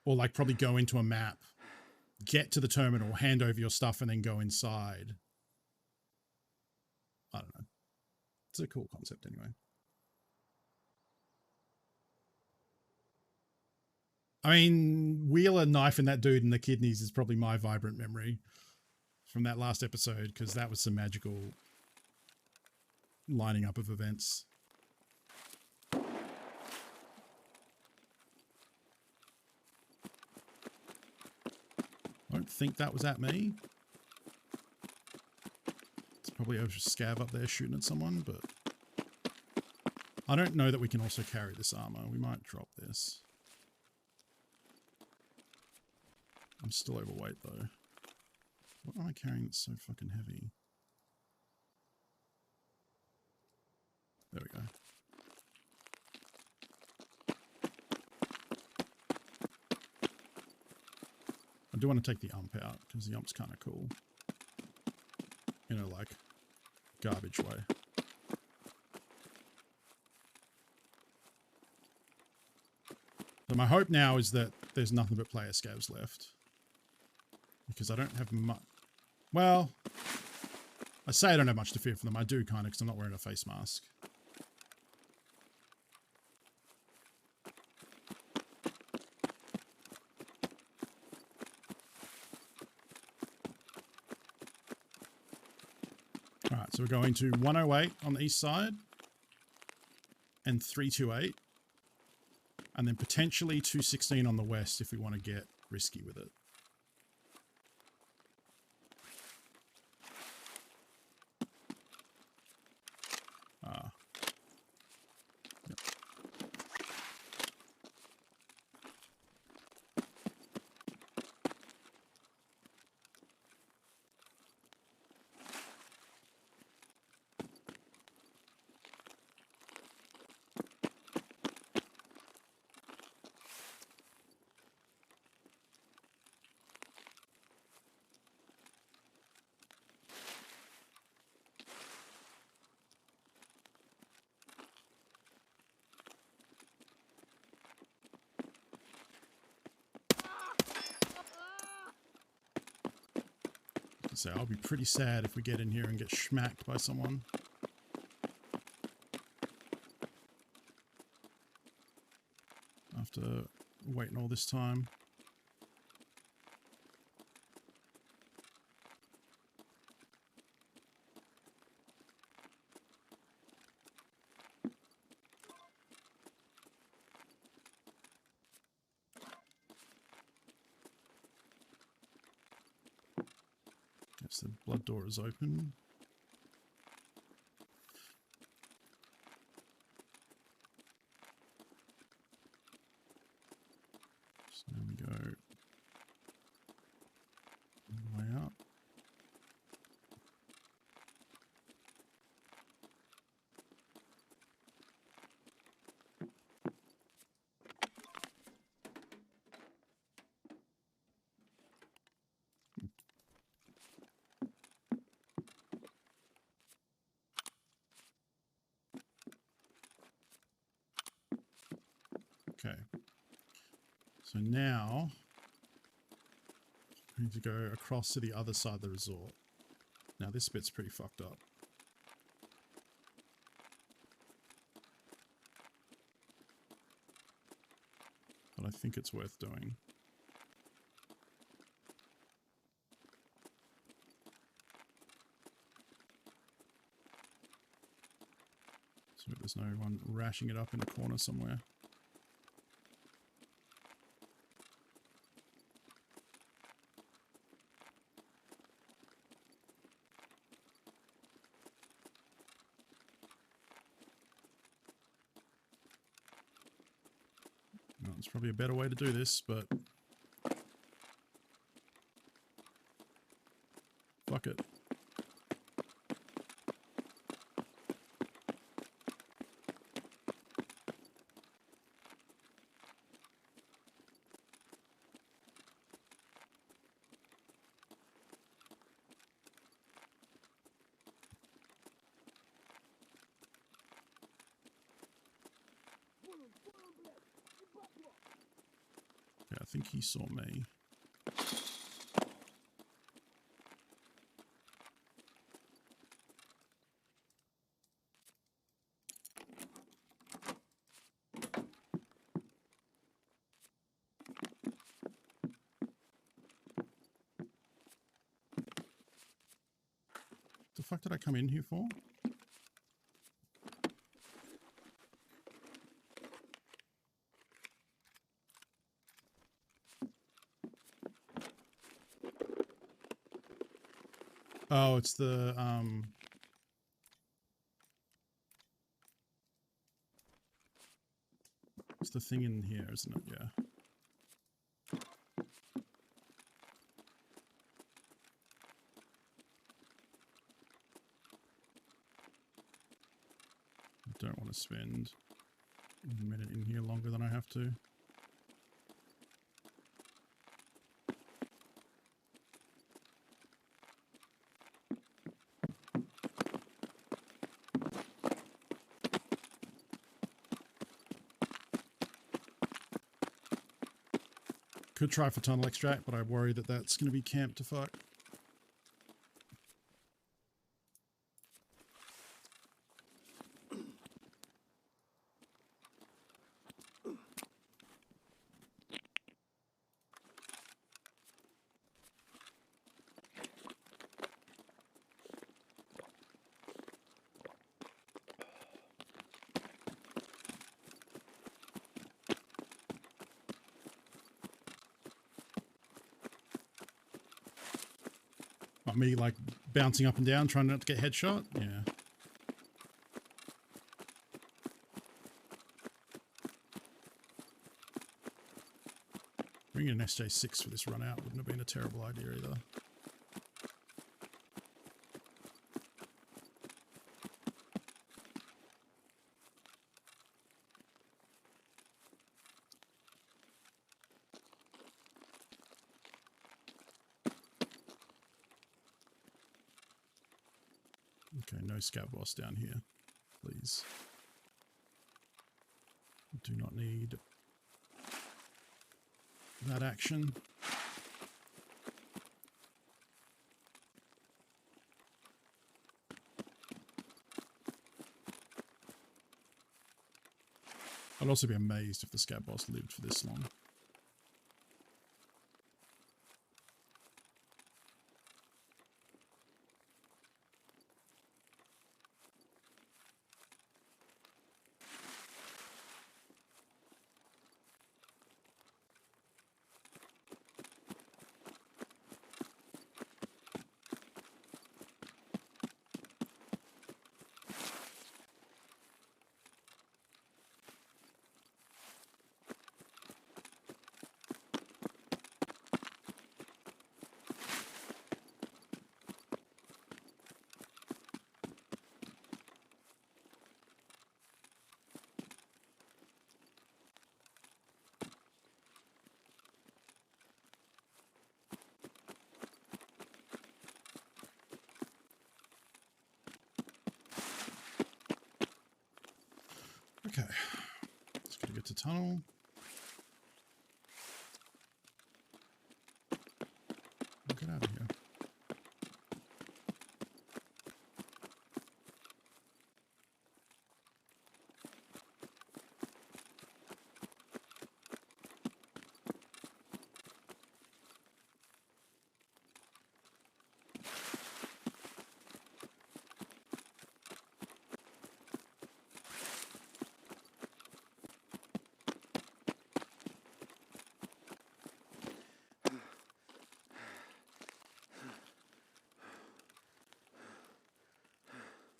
Or like probably go into a map, get to the terminal, hand over your stuff, and then go inside. I don't know. It's a cool concept anyway. I mean, Wheeler knifing that dude in the kidneys is probably my vibrant memory from that last episode, because that was some magical lining up of events. I don't think that was at me. It's probably a scav up there shooting at someone, but I don't know that we can also carry this armor. We might drop this. I'm still overweight though. What am I carrying that's so fucking heavy? There we go. I do want to take the ump out because the ump's kind of cool. In a like garbage way. So my hope now is that there's nothing but player scavs left. Because I don't have much. Well, I say I don't have much to fear from them. I do kind of, because I'm not wearing a face mask. Alright, so we're going to 108 on the east side. And 328. And then potentially 216 on the west if we want to get risky with it. Yep. So I'll be pretty sad if we get in here and get schmacked by someone. After waiting all this time. Guess the blood door is open. So now we go all the way up. Okay, so now we need to go across to the other side of the resort. Now this bit's pretty fucked up. But I think it's worth doing. So there's no one rashing it up in a corner somewhere. Well, there's probably a better way to do this, but fuck it. I think he saw me. The fuck did I come in here for? Oh, it's the it's the thing in here, isn't it? Yeah. I don't want to spend a minute in here longer than I have to. Could try for tunnel extract, but I worry that that's going to be camped to fuck. Me like bouncing up and down trying not to get headshot. Yeah. Bringing an SJ6 for this run out wouldn't have been a terrible idea either. Okay, no scout boss down here, please. Do not need that action. I'd also be amazed if the scout boss lived for this long. Okay, let's go to get to tunnel. Get out of here.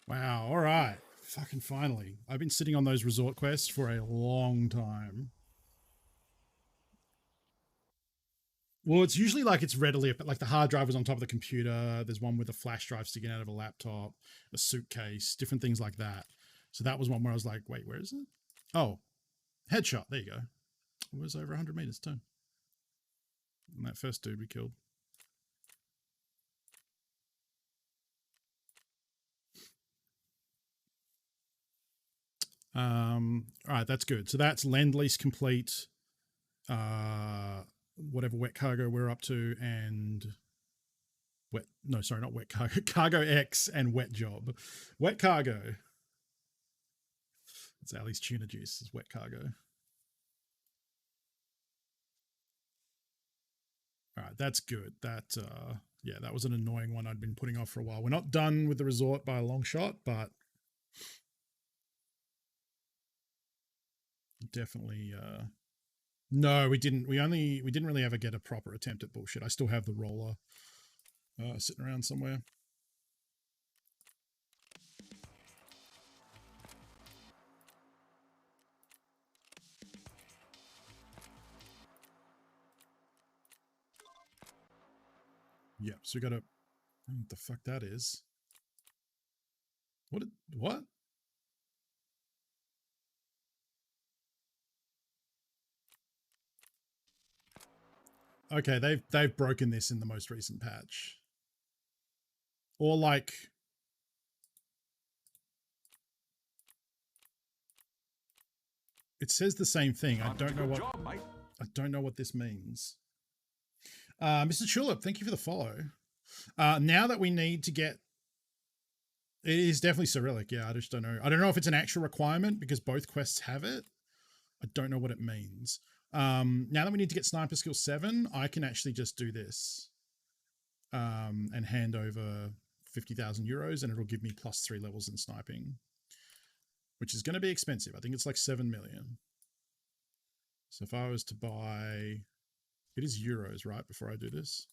Wow, all right. Fucking finally. I've been sitting on those resort quests for a long time. Well, it's usually like it's readily, like the hard drive is on top of the computer. There's one with a flash drive sticking out of a laptop, a suitcase, different things like that. So that was one where I was like, wait, where is it? Oh, headshot. There you go. It was over 100 meters too. And that first dude we killed. All right, that's good. So that's lend lease complete. whatever wet cargo we're up to, and not wet cargo, cargo X and wet job. Wet cargo. It's Ali's tuna juice is wet cargo. All right, that's good. That yeah, that was an annoying one I'd been putting off for a while. We're not done with the resort by a long shot, but definitely no, we didn't. We didn't really ever get a proper attempt at bullshit. I still have the roller sitting around somewhere. Yep, so we got to, what the fuck that is. What? Okay, they've broken this in the most recent patch. Or like, it says the same thing. I don't know what I don't know what this means. Mr. Tulip, thank you for the follow. Now that we need to get, it is definitely Cyrillic. Yeah, I just don't know. I don't know if it's an actual requirement because both quests have it. I don't know what it means. Now that we need to get sniper skill 7, I can actually just do this and hand over 50,000 euros and it'll give me +3 levels in sniping, which is going to be expensive. I think it's like 7 million. So if I was to buy, it is euros, right? Before I do this.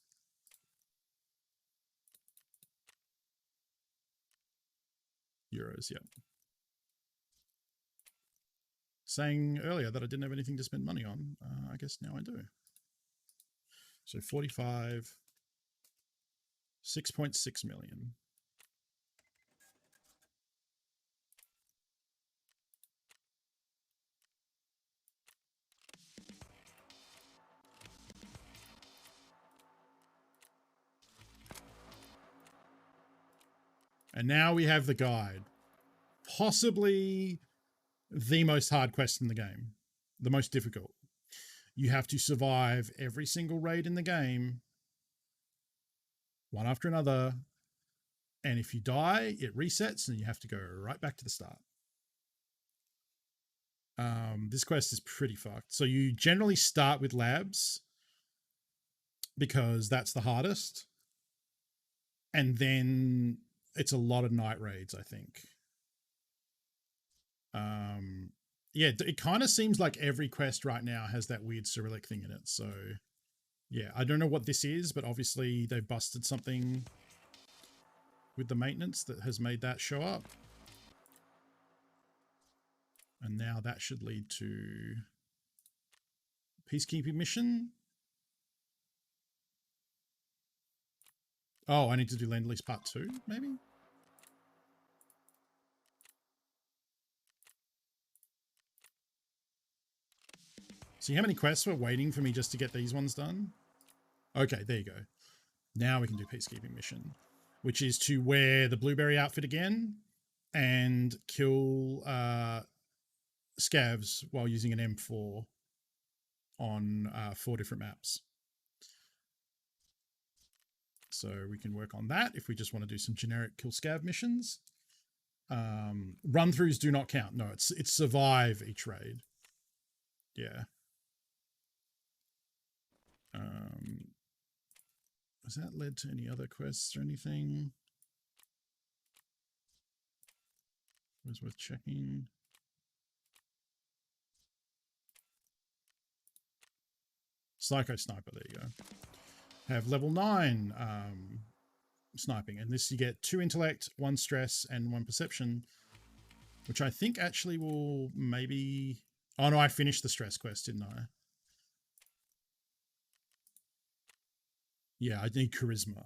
Euros, yeah. Saying earlier that I didn't have anything to spend money on. I guess now I do. So 45, 6.6 million. And now we have the guide. Possibly the most hard quest in the game. The most difficult. You have to survive every single raid in the game, one after another. And if you die, it resets and you have to go right back to the start. This quest is pretty fucked. So you generally start with labs because that's the hardest. And then it's a lot of night raids, I think. Yeah, it kind of seems like every quest right now has that weird Cyrillic thing in it. So yeah, I don't know what this is, but obviously they've busted something with the maintenance that has made that show up. And now that should lead to peacekeeping mission. Oh, I need to do Land Lease Part 2, maybe? See how many quests were waiting for me just to get these ones done? Okay, there you go. Now we can do peacekeeping mission, which is to wear the blueberry outfit again and kill scavs while using an M4 on 4 different maps. So we can work on that if we just want to do some generic kill scav missions. Run-throughs do not count. No, it's survive each raid. Yeah. Has that led to any other quests or anything? Was worth checking. Psycho Sniper, there you go. Have level 9 sniping, and this you get 2 intellect, 1 stress, and 1 perception, which I think actually will maybe... Oh no, I finished the stress quest, didn't I? Yeah, I need charisma.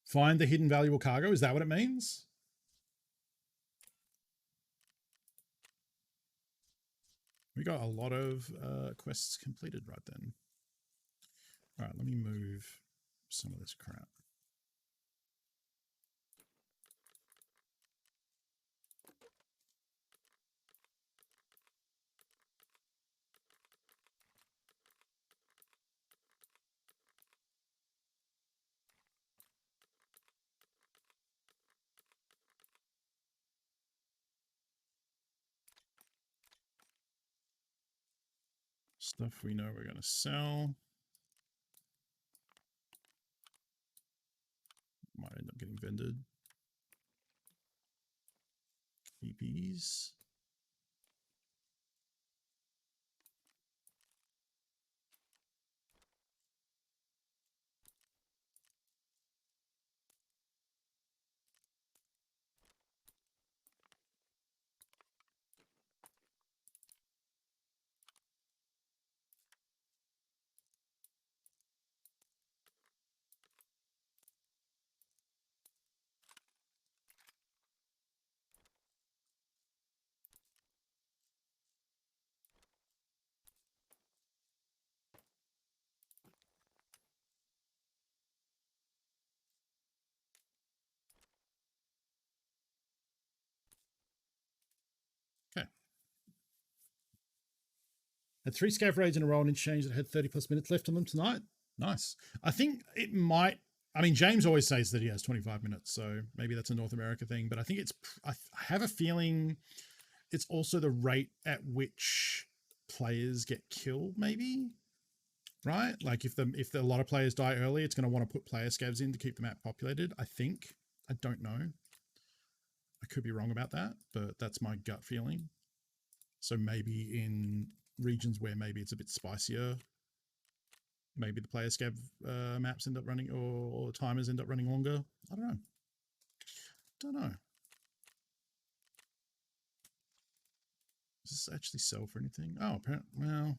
Find the hidden valuable cargo, is that what it means? We got a lot of quests completed right then. All right, let me move some of this crap. Stuff we know we're going to sell. Might end up getting vended. EPs. Okay. Had 3 scav raids in a row on Interchange that had 30 plus minutes left on them tonight. Nice. I think it might. I mean, James always says that he has 25 minutes, so maybe that's a North America thing. But I think it's. I have a feeling it's also the rate at which players get killed. Maybe, right? Like if a lot of players die early, it's going to want to put player scavs in to keep the map populated. I think. I don't know. I could be wrong about that, but that's my gut feeling. So maybe in regions where maybe it's a bit spicier, maybe the player scav maps end up running, or timers end up running longer. I don't know. Does this actually sell for anything? Oh, apparently, well,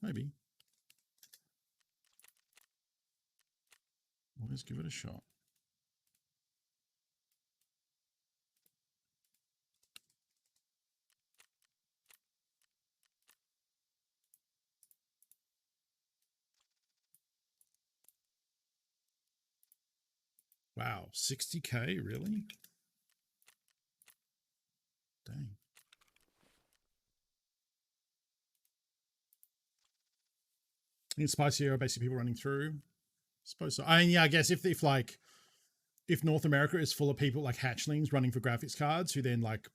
maybe. Let's give it a shot. Wow, 60k, really? Dang. In Spicy are basically people running through. I suppose so. I mean, yeah, I guess if North America is full of people like hatchlings running for graphics cards who then like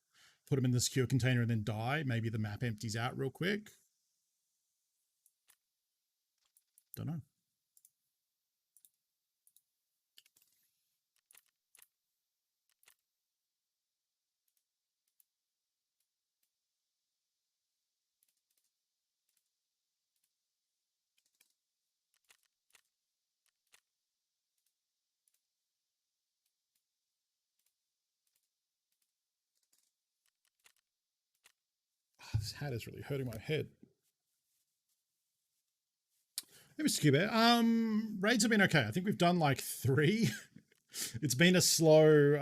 put them in the secure container and then die, maybe the map empties out real quick. Don't know. This hat is really hurting my head. Hey, Mr. Cuba. Raids have been okay. I think we've done like 3. It's been a slow.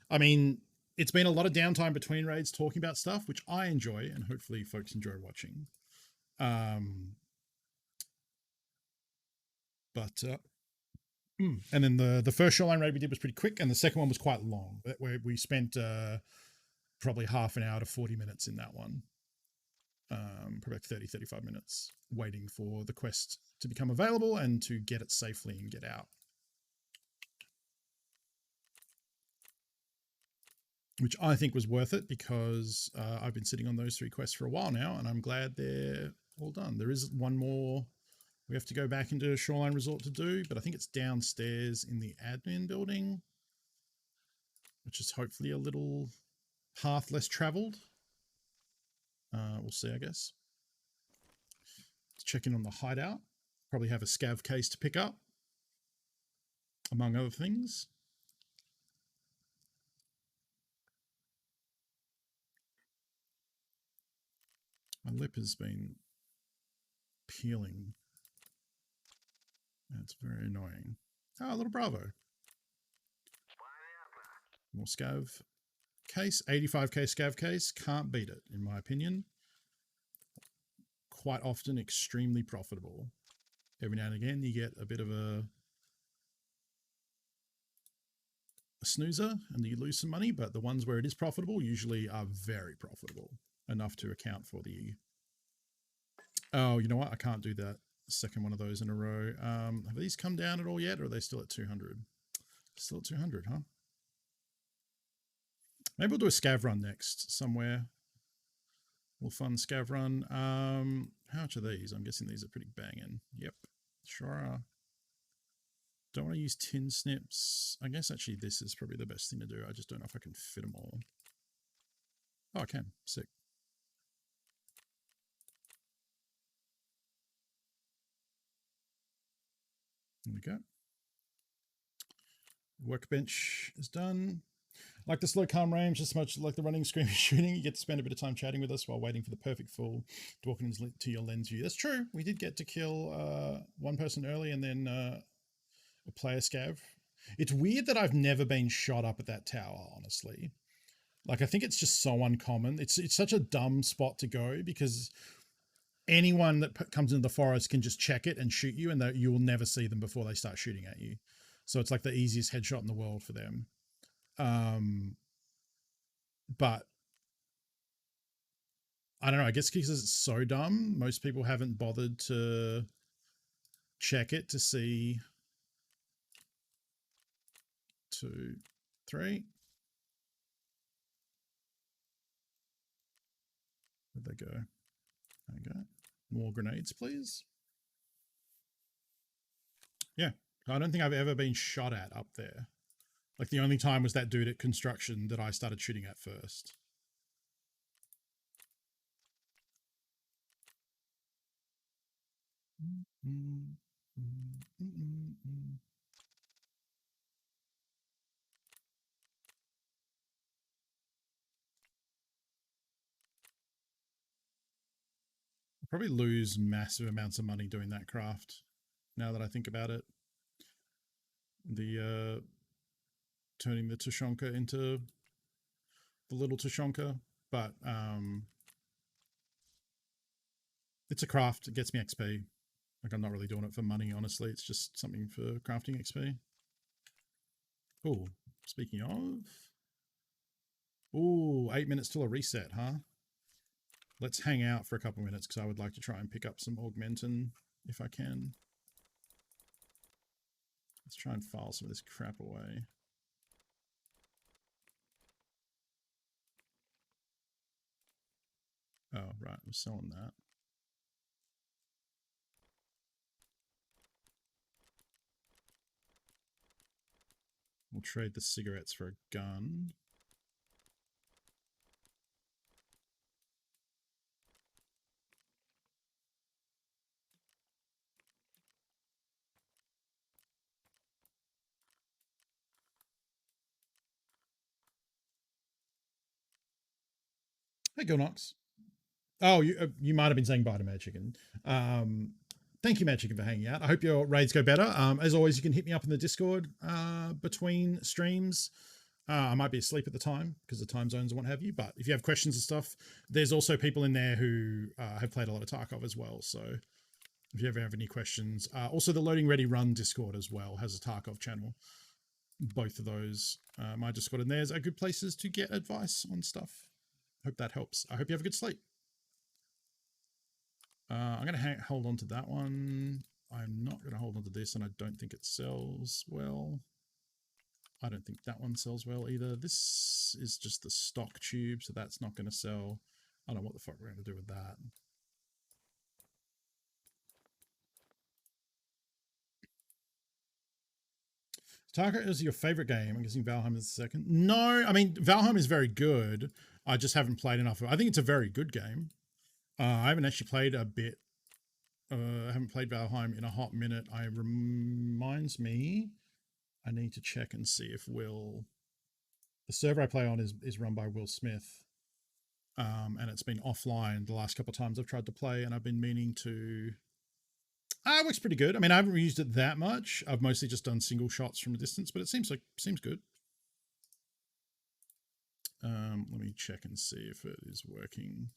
I mean, it's been a lot of downtime between raids talking about stuff, which I enjoy, and hopefully folks enjoy watching. And then the first shoreline raid we did was pretty quick, and the second one was quite long. Where we spent probably half an hour to 40 minutes in that one. Probably 35 minutes waiting for the quest to become available and to get it safely and get out. Which I think was worth it because I've been sitting on those 3 quests for a while now, and I'm glad they're all done. There is one more we have to go back into Shoreline Resort to do, but I think it's downstairs in the admin building, which is hopefully a little path less traveled. We'll see, I guess. Let's check in on the hideout. Probably have a scav case to pick up, among other things. My lip has been peeling. That's very annoying. Oh, a little Bravo. More scav case. 85k scav case. Can't beat it, in my opinion. Quite often extremely profitable. Every now and again you get a bit of a snoozer and you lose some money, but the ones where it is profitable usually are very profitable. Enough to account for the... Oh, you know what? I can't do that second one of those in a row. Have these come down at all yet, or are they still at 200? Still at 200, huh? Maybe we'll do a scav run next somewhere. We'll fun scav run. How much are these? I'm guessing these are pretty banging. Yep, sure are. Don't want to use tin snips. I guess actually this is probably the best thing to do. I just don't know if I can fit them all. Oh, I can. Sick. There we go. Workbench is done. Like the slow calm range, as much like the running, screaming, shooting, you get to spend a bit of time chatting with us while waiting for the perfect full to walk into your lens view. That's true. We did get to kill one person early and then a player scav. It's weird that I've never been shot up at that tower, honestly. Like, I think it's just so uncommon. It's such a dumb spot to go because anyone that comes into the forest can just check it and shoot you, and that you will never see them before they start shooting at you. So it's like the easiest headshot in the world for them. But I don't know, I guess because it's so dumb, most people haven't bothered to check it to see. 2, 3. Where'd they go? There we go. More grenades, please. Yeah, I don't think I've ever been shot at up there. Like, the only time was that dude at construction that I started shooting at first. I'll probably lose massive amounts of money doing that craft, now that I think about it. The turning the Tushonka into the little Tushonka, but it's a craft. It gets me XP. Like, I'm not really doing it for money, honestly. It's just something for crafting XP. Oh, speaking of... Oh, 8 minutes till a reset, huh? Let's hang out for a couple minutes because I would like to try and pick up some Augmentin if I can. Let's try and file some of this crap away. Oh, right. I'm selling that. We'll trade the cigarettes for a gun. Hey, Gilnox. Oh, you might have been saying bye to Mad Chicken. Thank you, Mad Chicken, for hanging out. I hope your raids go better. As always, you can hit me up in the Discord between streams. I might be asleep at the time because of the time zones and what have you. But if you have questions and stuff, there's also people in there who have played a lot of Tarkov as well. So if you ever have any questions, also the Loading Ready Run Discord as well has a Tarkov channel. Both of those, my Discord and theirs, are good places to get advice on stuff. Hope that helps. I hope you have a good sleep. I'm going to hold on to that one. I'm not going to hold on to this, and I don't think it sells well. I don't think that one sells well either. This is just the stock tube, so that's not going to sell. I don't know what the fuck we're going to do with that. Tarkov is your favorite game. I'm guessing Valheim is the second. No, I mean, Valheim is very good. I just haven't played enough of it. I think it's a very good game. I haven't actually played a bit. I haven't played Valheim in a hot minute. It reminds me, I need to check and see if Will... The server I play on is run by Will Smith. And it's been offline the last couple of times I've tried to play, and I've been meaning to... it works pretty good. I mean, I haven't used it that much. I've mostly just done single shots from a distance, but it seems good. Let me check and see if it is working.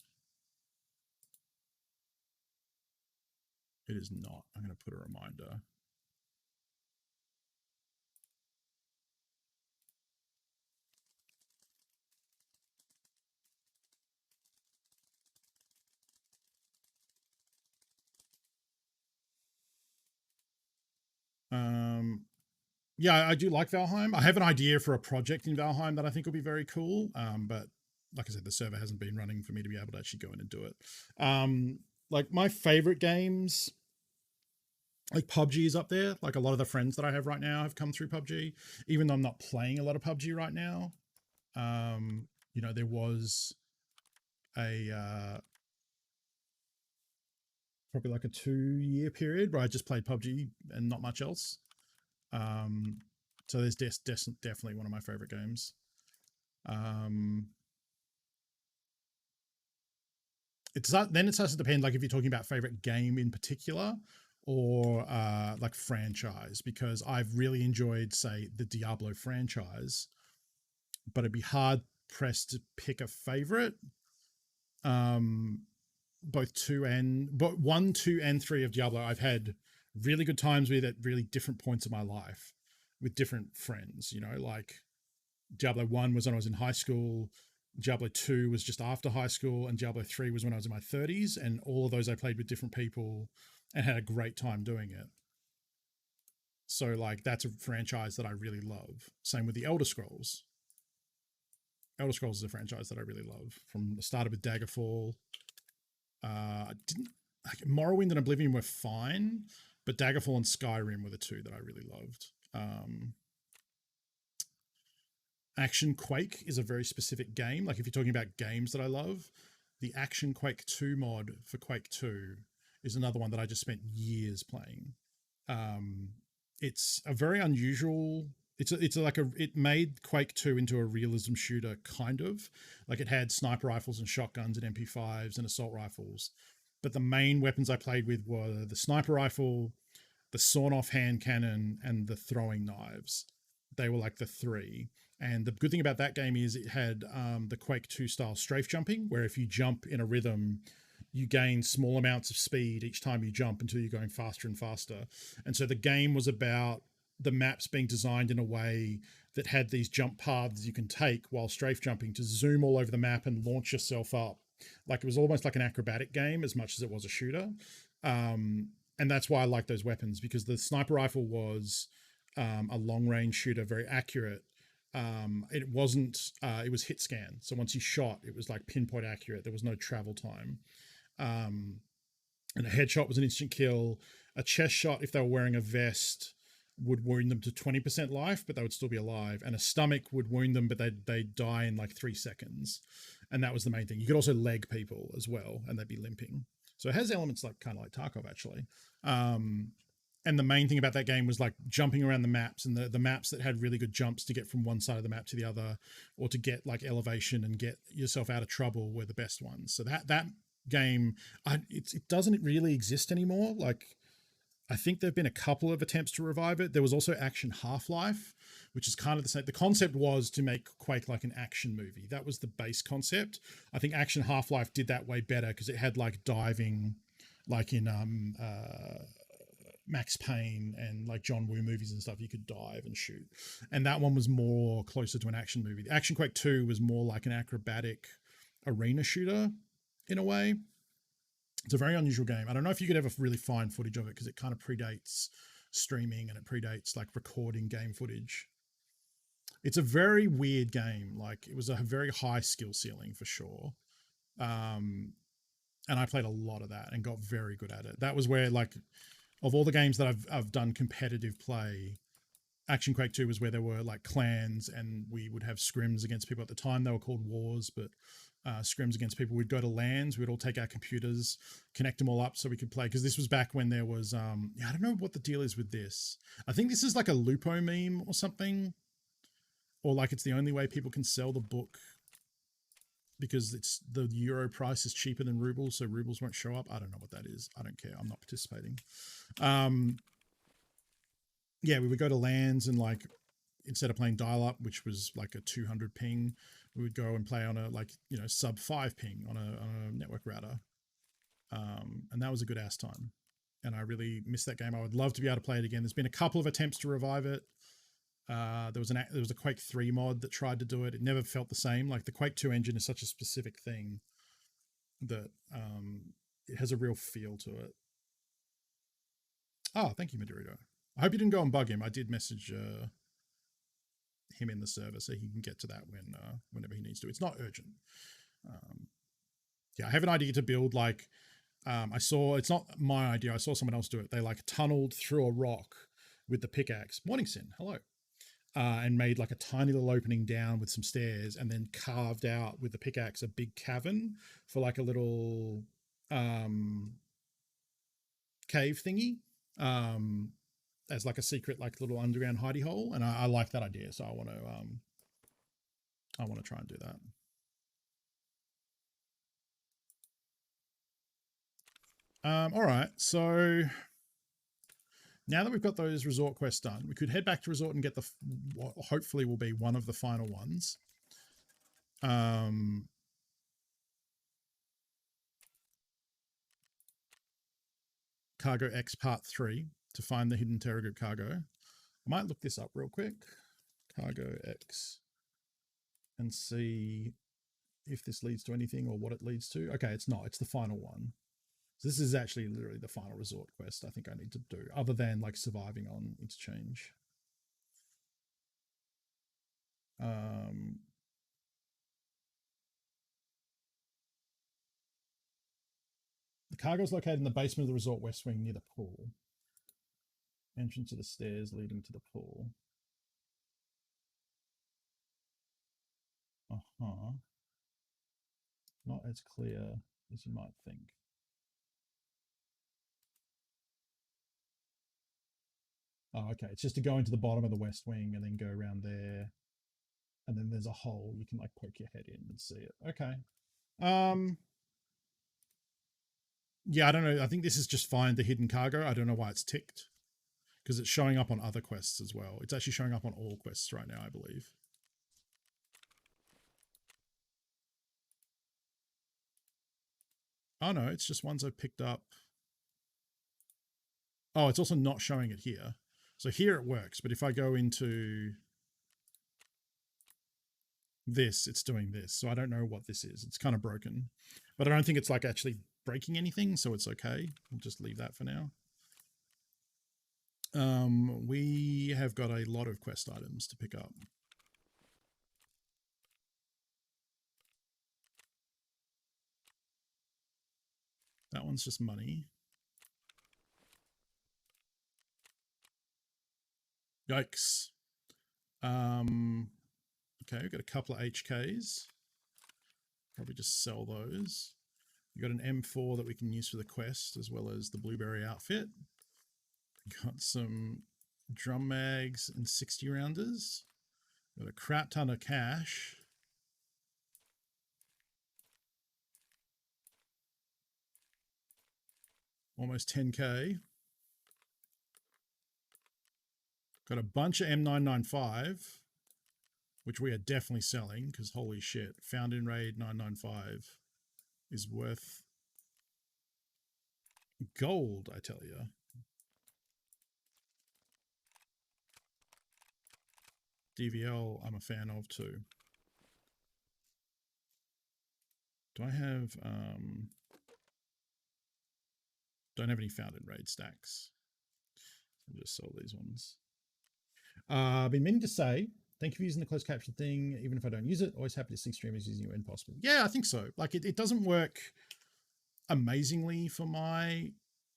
It is not. I'm going to put a reminder. Yeah, I do like Valheim. I have an idea for a project in Valheim that I think will be very cool. But like I said, the server hasn't been running for me to be able to actually go in and do it. like my favorite games, like PUBG is up there. Like a lot of the friends that I have right now have come through PUBG, even though I'm not playing a lot of PUBG right now. You know, there was a probably like a 2-year period where I just played PUBG and not much else. So there's definitely one of my favorite games. Then it starts to depend, like if you're talking about favorite game in particular or like franchise, because I've really enjoyed, say, the Diablo franchise, but it'd be hard pressed to pick a favorite. Both one, two, and three of Diablo, I've had really good times with at really different points of my life with different friends. You know, like Diablo 1 was when I was in high school. Diablo 2 was just after high school, and Diablo 3 was when I was in my 30s, and all of those I played with different people and had a great time doing it. So like that's a franchise that I really love. Same with the Elder Scrolls. Elder Scrolls is a franchise that I really love. From the started with Daggerfall. I didn't like Morrowind and Oblivion were fine, but Daggerfall and Skyrim were the two that I really loved. Action Quake is a very specific game. Like if you're talking about games that I love, the Action Quake 2 mod for Quake 2 is another one that I just spent years playing. It's a very unusual. It made Quake 2 into a realism shooter, kind of. Like it had sniper rifles and shotguns and MP5s and assault rifles. But the main weapons I played with were the sniper rifle, the sawn-off hand cannon, and the throwing knives. They were like the three. And the good thing about that game is it had the Quake 2 style strafe jumping, where if you jump in a rhythm, you gain small amounts of speed each time you jump until you're going faster and faster. And so the game was about the maps being designed in a way that had these jump paths you can take while strafe jumping to zoom all over the map and launch yourself up. Like it was almost like an acrobatic game as much as it was a shooter. And that's why I like those weapons, because the sniper rifle was a long range shooter, very accurate. It wasn't, it was hit scan. So once you shot, it was like pinpoint accurate. There was no travel time. And a headshot was an instant kill. A chest shot, if they were wearing a vest, would wound them to 20% life, but they would still be alive. And a stomach would wound them, but they'd die in like 3 seconds. And that was the main thing. You could also leg people as well, and they'd be limping. So it has elements like kind of like Tarkov, actually. And the main thing about that game was like jumping around the maps, and the maps that had really good jumps to get from one side of the map to the other, or to get like elevation and get yourself out of trouble, were the best ones. So that game, it doesn't really exist anymore. Like I think there've been a couple of attempts to revive it. There was also Action Half-Life, which is kind of the same. The concept was to make Quake like an action movie. That was the base concept. I think Action Half-Life did that way better because it had like diving, like in Max Payne and like John Woo movies and stuff. You could dive and shoot. And that one was more closer to an action movie. The Action Quake 2 was more like an acrobatic arena shooter in a way. It's a very unusual game. I don't know if you could ever really find footage of it because it kind of predates streaming and it predates like recording game footage. It's a very weird game. Like it was a very high skill ceiling for sure. And I played a lot of that and got very good at it. That was where, like, of all the games that I've done competitive play, Action Quake 2 was where there were like clans and we would have scrims against people. At the time they were called wars, but scrims against people. We'd go to LANs, we'd all take our computers, connect them all up so we could play. Because this was back when there was, I don't know what the deal is with this. I think this is like a Lupo meme or something. Or like it's the only way people can sell the book because it's the euro price is cheaper than rubles, so rubles won't show up. I don't know what that is. I don't care. I'm not participating. Yeah, we would go to LANs and like instead of playing dial-up, which was like a 200 ping, we would go and play on a like, you know, sub 5 ping on a network router. And that was a good ass time. And I really missed that game. I would love to be able to play it again. There's been a couple of attempts to revive it. There was a Quake 3 mod that tried to do it. It never felt the same. Like the Quake 2 engine is such a specific thing that it has a real feel to it. Oh, thank you, Madurito. I hope you didn't go and bug him. I did message him in the server so he can get to that whenever he needs to. It's not urgent. Yeah, I have an idea to build like I saw, it's not my idea, I saw someone else do it. They like tunneled through a rock with the pickaxe. Morning, Sin, hello. And made like a tiny little opening down with some stairs, and then carved out with the pickaxe a big cavern for like a little cave thingy, as like a secret, like little underground hidey hole. And I like that idea, so I want to try and do that. All right, so now that we've got those resort quests done, we could head back to resort and get the what hopefully will be one of the final ones. Cargo X Part 3 to find the hidden Terra Group cargo. I might look this up real quick. Cargo X. And see if this leads to anything or what it leads to. Okay, it's not. It's the final one. So this is actually literally the final resort quest I think I need to do, other than like surviving on Interchange. The cargo is located in the basement of the resort west wing near the pool. Entrance to the stairs leading to the pool. Uh-huh. Not as clear as you might think. Oh, okay. It's just to go into the bottom of the west wing and then go around there. And then there's a hole. You can like poke your head in and see it. Okay. Yeah, I don't know. I think this is just find the hidden cargo. I don't know why it's ticked. Because it's showing up on other quests as well. It's actually showing up on all quests right now, I believe. Oh no, it's just ones I've picked up. Oh, it's also not showing it here. So here it works, but if I go into this, it's doing this. So I don't know what this is. It's kind of broken. But I don't think it's like actually breaking anything, so it's okay. We'll just leave that for now. We have got a lot of quest items to pick up. That one's just money. Yikes. Okay, we've got a couple of HKs. Probably just sell those. We've got an M4 that we can use for the quest, as well as the blueberry outfit. Got some drum mags and 60 rounders. Got a crap ton of cash. Almost 10k. Got a bunch of M995, which we are definitely selling, because holy shit, found in raid 995 is worth gold, I tell you. DVL I'm a fan of too. Do I have don't have any found in raid stacks. I'll just sell these ones. I've been meaning to say thank you for using the closed caption thing, even if I don't use it. Always happy to see streamers using it when possible. Yeah, I think so. Like it doesn't work amazingly for my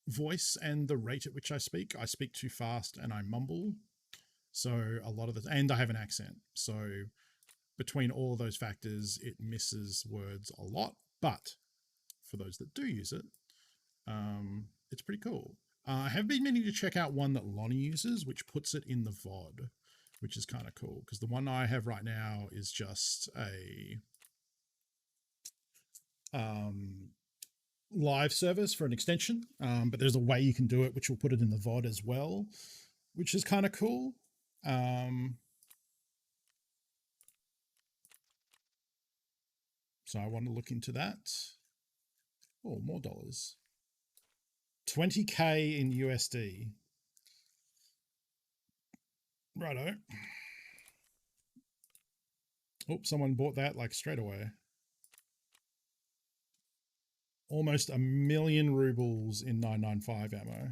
voice and the rate at which I speak. I speak too fast and I mumble. So a lot of the, and I have an accent. So between all of those factors, it misses words a lot. But for those that do use it, it's pretty cool. I have been meaning to check out one that Lonnie uses, which puts it in the VOD, which is kind of cool. Because the one I have right now is just a live service for an extension. But there's a way you can do it, which will put it in the VOD as well, which is kind of cool. So I want to look into that. Oh, more dollars. 20k in USD. Righto. Oh, someone bought that like straight away. Almost 1 million rubles in 995 ammo.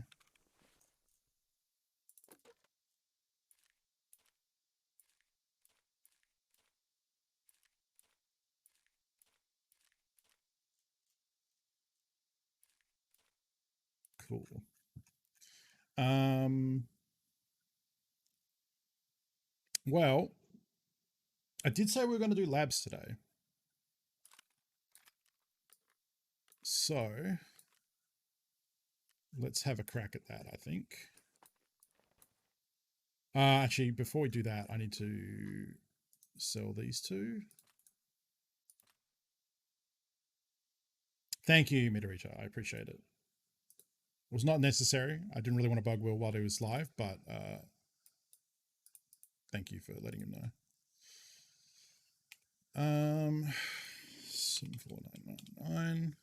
Cool. Well, I did say we were going to do labs today. So let's have a crack at that, I think. Actually, before we do that, I need to sell these two. Thank you, Midorita. I appreciate it. It was not necessary. I didn't really want to bug Will while he was live, but thank you for letting him know. Sim 4999.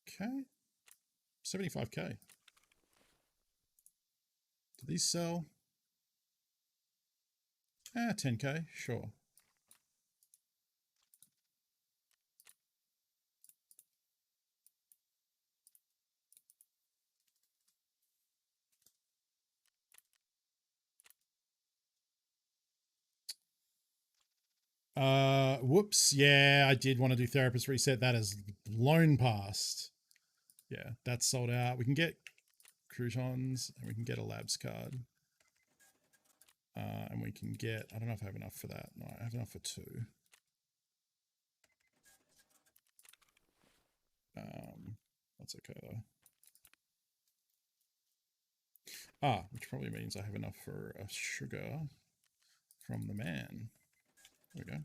Okay. 75k. Do these sell? 10k, sure. Whoops. Yeah, I did want to do therapist reset. That is blown past. Yeah, that's sold out. We can get croutons and we can get a labs card. And we can get, I don't know if I have enough for that. No, I have enough for 2. That's okay though. Which probably means I have enough for a sugar from the man. There we go.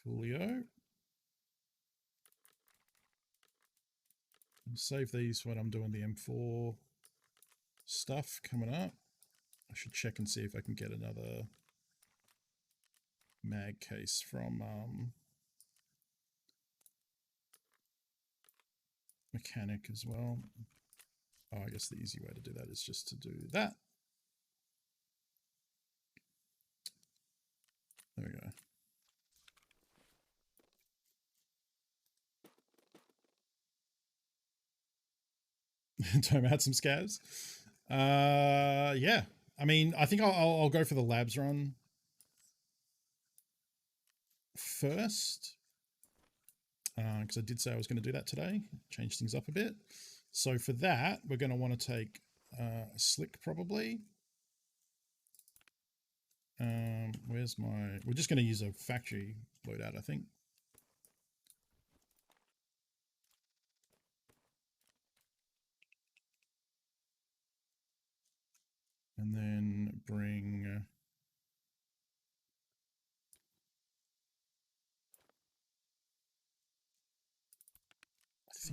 Coolio. Save these when I'm doing the M4 stuff coming up. I should check and see if I can get another mag case from mechanic as well. Oh, I guess the easy way to do that is just to do that. There we go. Don't add some scavs. Yeah. I mean, I think I'll go for the labs run first. Because I did say I was going to do that today. Change things up a bit. So for that, we're going to want to take a slick probably. Where's my... We're just going to use a factory loadout, I think. And then bring...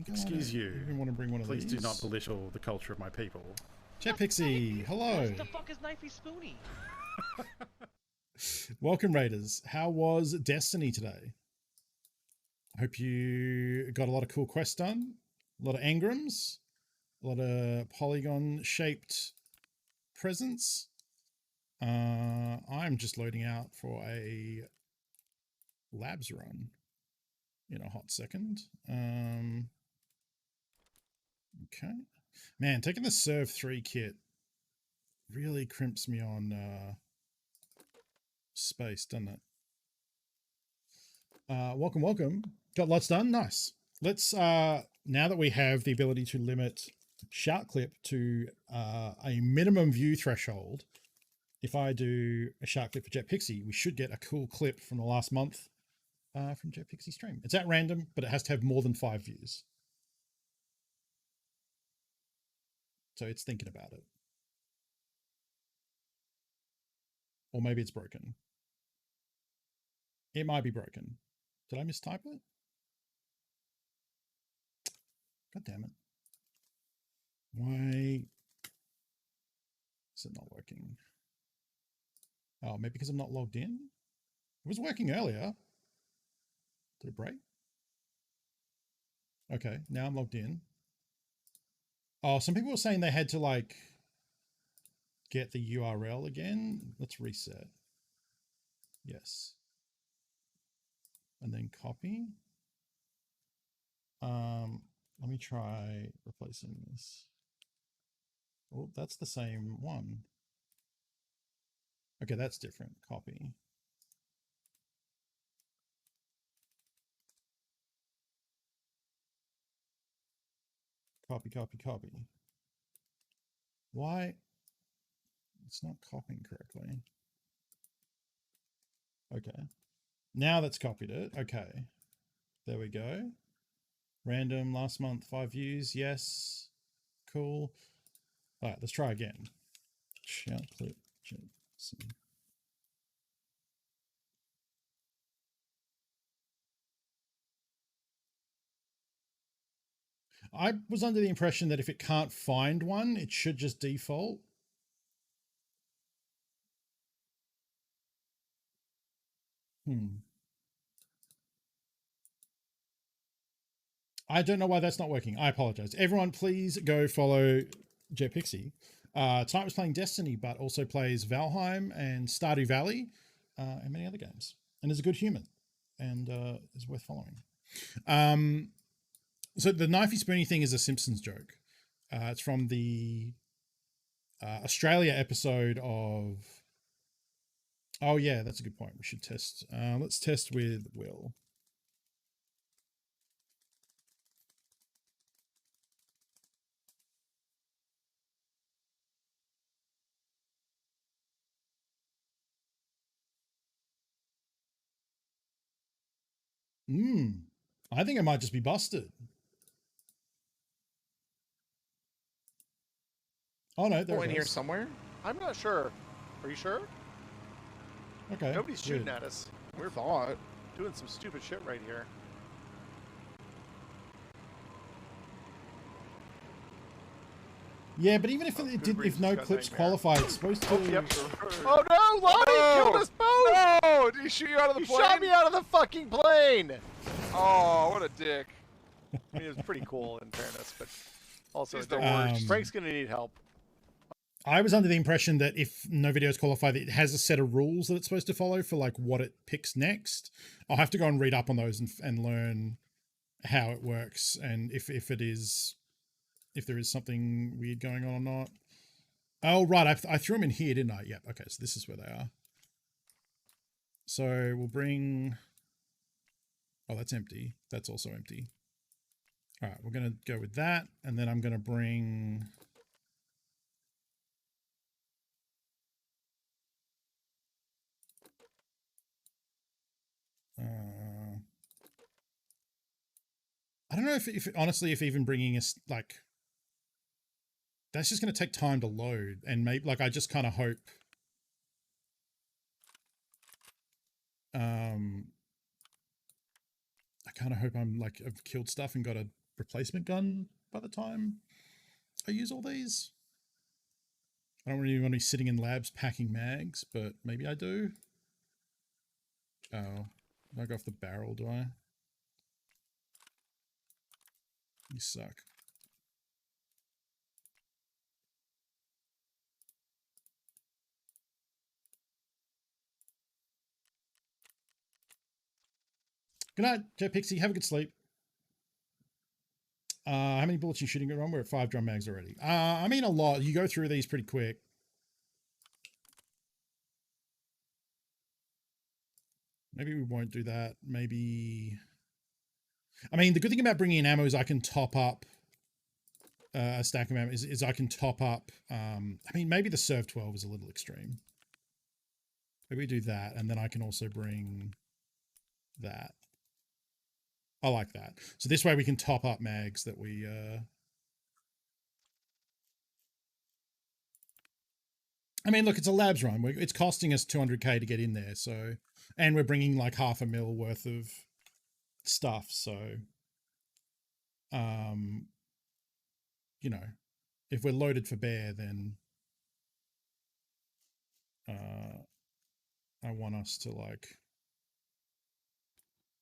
Excuse you. I want to bring one of Please these. do not belittle the culture of my people. Jet Pixie, hello. What the fuck is Knifey Spoony? Welcome, Raiders. How was Destiny today? I hope you got a lot of cool quests done. A lot of engrams. A lot of polygon-shaped presents. I'm just loading out for a labs run in a hot second. Okay. Man, taking the Serve 3 kit really crimps me on space, doesn't it? Welcome, welcome. Got lots done? Nice. Let's, now that we have the ability to limit shout clip to a minimum view threshold, if I do a shout clip for Jet Pixie, we should get a cool clip from the last month from Jet Pixie stream. It's at random, but it has to have more than 5 views. So it's thinking about it. Or maybe it's broken. It might be broken. Did I mistype it? God damn it. Why is it not working? Oh, maybe because I'm not logged in? It was working earlier. Did it break? Okay, now I'm logged in. Oh, some people were saying they had to like get the URL again. Let's reset. Yes. And then copy. Let me try replacing this. Oh, that's the same one. Okay, that's different. Copy. Copy, copy, copy. Why? It's not copying correctly. Okay. Now that's copied it. Okay. There we go. Random, last month, 5 views. Yes. Cool. All right, let's try again. Shout clip. Jackson. I was under the impression that if it can't find one, it should just default. I don't know why that's not working. I apologize. Everyone, please go follow JetPixie. Tonight was playing Destiny, but also plays Valheim and Stardew Valley and many other games. And is a good human and is worth following. So the knifey spoony thing is a Simpsons joke. It's from the Australia episode of... Oh, yeah, that's a good point. We should test. Let's test with Will. I think it might just be busted. Oh no, there it in here is. somewhere? I'm not sure. Are you sure? Okay. Nobody's shooting good. at us. We're doing some stupid shit right here. Yeah, but even if it did, if no clips qualify, it's supposed to. Oh, yep. Oh no, Lonnie killed us both! No! Did he shoot you out of the plane? He shot me out of the fucking plane! Oh, what a dick. I mean, it was pretty cool in fairness, but also He's the worst. Frank's gonna need help. I was under the impression that if no videos qualify, that it has a set of rules that it's supposed to follow for like what it picks next. I'll have to go and read up on those and learn how it works and if there is something weird going on or not. Oh, right. I threw them in here, didn't I? Yep. Okay. So this is where they are. So we'll bring... Oh, that's empty. That's also empty. All right. We're going to go with that. And then I'm going to bring... I don't know if honestly, if even bringing us like... That's just going to take time to load. And maybe like, I just kind of hope... I kind of hope I'm like, I've killed stuff and got a replacement gun by the time I use all these. I don't really want to be sitting in labs packing mags, but maybe I do. Oh, do I go off the barrel, do I? You suck. Good night, Jet Pixie. Have a good sleep. How many bullets are you shooting around? We're at 5 drum mags already. I mean, a lot. You go through these pretty quick. Maybe we won't do that. Maybe... I mean, the good thing about bringing in ammo is I can top up a stack of ammo. Is I can top up... I mean, maybe the Serv 12 is a little extreme. Maybe we do that, and then I can also bring that. I like that. So this way we can top up mags that we... I mean, look, it's a labs run. It's costing us 200k to get in there, so... And we're bringing like $500,000 worth of stuff, so... You know, if we're loaded for bear, then... I want us to like...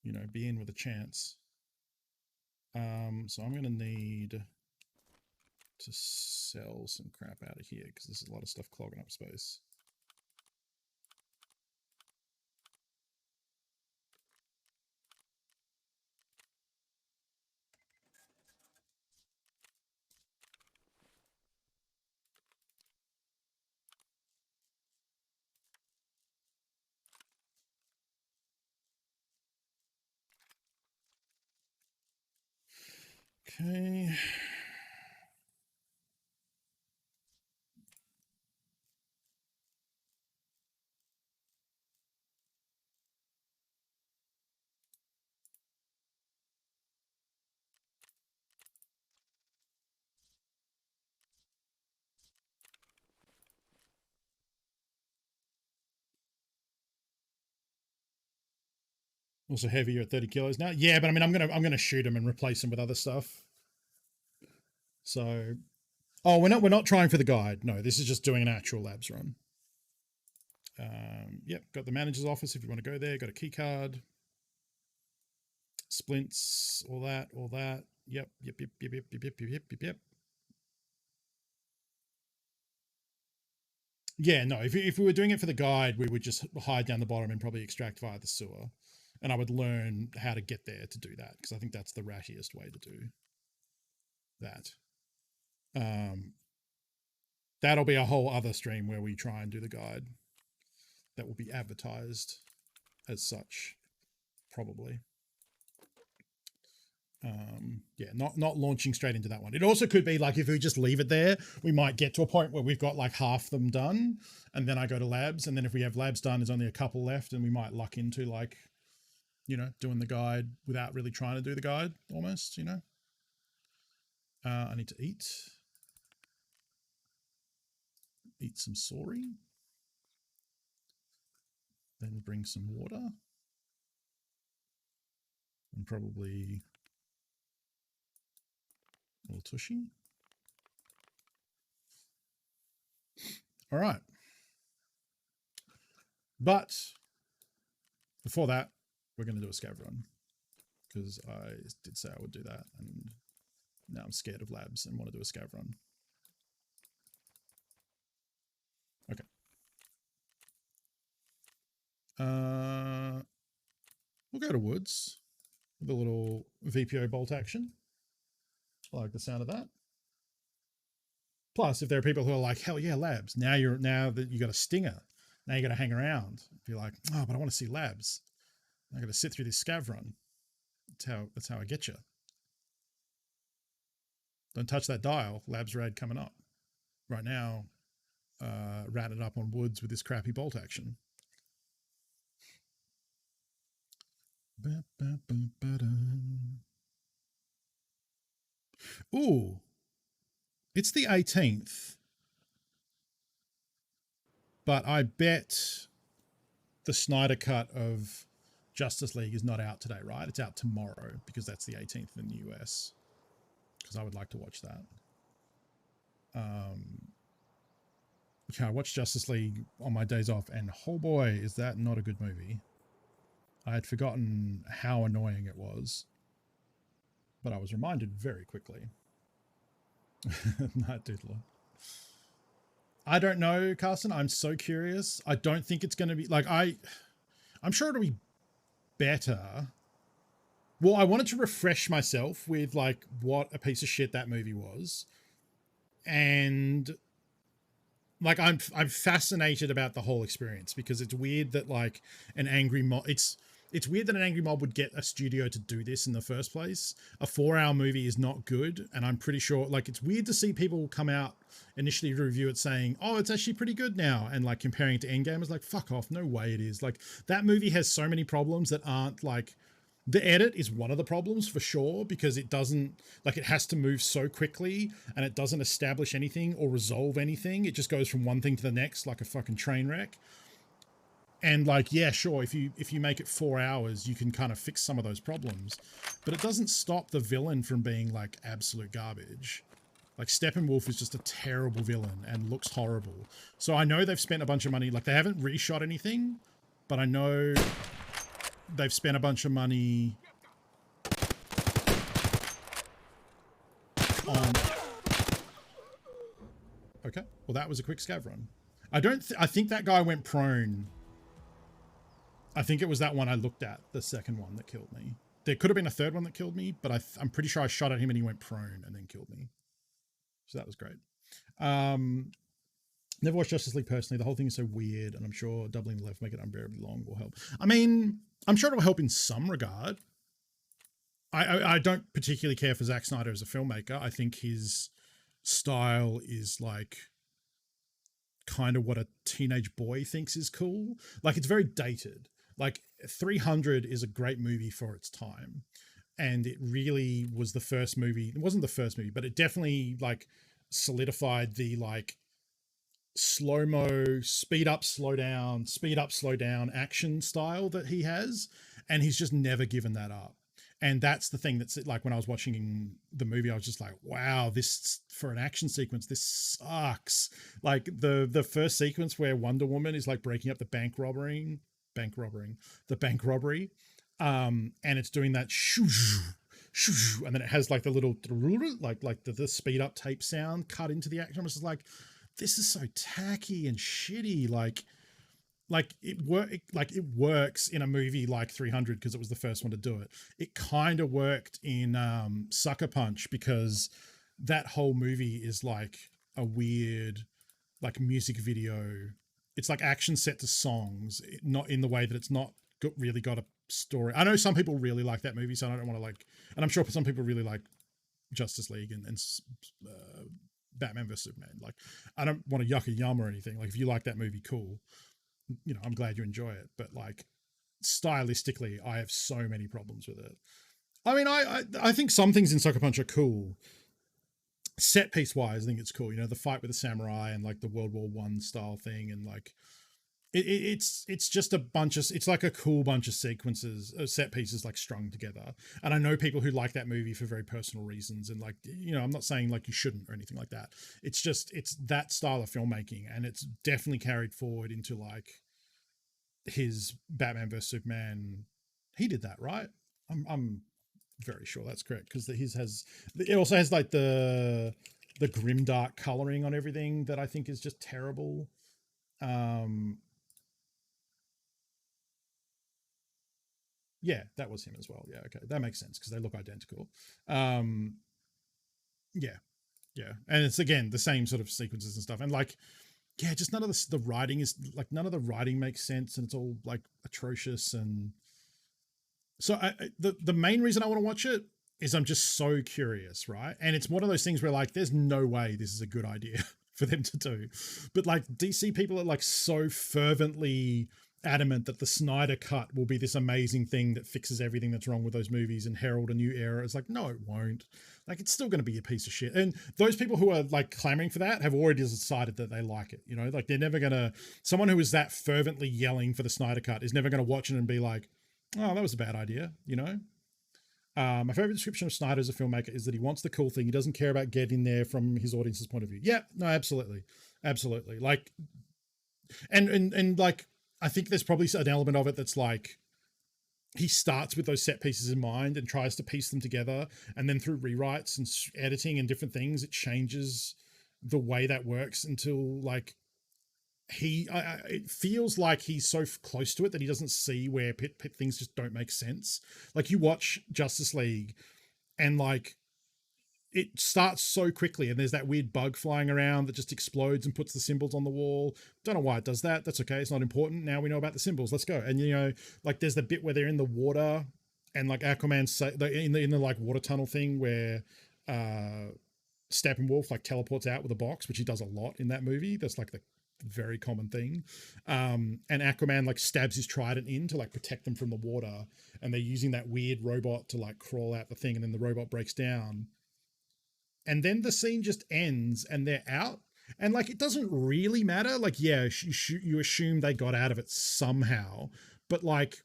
You know, be in with a chance. So I'm going to need to sell some crap out of here because there's a lot of stuff clogging up space. Okay. Also heavier at 30 kilos now. Yeah, but I mean, I'm gonna shoot him and replace him with other stuff. So, oh, we're not trying for the guide. No, this is just doing an actual labs run. Yep, got the manager's office if you want to go there. Got a key card, splints, all that. Yep. Yeah, no, if we were doing it for the guide, we would just hide down the bottom and probably extract via the sewer. And I would learn how to get there to do that, because I think that's the rattiest way to do that. That'll be a whole other stream where we try and do the guide. That will be advertised as such, probably. Yeah, not launching straight into that one. It also could be like if we just leave it there, we might get to a point where we've got like half them done, and then I go to labs, and then if we have labs done, there's only a couple left, and we might luck into like, you know, doing the guide without really trying to do the guide almost, you know. I need to eat some sorry, then bring some water, and probably a little tushy. All right. But before that, we're going to do a scav run, because I did say I would do that, and now I'm scared of labs and want to do a scav run. Okay. We'll go to woods with a little VPO bolt action. I like the sound of that. Plus, if there are people who are like, hell yeah, labs, now that you got a stinger, now you got to hang around. If you're like, oh, but I want to see labs, I got to sit through this scav run. That's how I get you. Don't touch that dial. Labs raid coming up right now. Ratted up on woods with this crappy bolt action. Ooh, it's the 18th, but I bet the Snyder cut of Justice League is not out today, right? It's out tomorrow, because that's the 18th in the US, because I would like to watch that. Okay, I watched Justice League on my days off, and oh boy, is that not a good movie. I had forgotten how annoying it was, but I was reminded very quickly. Night Doodler. I don't know, Carson. I'm so curious. I don't think it's going to be like I'm sure it'll be better. Well, I wanted to refresh myself with like what a piece of shit that movie was, and like I'm fascinated about the whole experience, because it's weird that like an angry mob. It's weird that an angry mob would get a studio to do this in the first place. A 4-hour movie is not good, and I'm pretty sure like it's weird to see people come out initially to review it saying, oh, it's actually pretty good now, and like comparing it to Endgame is like, fuck off, no way it is. Like that movie has so many problems that aren't like, the edit is one of the problems for sure, because it doesn't, like it has to move so quickly, and it doesn't establish anything or resolve anything. It just goes from one thing to the next like a fucking train wreck. And like, yeah, sure, if you make it 4 hours, you can kind of fix some of those problems, but it doesn't stop the villain from being like absolute garbage. Like Steppenwolf is just a terrible villain and looks horrible. So I know they've spent a bunch of money, like they haven't reshot anything, but I know they've spent a bunch of money on... Okay, well that was a quick scav run. I think that guy went prone. I think it was that one I looked at, the second one that killed me. There could have been a third one that killed me, but I'm pretty sure I shot at him and he went prone and then killed me. So that was great. Never watched Justice League personally. The whole thing is so weird, and I'm sure doubling the left, make it unbearably long will help. I mean, I'm sure it'll help in some regard. I don't particularly care for Zack Snyder as a filmmaker. I think his style is like kind of what a teenage boy thinks is cool. Like it's very dated. Like 300 is a great movie for its time. And it really was the first movie. It wasn't the first movie, but it definitely like solidified the like slow-mo, speed up, slow down action style that he has. And he's just never given that up. And that's the thing that's like when I was watching the movie, I was just like, wow, this for an action sequence, this sucks. Like the first sequence where Wonder Woman is like breaking up the bank robbery. And it's doing that shoo, shoo, and then it has like the little like the speed up tape sound cut into the action. I was just like, this is so tacky and shitty. Like it works in a movie like 300 because it was the first one to do it. It kind of worked in Sucker Punch because that whole movie is like a weird like music video. It's like action set to songs, not in the way that it's not really got a story. I know some people really like that movie, so I don't want to like, and I'm sure some people really like Justice League and Batman vs Superman. Like, I don't want to yuck a yum or anything. Like, if you like that movie, cool. You know, I'm glad you enjoy it. But like, stylistically, I have so many problems with it. I mean, I think some things in Sucker Punch are cool. Set piece wise, I think it's cool. You know, the fight with the samurai and like the World War I style thing, and like it's just a bunch of, it's like a cool bunch of sequences, set pieces like strung together. And I know people who like that movie for very personal reasons, and like, you know, I'm not saying like you shouldn't or anything like that. It's just, it's that style of filmmaking, and it's definitely carried forward into like his Batman vs Superman. He did that, right? I'm very sure that's correct, because his has, it also has like the grimdark coloring on everything that I think is just terrible. Yeah, that was him as well. Yeah, okay, that makes sense because they look identical. Yeah, and it's again the same sort of sequences and stuff, and like, yeah, just none of the writing is like, none of the writing makes sense, and it's all like atrocious. And so the main reason I want to watch it is I'm just so curious, right? And it's one of those things where like, there's no way this is a good idea for them to do, but like DC people are like so fervently adamant that the Snyder cut will be this amazing thing that fixes everything that's wrong with those movies and herald a new era. It's like, no, it won't. Like, it's still going to be a piece of shit. And those people who are like clamoring for that have already decided that they like it. You know, like they're never going to, someone who is that fervently yelling for the Snyder cut is never going to watch it and be like, oh, that was a bad idea. You know? My favorite description of Snyder as a filmmaker is that he wants the cool thing. He doesn't care about getting there from his audience's point of view. Yeah, no, absolutely. Absolutely. Like, and like, I think there's probably an element of it that's like, he starts with those set pieces in mind and tries to piece them together. And then through rewrites and editing and different things, it changes the way that works until like it feels like he's so close to it that he doesn't see where things just don't make sense. Like you watch Justice League and like, it starts so quickly and there's that weird bug flying around that just explodes and puts the symbols on the wall. Don't know why it does that. That's okay. It's not important. Now we know about the symbols. Let's go. And you know, like there's the bit where they're in the water and like Aquaman's in the like water tunnel thing where Steppenwolf like teleports out with a box, which he does a lot in that movie. That's like the very common thing. And Aquaman like stabs his trident in to like protect them from the water, and they're using that weird robot to like crawl out the thing, and then the robot breaks down. And then the scene just ends and they're out. And like, it doesn't really matter. Like, yeah, you assume they got out of it somehow, but like,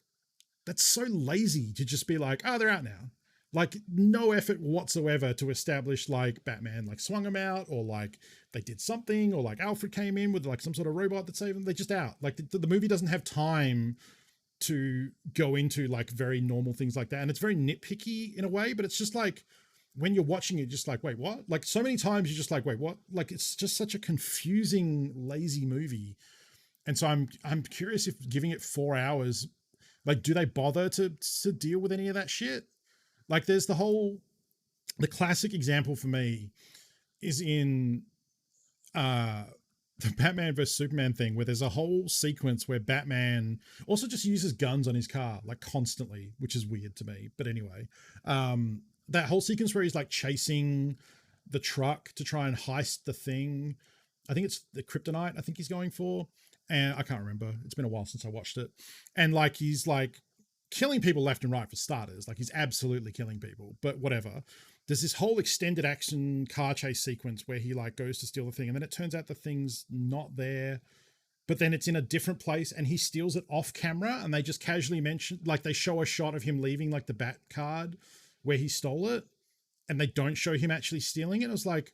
that's so lazy to just be like, oh, they're out now. Like no effort whatsoever to establish like Batman like swung them out, or like they did something, or like Alfred came in with like some sort of robot that saved them. They're just out. Like the movie doesn't have time to go into like very normal things like that. And it's very nitpicky in a way, but it's just like, when you're watching it, just like, wait, what? Like so many times you're just like, wait, what? Like, it's just such a confusing, lazy movie. And so I'm curious if giving it 4 hours, like, do they bother to deal with any of that shit? Like there's the classic example for me is in the Batman versus Superman thing where there's a whole sequence where Batman also just uses guns on his car like constantly, which is weird to me. But anyway, that whole sequence where he's like chasing the truck to try and heist the thing. I think it's the kryptonite I think he's going for. And I can't remember. It's been a while since I watched it. And like he's like killing people left and right for starters. Like he's absolutely killing people, but whatever. There's this whole extended action car chase sequence where he like goes to steal the thing and then it turns out the thing's not there, but then it's in a different place and he steals it off camera and they just casually mention, like they show a shot of him leaving like the bat card where he stole it and they don't show him actually stealing it. I was like,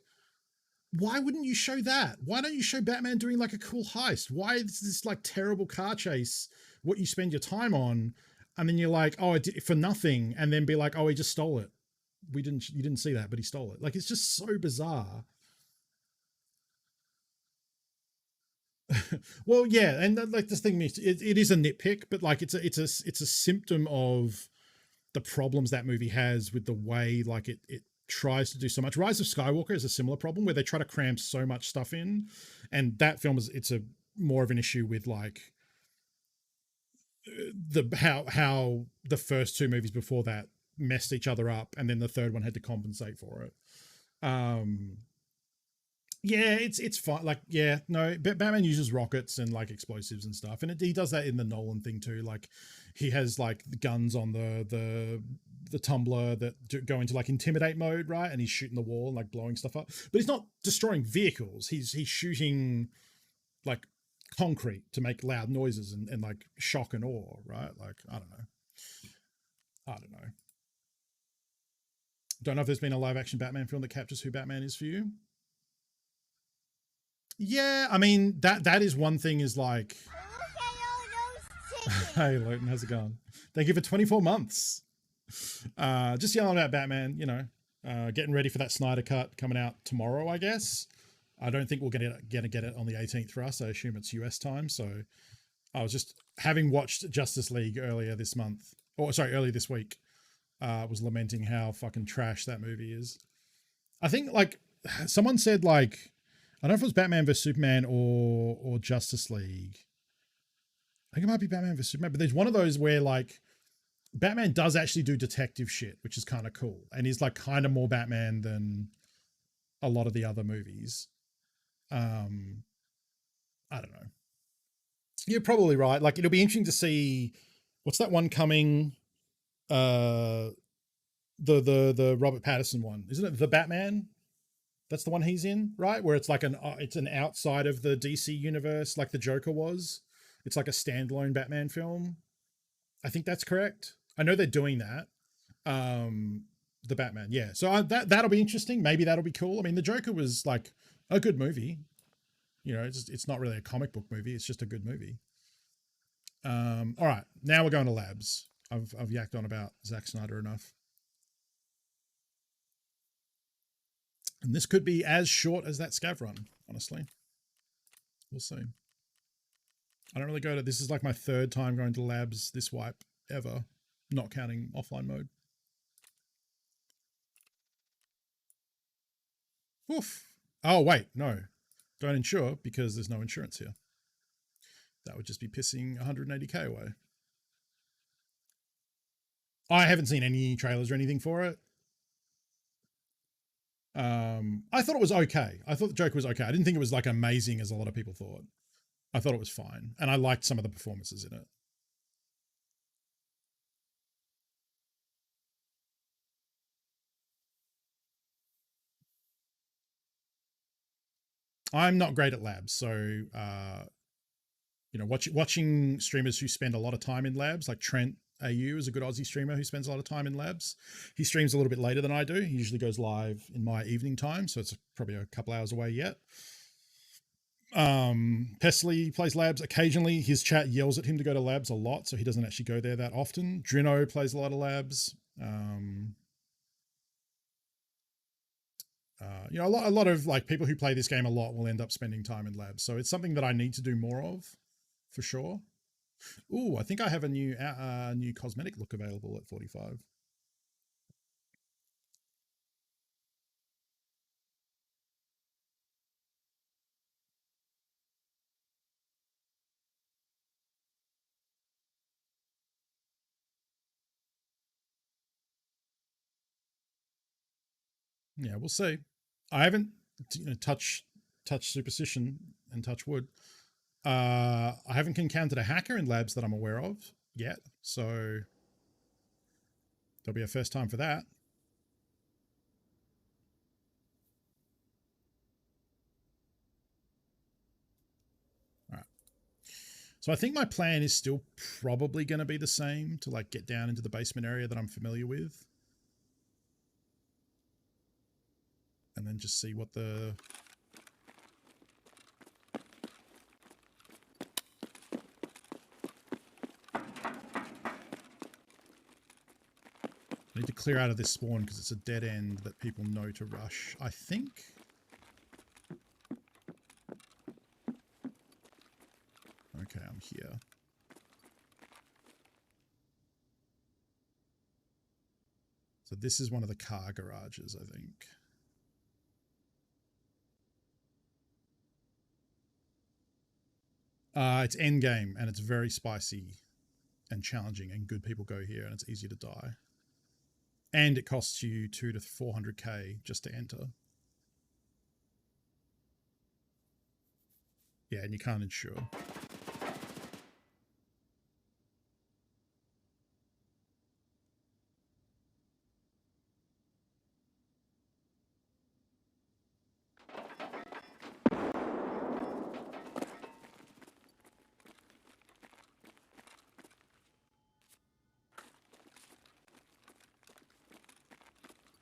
why wouldn't you show that? Why don't you show Batman doing like a cool heist? Why is this like terrible car chase what you spend your time on? And then you're like, oh, for nothing. And then be like, oh, he just stole it. You didn't see that, but he stole it. Like, it's just so bizarre. Well, yeah. And like this thing, it is a nitpick, but like it's a symptom of the problems that movie has with the way like it tries to do so much. Rise of Skywalker is a similar problem where they try to cram so much stuff in. And that film it's a more of an issue with like, how the first two movies before that messed each other up and then the third one had to compensate for it. Yeah, it's fine. Like, yeah, no, Batman uses rockets and like explosives and stuff, and he does that in the Nolan thing too. Like, he has like the guns on the tumbler that go into like intimidate mode, right? And he's shooting the wall and like blowing stuff up, but he's not destroying vehicles. He's shooting like concrete to make loud noises and like shock and awe, right? Like, I don't know. Don't know if there's been a live action Batman film that captures who Batman is for you. Yeah, I mean, that is one thing is like, hey, Lawton, how's it going? Thank you for 24 months. Just yelling about Batman, you know, getting ready for that Snyder cut coming out tomorrow, I guess. I don't think we're going to get it on the 18th for us. I assume it's US time. So I was just having watched Justice League earlier this week, was lamenting how fucking trash that movie is. I think like someone said like, I don't know if it was Batman vs Superman or Justice League. I think it might be Batman vs Superman, but there's one of those where like Batman does actually do detective shit, which is kind of cool. And he's like kind of more Batman than a lot of the other movies. I don't know. You're probably right. Like it'll be interesting to see what's that one coming. The Robert Pattinson one, isn't it? The Batman. That's the one he's in, right? Where it's like it's an outside of the DC universe, like the Joker was. It's like a standalone Batman film. I think that's correct. I know they're doing that. The Batman, yeah. So that'll be interesting. Maybe that'll be cool. I mean, the Joker was like a good movie. You know, it's not really a comic book movie. It's just a good movie. All right, now we're going to labs. I've yacked on about Zack Snyder enough. And this could be as short as that scav run, honestly. We'll see. I don't really go to, this is like my third time going to labs this wipe ever, not counting offline mode. Oof. Oh, wait, no. Don't insure because there's no insurance here. That would just be pissing 180k away. I haven't seen any trailers or anything for it. I thought it was okay. I thought the Joker was okay. I didn't think it was like amazing as a lot of people thought. I thought it was fine. And I liked some of the performances in it. I'm not great at labs. So, you know, watching streamers who spend a lot of time in labs, like Trent AU is a good Aussie streamer who spends a lot of time in labs. He streams a little bit later than I do. He usually goes live in my evening time, so it's probably a couple hours away yet. Pesley plays labs occasionally. His chat yells at him to go to labs a lot, so he doesn't actually go there that often. Drino plays a lot of labs. You know, a lot of like people who play this game a lot will end up spending time in labs, so it's something that I need to do more of, for sure. Ooh, I think I have a new cosmetic look available at 45. Yeah, we'll see. I haven't touched superstition and touch wood. I haven't encountered a hacker in labs that I'm aware of yet, so there'll be a first time for that. All right. So I think my plan is still probably going to be the same, to like get down into the basement area that I'm familiar with. And then just see what the... I need to clear out of this spawn because it's a dead end that people know to rush, I think. Okay, I'm here. So this is one of the car garages, I think. It's endgame, and it's very spicy and challenging, and good people go here, and it's easy to die. And it costs you 200 to 400k just to enter. Yeah, and you can't insure.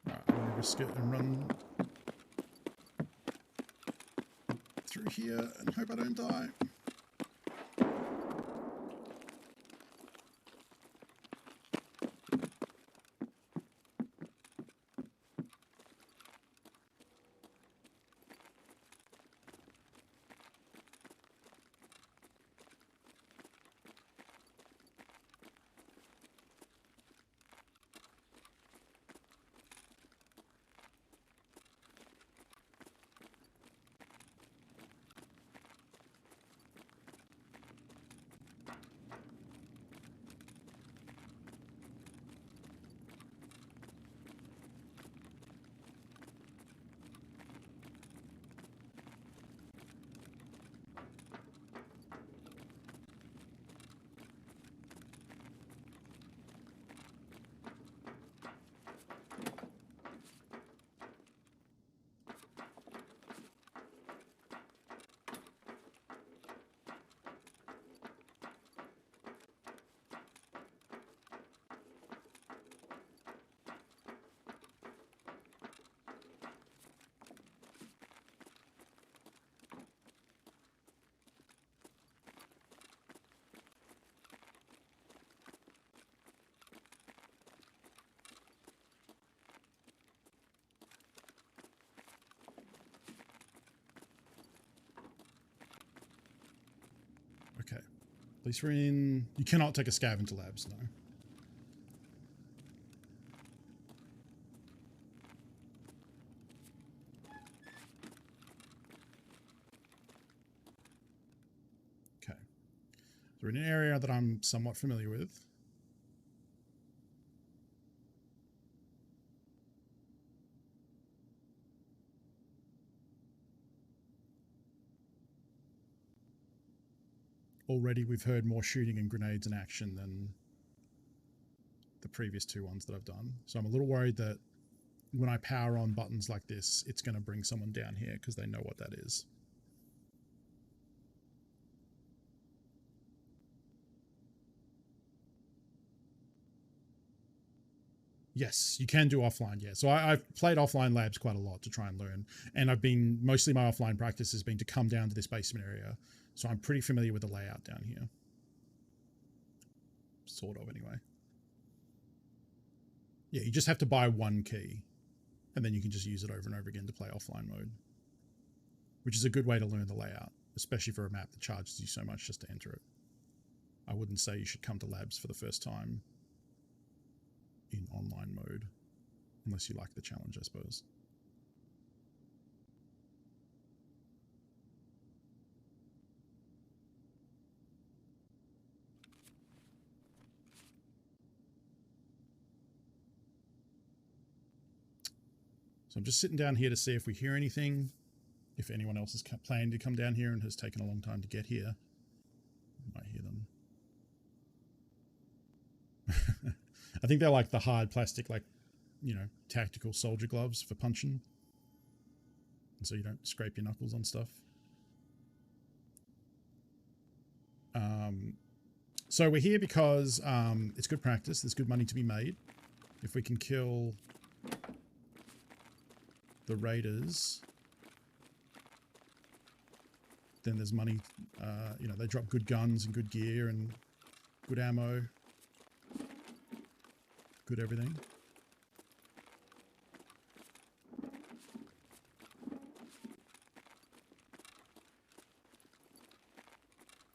Alright, I'm gonna risk it and run through here and hope I don't die. Okay. At least we're in... You cannot take a scav into labs, no. Okay. So we're in an area that I'm somewhat familiar with. Already we've heard more shooting and grenades in action than the previous two ones that I've done. So I'm a little worried that when I power on buttons like this, it's going to bring someone down here because they know what that is. Yes, you can do offline, yeah. So I've played offline labs quite a lot to try and learn. And I've been, mostly my offline practice has been to come down to this basement area. So I'm pretty familiar with the layout down here. Sort of, anyway. Yeah, you just have to buy one key. And then you can just use it over and over again to play offline mode. Which is a good way to learn the layout, especially for a map that charges you so much just to enter it. I wouldn't say you should come to labs for the first time in online mode, unless you like the challenge, I suppose. So I'm just sitting down here to see if we hear anything. If anyone else is planning to come down here and has taken a long time to get here, you might hear them. I think they're like the hard plastic, like, you know, tactical soldier gloves for punching. And so you don't scrape your knuckles on stuff. So we're here because it's good practice. There's good money to be made. If we can kill the raiders, then there's money. You know, they drop good guns and good gear and good ammo, good everything.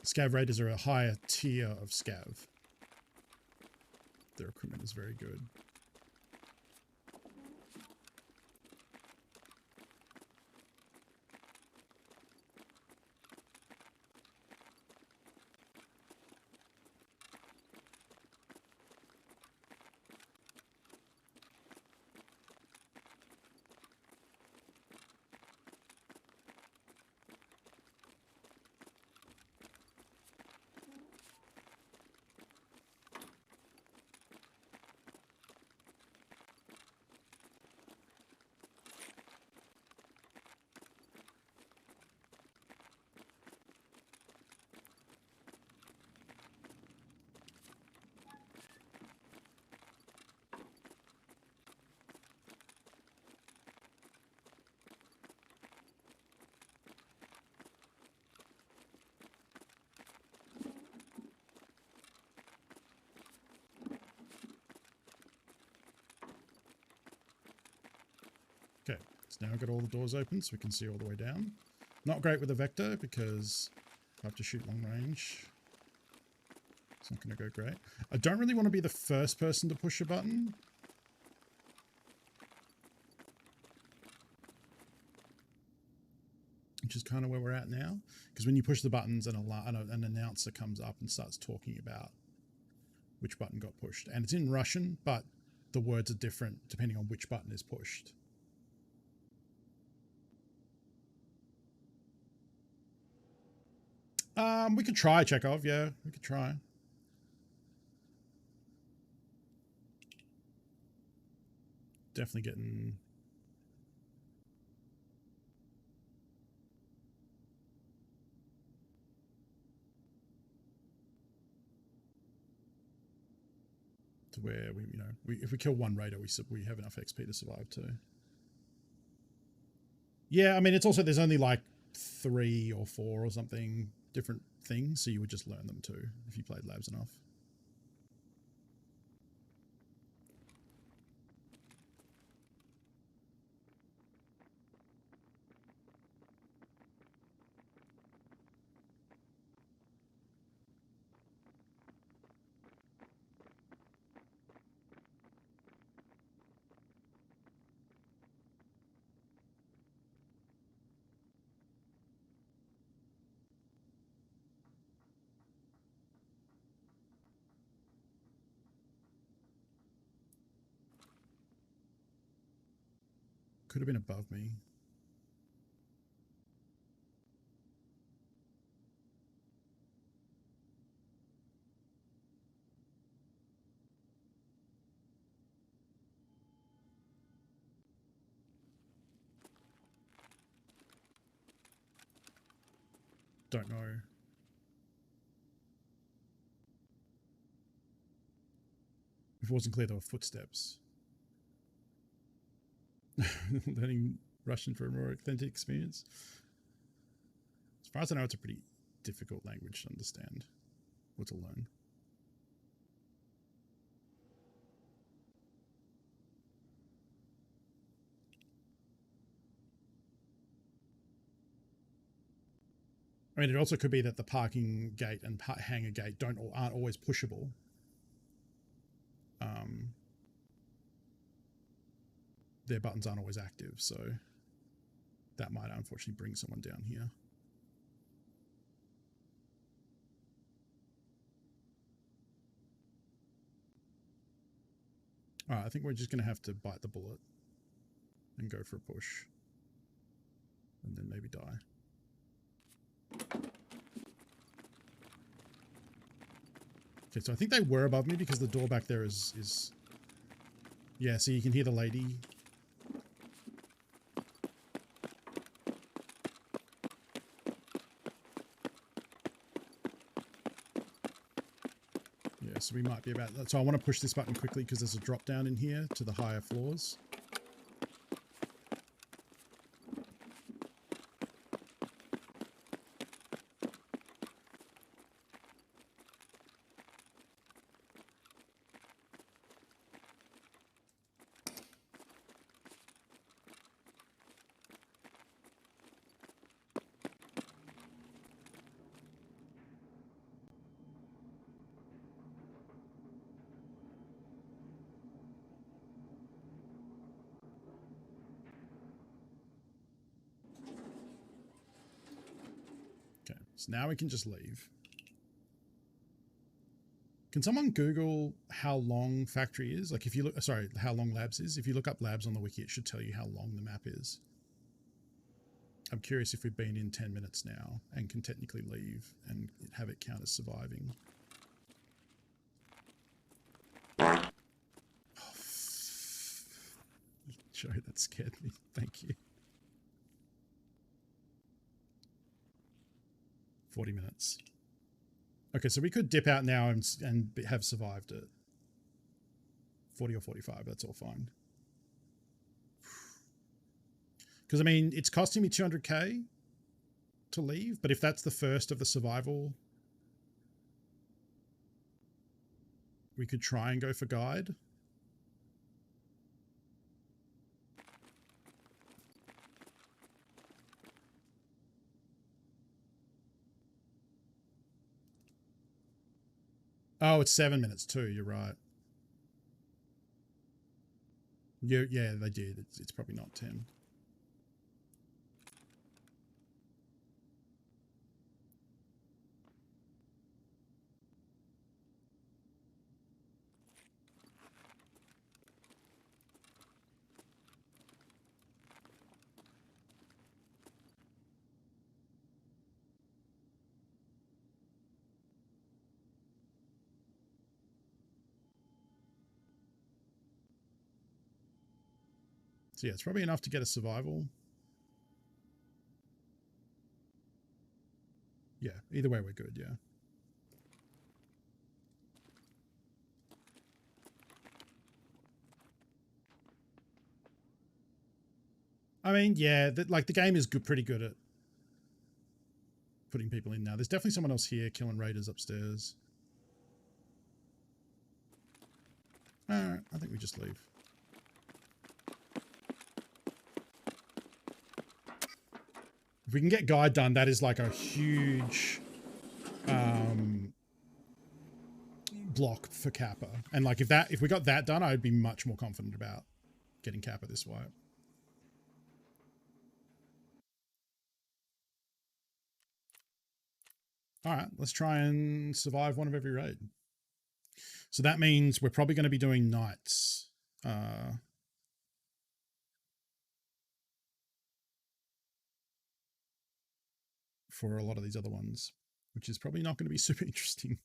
Scav raiders are a higher tier of scav. Their equipment is very good. Okay, so now I've got all the doors open so we can see all the way down. Not great with a vector because I have to shoot long range. It's not going to go great. I don't really want to be the first person to push a button. Which is kind of where we're at now. Because when you push the buttons, an announcer comes up and starts talking about which button got pushed. And it's in Russian, but the words are different depending on which button is pushed. We could try Chekhov, yeah, we could try. Definitely getting... to where we, you know, if we kill one raider, we have enough XP to survive too. Yeah, I mean, it's also, there's only like 3 or 4 or something different things, so you would just learn them too if you played labs enough. Could have been above me. Don't know. If it wasn't clear, there were footsteps. Learning Russian for a more authentic experience. As far as I know, it's a pretty difficult language to understand or to learn. I mean, it also could be that the parking gate and hangar gate aren't always pushable. Their buttons aren't always active, so that might unfortunately bring someone down here. All right, I think we're just going to have to bite the bullet and go for a push. And then maybe die. Okay, so I think they were above me because the door back there is... Yeah, so you can hear the lady. Yeah, so we might be about that. So I want to push this button quickly because there's a drop down in here to the higher floors. Okay, so now we can just leave. Can someone Google how long factory is? Like if you look, sorry, how long labs is? If you look up labs on the wiki, it should tell you how long the map is. I'm curious if we've been in 10 minutes now and can technically leave and have it count as surviving. Oh, Joe, that scared me. Thank you. 40 minutes. Okay, so we could dip out now and have survived it. 40 or 45, that's all fine. Because, I mean, it's costing me 200k to leave, but if that's the first of the survival, we could try and go for guide. Oh, it's 7 minutes too. You're right. Yeah, they did. It's probably not 10. So yeah, it's probably enough to get a survival. Yeah, either way we're good, yeah. I mean, yeah, like the game is good, pretty good at putting people in now. There's definitely someone else here killing raiders upstairs. Alright, I think we just leave. If we can get guide done, that is like a huge block for Kappa. And like if we got that done, I'd be much more confident about getting Kappa this way. All right, let's try and survive one of every raid. So that means we're probably going to be doing nights. For a lot of these other ones, which is probably not going to be super interesting.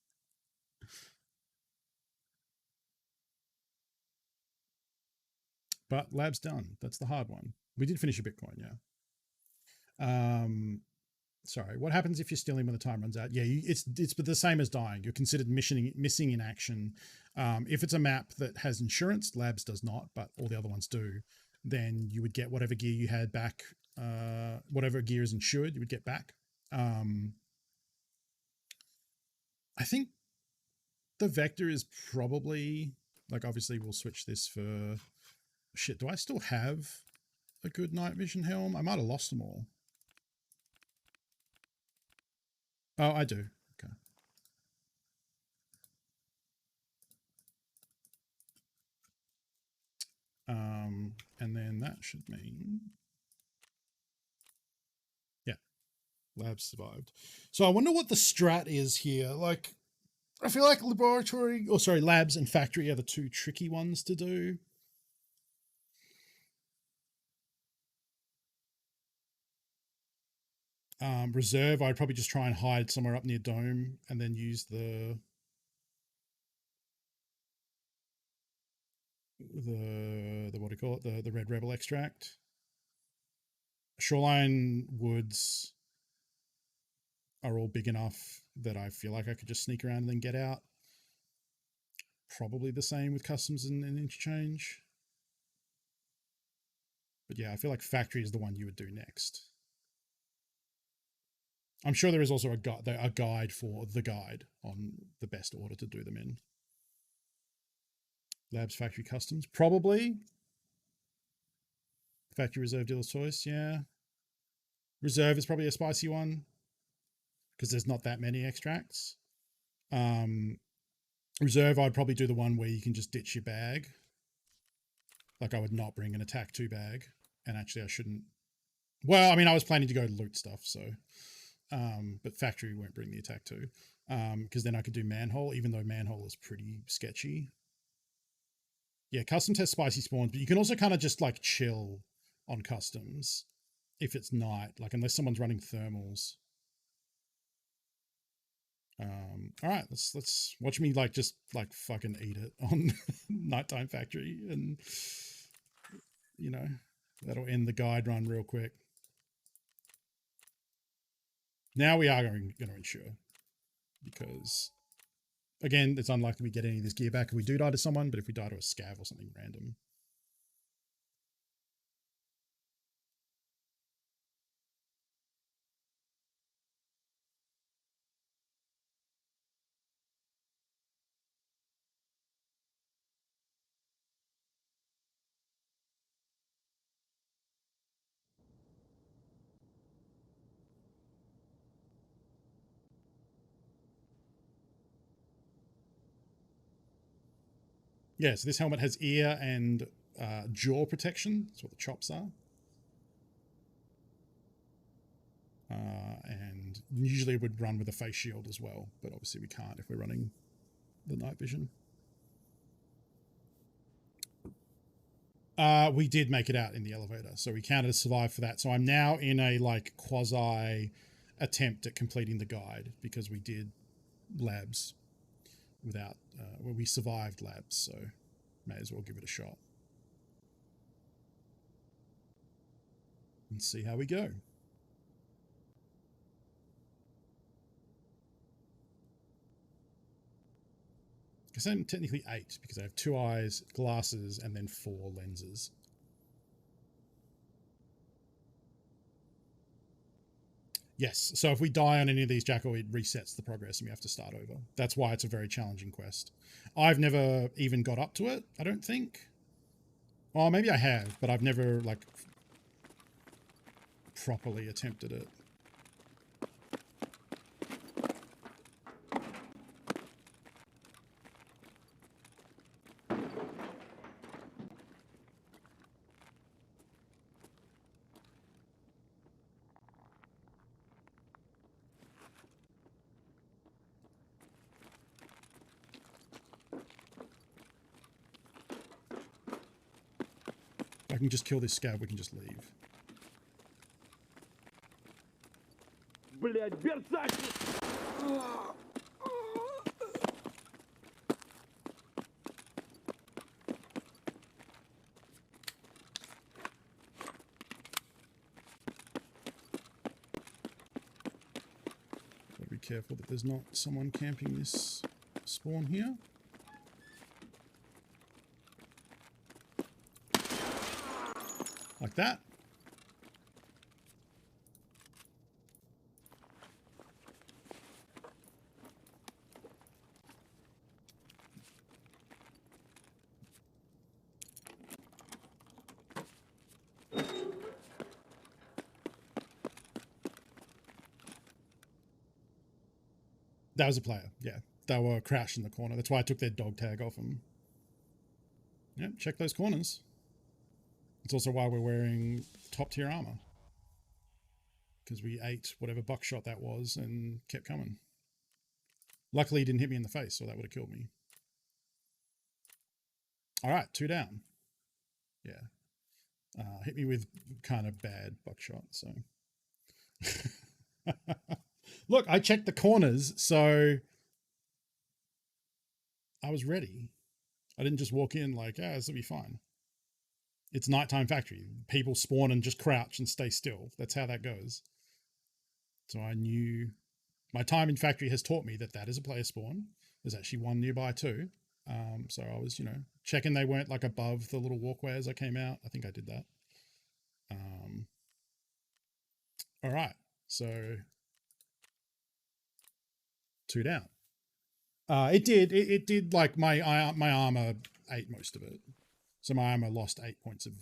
But lab's done. That's the hard one. We did finish a Bitcoin, yeah. Sorry, what happens if you're stealing when the time runs out? Yeah, it's the same as dying. You're considered missing in action. If it's a map that has insurance, labs does not, but all the other ones do, then you would get whatever gear you had back. Whatever gear is insured, you would get back. I think the Vector is probably, like, obviously we'll switch this for, shit, do I still have a good night vision helm? I might have lost them all. Oh, I do. Okay. And then that should mean, yeah, labs survived. So I wonder what the strat is here. Like, I feel like laboratory, or sorry, labs and factory are the two tricky ones to do. Reserve, I'd probably just try and hide somewhere up near Dome and then use the what do you call it? The Red Rebel extract. Shoreline woods are all big enough that I feel like I could just sneak around and then get out. Probably the same with customs and interchange. But yeah, I feel like factory is the one you would do next. I'm sure there is also a guide for the guide on the best order to do them in. Labs, factory, customs, probably. Factory, reserve, dealer's choice, yeah. Reserve is probably a spicy one because there's not that many extracts. Reserve, I'd probably do the one where you can just ditch your bag. Like I would not bring an attack 2 bag. And actually I shouldn't. Well, I mean, I was planning to go loot stuff, so. But factory won't bring the attack 2. Because then I could do manhole, even though manhole is pretty sketchy. Yeah, customs has spicy spawns, but you can also kind of just like chill on customs if it's night, like unless someone's running thermals. All right, let's watch me like just like fucking eat it on nighttime factory, and you know that'll end the guide run real quick. Now we are going to ensure, because again, it's unlikely we get any of this gear back if we do die to someone, but if we die to a scav or something random. Yeah, so this helmet has ear and jaw protection. That's what the chops are. And usually it would run with a face shield as well, but obviously we can't if we're running the night vision. We did make it out in the elevator, so we counted as survive for that. So I'm now in a like quasi attempt at completing the guide because we did labs without, well, we survived labs, so may as well give it a shot and see how we go. I guess I'm technically 8 because I have 2 eyes, glasses, and then 4 lenses. Yes, so if we die on any of these, Jackal, it resets the progress and we have to start over. That's why it's a very challenging quest. I've never even got up to it, I don't think. Well, maybe I have, but I've never, like, properly attempted it. If I can just kill this scav, we can just leave. Блять, берсаки! Gotta be careful that there's not someone camping this spawn here. Like that. That was a player, yeah. They were crouched in the corner. That's why I took their dog tag off them. Yep, check those corners. It's also why we're wearing top tier armor. Because we ate whatever buckshot that was and kept coming. Luckily, he didn't hit me in the face, so that would have killed me. All right, 2 down. Yeah. Hit me with kind of bad buckshot, so. Look, I checked the corners, so I was ready. I didn't just walk in like, this will be fine. It's nighttime factory. People spawn and just crouch and stay still. That's how that goes. So I knew my time in factory has taught me that that is a player spawn. There's actually one nearby too. So I was, checking they weren't like above the little walkway as I came out. I think I did that. All right. So 2 down. It did like my armor ate most of it. So my armor lost 8 points of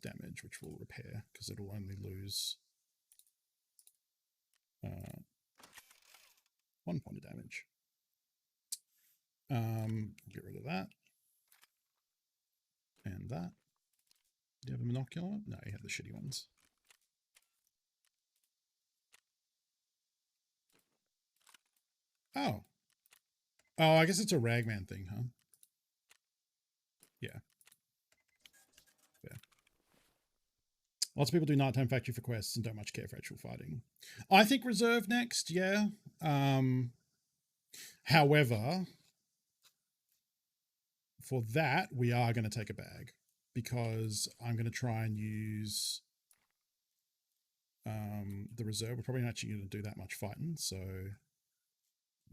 damage, which will repair because it'll only lose 1 point of damage. Get rid of that. And that. Do you have a monocular? No, you have the shitty ones. Oh. Oh, I guess it's a ragman thing, huh? Yeah. Yeah. Lots of people do nighttime factory for quests and don't much care for actual fighting. I think reserve next, yeah. However, for that, we are going to take a bag because I'm going to try and use the reserve. We're probably not actually going to do that much fighting, so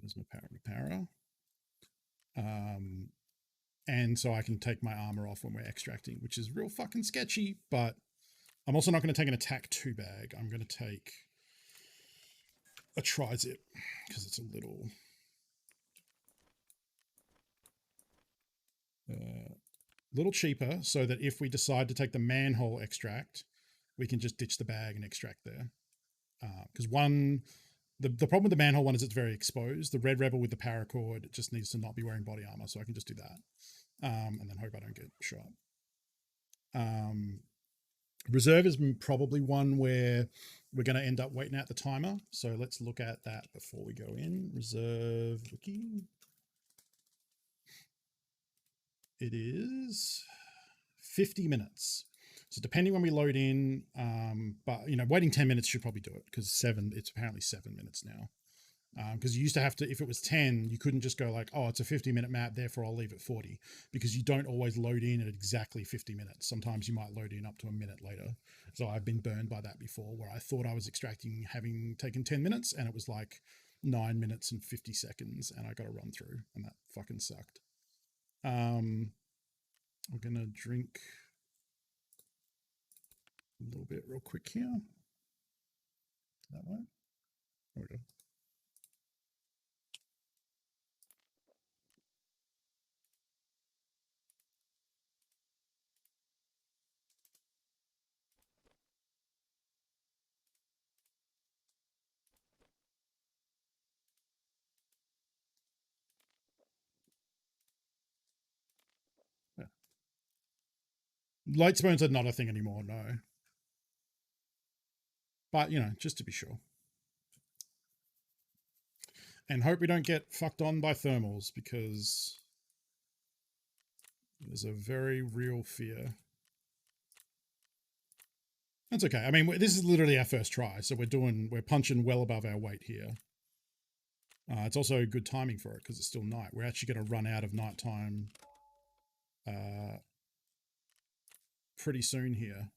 there's my power. And so I can take my armor off when we're extracting, which is real fucking sketchy, but I'm also not going to take an attack 2 bag. I'm going to take a tri-zip because it's a little cheaper, so that if we decide to take the manhole extract, we can just ditch the bag and extract there. Because the problem with the manhole one is it's very exposed. The Red Rebel with the paracord just needs to not be wearing body armor, so I can just do that. And then hope I don't get shot. Reserve is probably one where we're going to end up waiting out the timer. So let's look at that before we go in. Reserve wiki. It is 50 minutes. So depending when we load in, but waiting 10 minutes should probably do it because it's apparently 7 minutes now. Because you used to have to, if it was 10, you couldn't just go like, oh, it's a 50-minute map, therefore I'll leave it 40, because you don't always load in at exactly 50 minutes. Sometimes you might load in up to a minute later. So I've been burned by that before, where I thought I was extracting having taken 10 minutes, and it was like 9 minutes and 50 seconds, and I got to run through, and that fucking sucked. I'm going to drink a little bit real quick here. That way. There we go. Light spoons are not a thing anymore, no. But, just to be sure. And hope we don't get fucked on by thermals, because there's a very real fear. That's okay. I mean, this is literally our first try, so we're punching well above our weight here. It's also good timing for it because it's still night. We're actually going to run out of nighttime pretty soon here.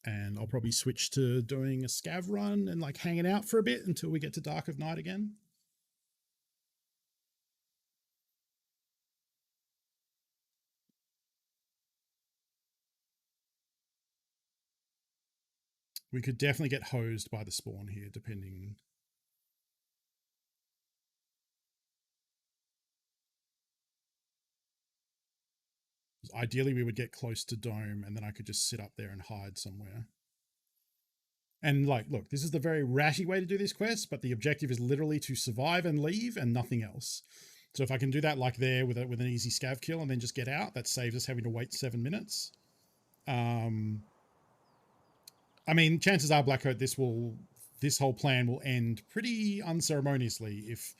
And I'll probably switch to doing a scav run and like hanging out for a bit until we get to dark of night again. We could definitely get hosed by the spawn here, depending. Ideally, we would get close to dome, and then I could just sit up there and hide somewhere. And like, look, this is the very ratty way to do this quest, but the objective is literally to survive and leave and nothing else. So if I can do that like there with an easy scav kill and then just get out, that saves us having to wait 7 minutes. I mean, chances are, Blackcoat, this whole plan will end pretty unceremoniously if,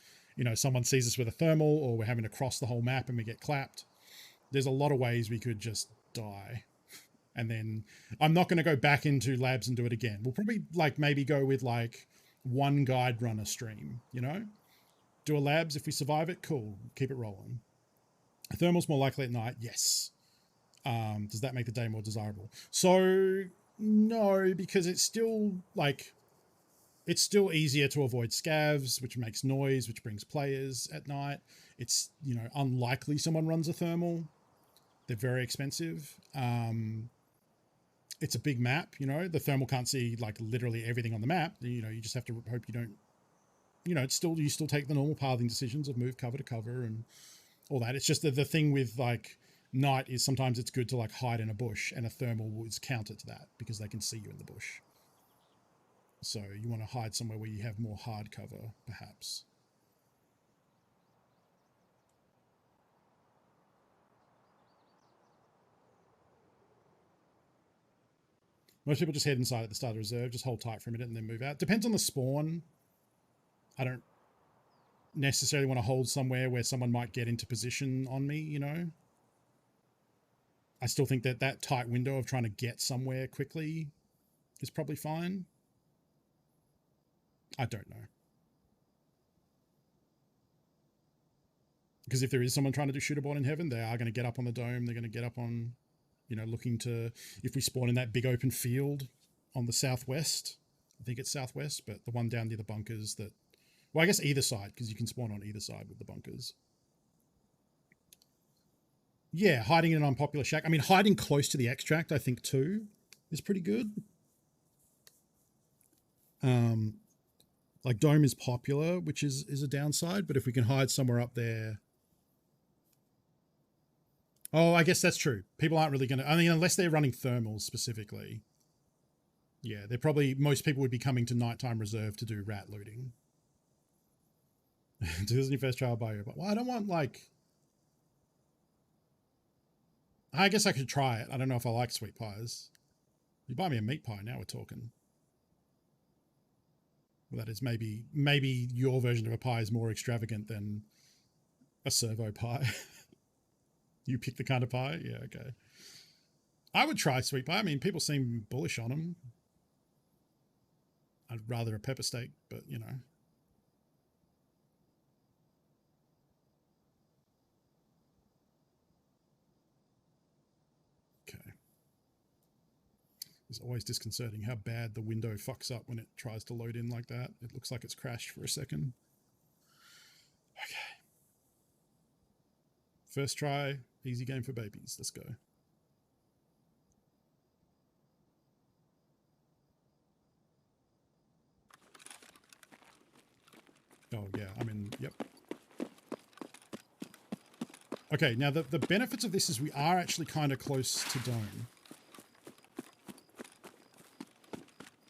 someone sees us with a thermal or we're having to cross the whole map and we get clapped. There's a lot of ways we could just die. And then I'm not going to go back into labs and do it again. We'll probably maybe go with one guide runner stream, you know? Do a labs, if we survive it, cool, keep it rolling. Thermal's more likely at night, yes. Does that make the day more desirable? So, no, because it's still, like, it's still easier to avoid scavs, which makes noise, which brings players at night. It's, you know, unlikely someone runs a thermal. They're very expensive. It's a big map, you know. The thermal can't see, like, literally everything on the map. You know, you just have to hope you don't, you know, it's still, you still take the normal pathing decisions of move cover to cover and all that. It's just that the thing with, like, night is sometimes it's good to, like, hide in a bush, and a thermal is counter to that because they can see you in the bush. So you want to hide somewhere where you have more hard cover, perhaps. Most people just head inside at the start of reserve, just hold tight for a minute and then move out. Depends on the spawn. I don't necessarily want to hold somewhere where someone might get into position on me, you know. I still think that that tight window of trying to get somewhere quickly is probably fine. I don't know. Because if there is someone trying to do shooterboard in heaven, they are going to get up on the dome. They're going to get up on, you know, looking to, if we spawn in that big open field on the southwest, I think it's southwest, but the one down near the bunkers that, well, I guess either side, because you can spawn on either side with the bunkers. Yeah, hiding in an unpopular shack. I mean, hiding close to the extract, I think, too, is pretty good. Like, dome is popular, which is a downside, but if we can hide somewhere up there... Oh, I guess that's true. People aren't really going to... I mean, unless they're running thermals specifically. Yeah, they're probably... Most people would be coming to nighttime reserve to do rat looting. This is your first trial bio, but well, I don't want, like... I guess I could try it. I don't know if I like sweet pies. You buy me a meat pie, now we're talking. Well, that is maybe your version of a pie is more extravagant than a servo pie. You pick the kind of pie? Yeah, okay. I would try sweet pie. I mean, people seem bullish on them. I'd rather a pepper steak, but, you know. Okay. It's always disconcerting how bad the window fucks up when it tries to load in like that. It looks like it's crashed for a second. Okay. First try, easy game for babies. Let's go. Oh, yeah, I mean, yep. Okay, now the benefits of this is we are actually kind of close to dome.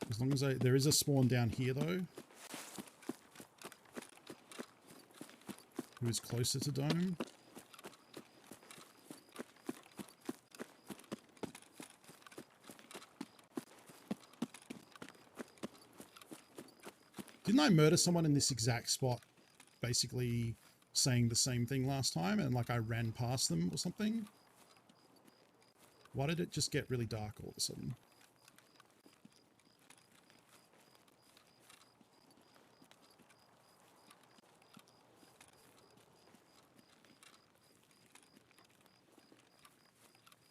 As long as there is a spawn down here, though. Who is closer to dome. Didn't I murder someone in this exact spot, basically saying the same thing last time, and like I ran past them or something? Why did it just get really dark all of a sudden?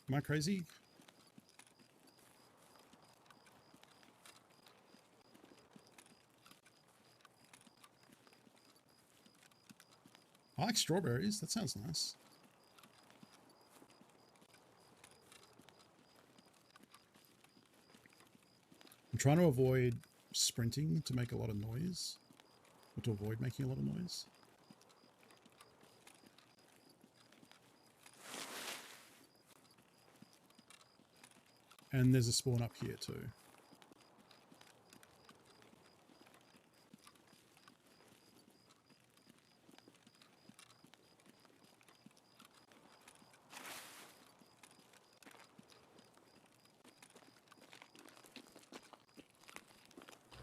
Am I crazy? I like strawberries. That sounds nice. I'm trying to avoid sprinting to make a lot of noise. Or to avoid making a lot of noise. And there's a spawn up here too.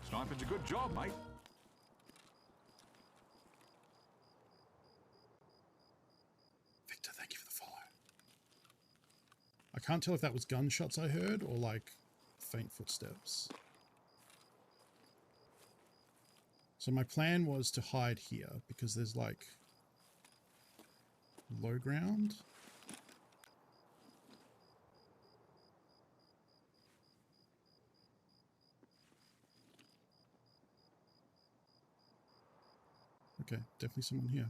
Sniping's a good job, mate. Victor, thank you for the follow. I can't tell if that was gunshots I heard or like faint footsteps. So my plan was to hide here because there's like low ground. Okay, definitely someone here.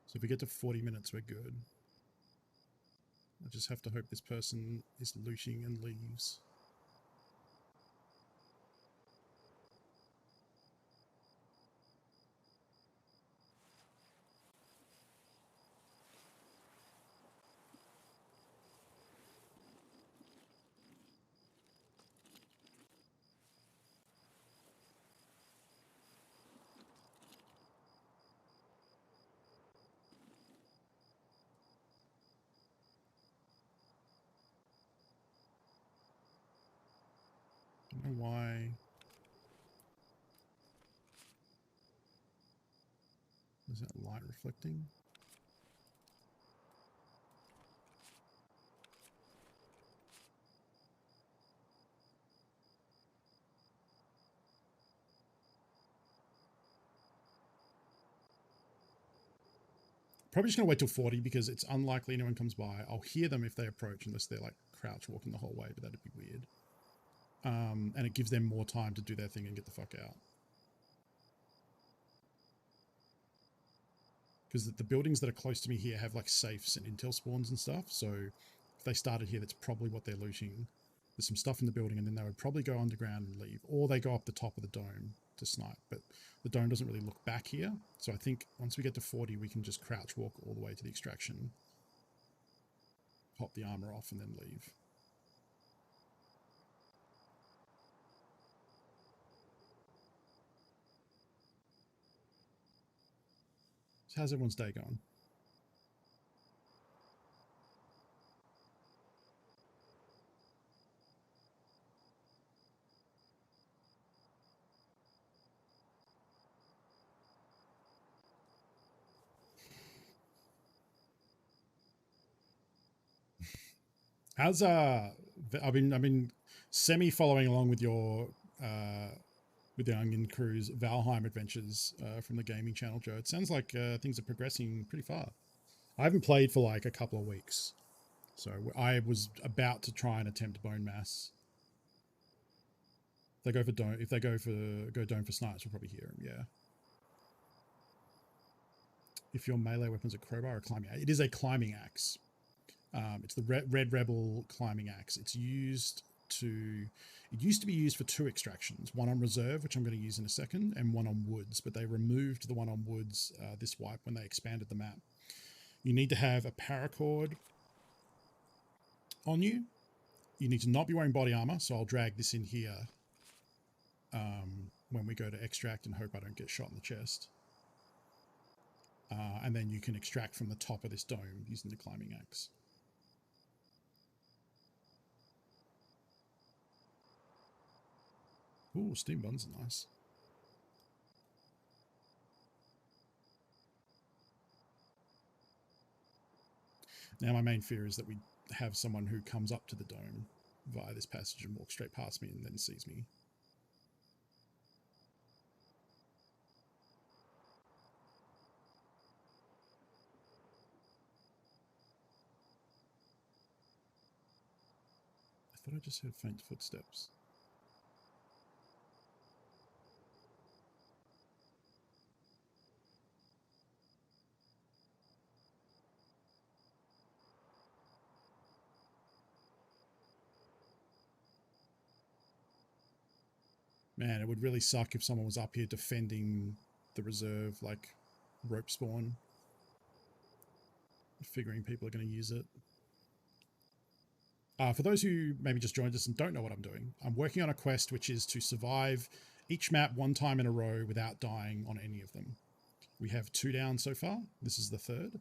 So if we get to 40 minutes, we're good. I just have to hope this person is looting and leaves. I don't know why. Is that light reflecting? Probably just gonna wait till 40 because it's unlikely anyone comes by. I'll hear them if they approach unless they're like crouch walking the whole way, but that'd be weird. And it gives them more time to do their thing and get the fuck out. Because the buildings that are close to me here have like safes and intel spawns and stuff. So if they started here, that's probably what they're looting. There's some stuff in the building and then they would probably go underground and leave. Or they go up the top of the dome to snipe. But the dome doesn't really look back here. So I think once we get to 40, we can just crouch walk all the way to the extraction. Pop the armor off and then leave. So how's everyone's day going? How's I've been semi following along with your with the Onion Crew's Valheim adventures from the gaming channel, Joe. It sounds like things are progressing pretty far. I haven't played for like a couple of weeks, so I was about to try and attempt Bone Mass. If they go for dome for snipes, we'll probably hear them. Yeah. If your melee weapon's a crowbar or a climbing axe, it is a climbing axe. It's the Red Rebel climbing axe. It used to be used for 2 extractions, one on reserve, which I'm going to use in a second, and one on woods, but they removed the one on woods this wipe when they expanded the map. You need to have a paracord on you. You need to not be wearing body armor, so I'll drag this in here when we go to extract and hope I don't get shot in the chest. And then you can extract from the top of this dome using the climbing axe. Ooh, steam buns are nice. Now my main fear is that we have someone who comes up to the dome via this passage and walks straight past me and then sees me. I thought I just heard faint footsteps. Man, it would really suck if someone was up here defending the reserve, like rope spawn. Figuring people are going to use it. For those who maybe just joined us and don't know what I'm doing, I'm working on a quest which is to survive each map 1 time in a row without dying on any of them. We have 2 down so far. This is the 3rd.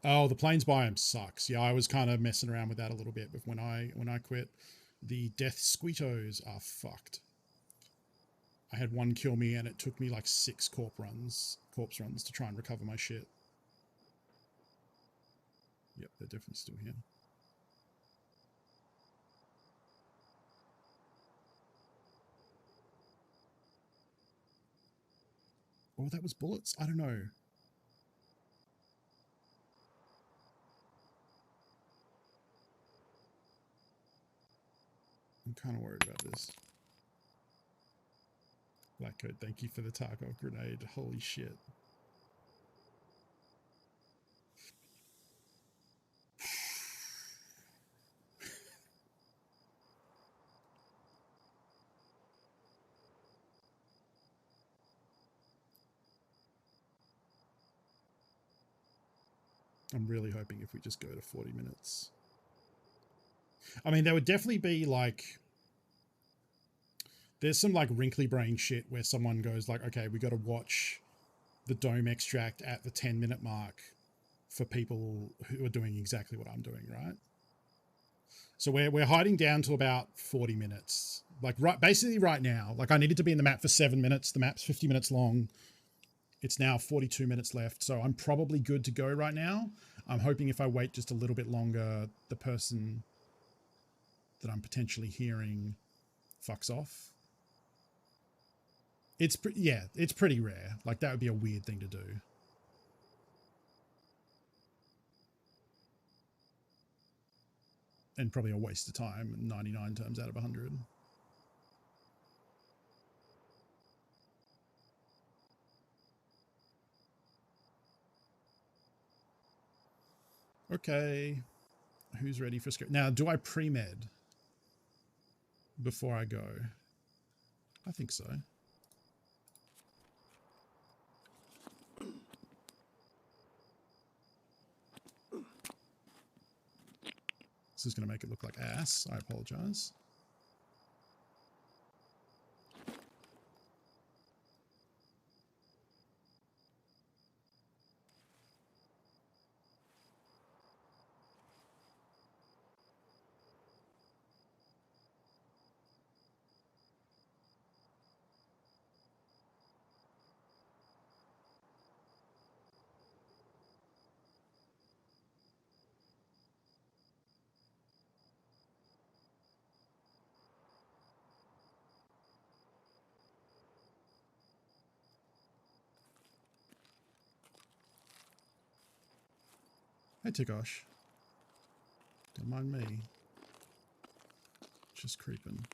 Oh, the plains biome sucks. Yeah, I was kind of messing around with that a little bit, but when I quit, the death squeetos are fucked. I had one kill me and it took me like 6 corp runs corpse runs to try and recover my shit. Yep, they're definitely still here. Oh, that was bullets? I don't know. I'm kind of worried about this. Blackcoat, thank you for the Tarkov grenade. Holy shit. I'm really hoping if we just go to 40 minutes. I mean, there would definitely be like, there's some like wrinkly brain shit where someone goes like, okay, we got to watch the dome extract at the 10-minute mark for people who are doing exactly what I'm doing, right? So we're hiding down to about 40 minutes. Like basically right now, like I needed to be in the map for 7 minutes. The map's 50 minutes long. It's now 42 minutes left. So I'm probably good to go right now. I'm hoping if I wait just a little bit longer, the person that I'm potentially hearing fucks off. It's pretty rare. Like that would be a weird thing to do. And probably a waste of time 99 times out of 100. Okay. Who's ready for script? Now, do I pre-med before I go? I think so. This is going to make it look like ass. I apologize. Hey, Tigosh. Don't mind me. Just creeping.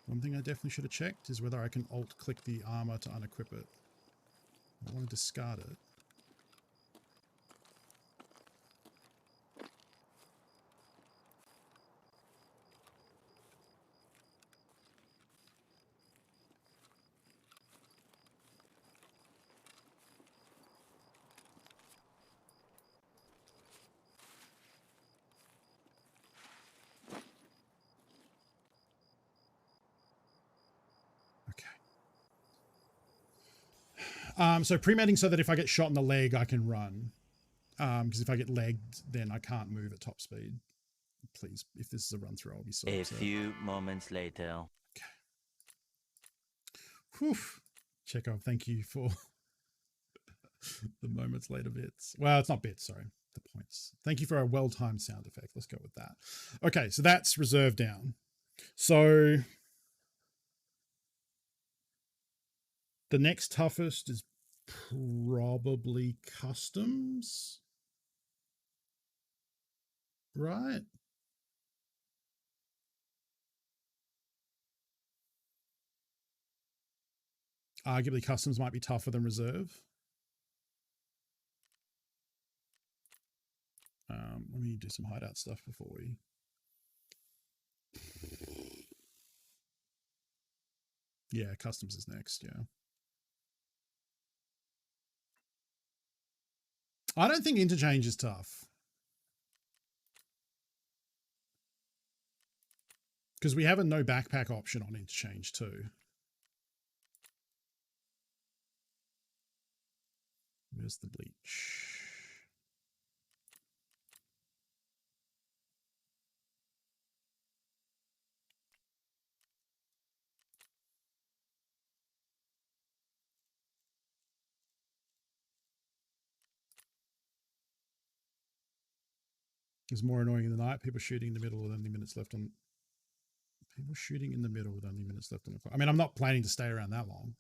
One thing I definitely should have checked is whether I can alt-click the armor to unequip it. I want to discard it. So pre-medding so that if I get shot in the leg, I can run. Because if I get legged, then I can't move at top speed. Please, if this is a run through, I'll be so upset. A few moments later. Okay. Whew. Chekhov, thank you for the moments later bits. Well, it's not bits, sorry. The points. Thank you for a well-timed sound effect. Let's go with that. Okay, so that's reserve down. So the next toughest is probably customs, right? Arguably customs might be tougher than reserve. Let me do some hideout stuff before we... Yeah, customs is next, yeah. I don't think interchange is tough. Because we have a no backpack option on interchange too. Where's the bleach? is more annoying in the night. People shooting in the middle with only minutes left on. People shooting in the middle with only minutes left on the clock. I mean, I'm not planning to stay around that long.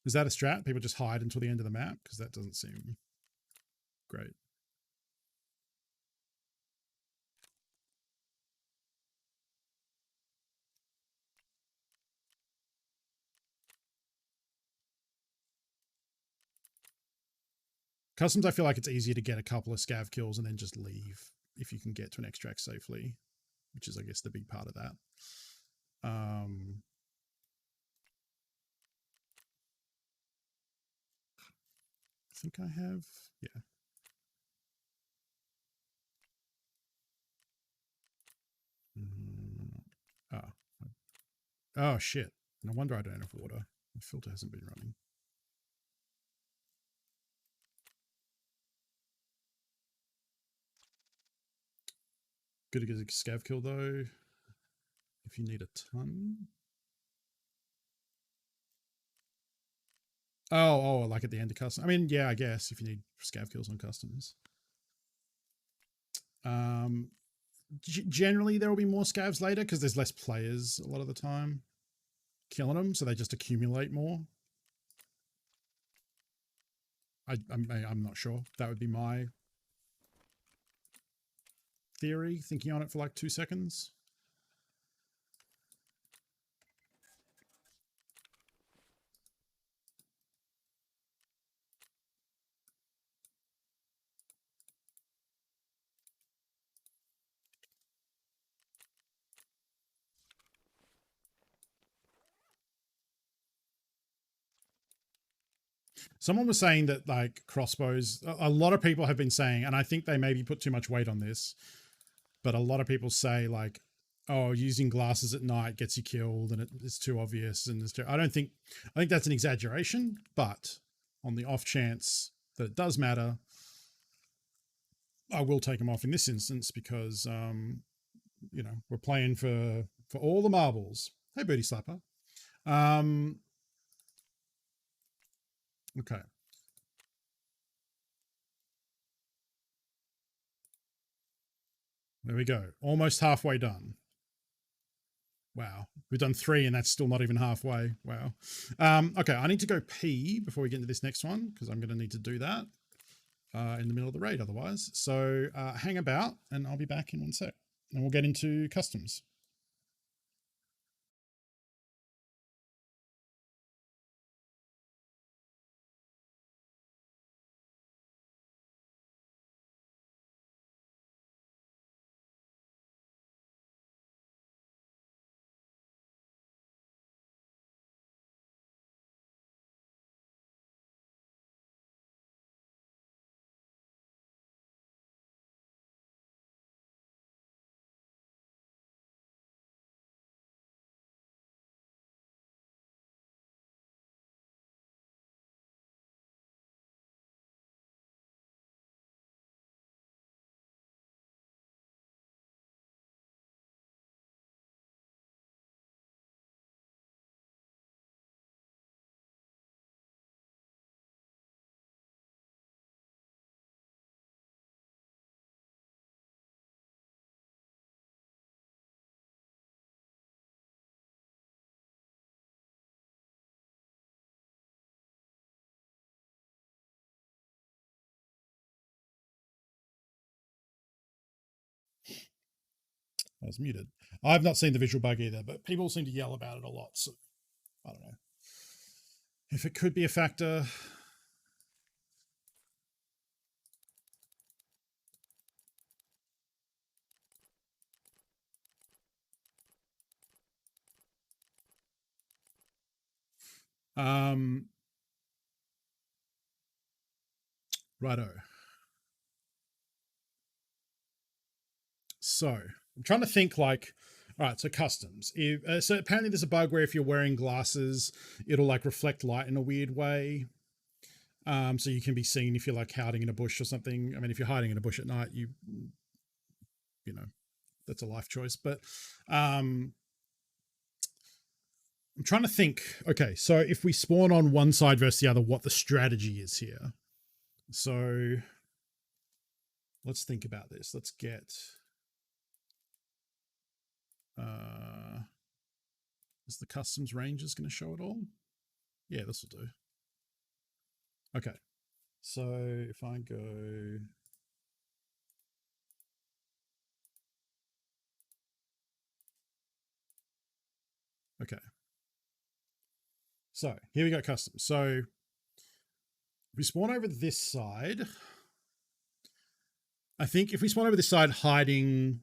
Is that a strat? People just hide until the end of the map? Because that doesn't seem great. Customs, I feel like it's easier to get a couple of scav kills and then just leave if you can get to an extract safely, which is, I guess, the big part of that. I think I have, yeah. Oh, shit. No wonder I don't have water. The filter hasn't been running. Good to get a scav kill, though. If you need a ton. Oh, like at the end of custom. I mean, yeah, I guess if you need scav kills on customs. Generally, there will be more scavs later because there's less players a lot of the time killing them, so they just accumulate more. I'm not sure. That would be my theory, thinking on it for like 2 seconds. Someone was saying that like crossbows, a lot of people have been saying, and I think they maybe put too much weight on this, but a lot of people say like, oh, using glasses at night gets you killed and it's too obvious. And I think that's an exaggeration, but on the off chance that it does matter, I will take them off in this instance because, you know, we're playing for all the marbles. Hey, Booty Slapper. Okay. There we go. Almost halfway done. Wow. We've done 3 and that's still not even halfway. Wow. Okay. I need to go pee before we get into this next one because I'm going to need to do that in the middle of the raid otherwise. So hang about and I'll be back in 1 sec and we'll get into customs. I was muted. I've not seen the visual bug either, but people seem to yell about it a lot. So I don't know if it could be a factor. Righto. So I'm trying to think like, all right, so customs. So apparently there's a bug where if you're wearing glasses, it'll like reflect light in a weird way. So you can be seen if you're like hiding in a bush or something. I mean, if you're hiding in a bush at night, you know, that's a life choice. But I'm trying to think. Okay, so if we spawn on one side versus the other, what the strategy is here. So let's think about this. Let's get... is the customs ranges going to show it all? Yeah, this will do. Okay, so if I go... Okay. So here we go, custom. So if we spawn over this side, I think if we spawn over this side, hiding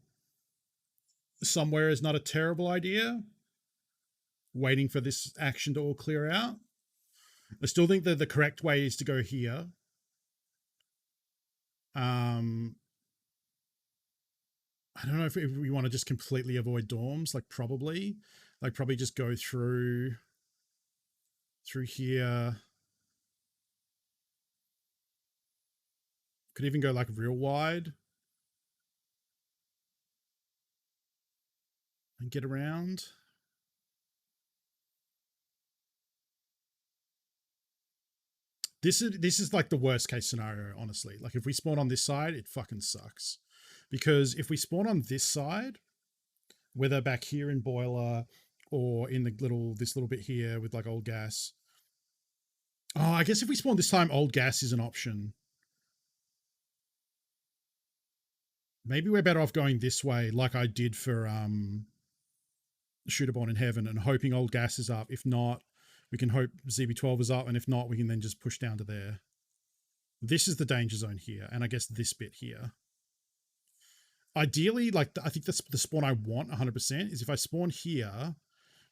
somewhere is not a terrible idea. Waiting for this action to all clear out. I still think that the correct way is to go here. I don't know if we want to just completely avoid dorms, like probably just go through here. Could even go like real wide and get around. This is like the worst case scenario, honestly. Like if we spawn on this side, it fucking sucks. Because if we spawn on this side, whether back here in boiler or in this little bit here with like old gas. Oh, I guess if we spawn this time, old gas is an option. Maybe we're better off going this way like I did for Shooter Born in Heaven and hoping old gas is up. If not, we can hope ZB12 is up, and if not, we can then just push down to there. This is the danger zone here, and I guess this bit here. Ideally, like I think the spawn I want 100% is if I spawn here,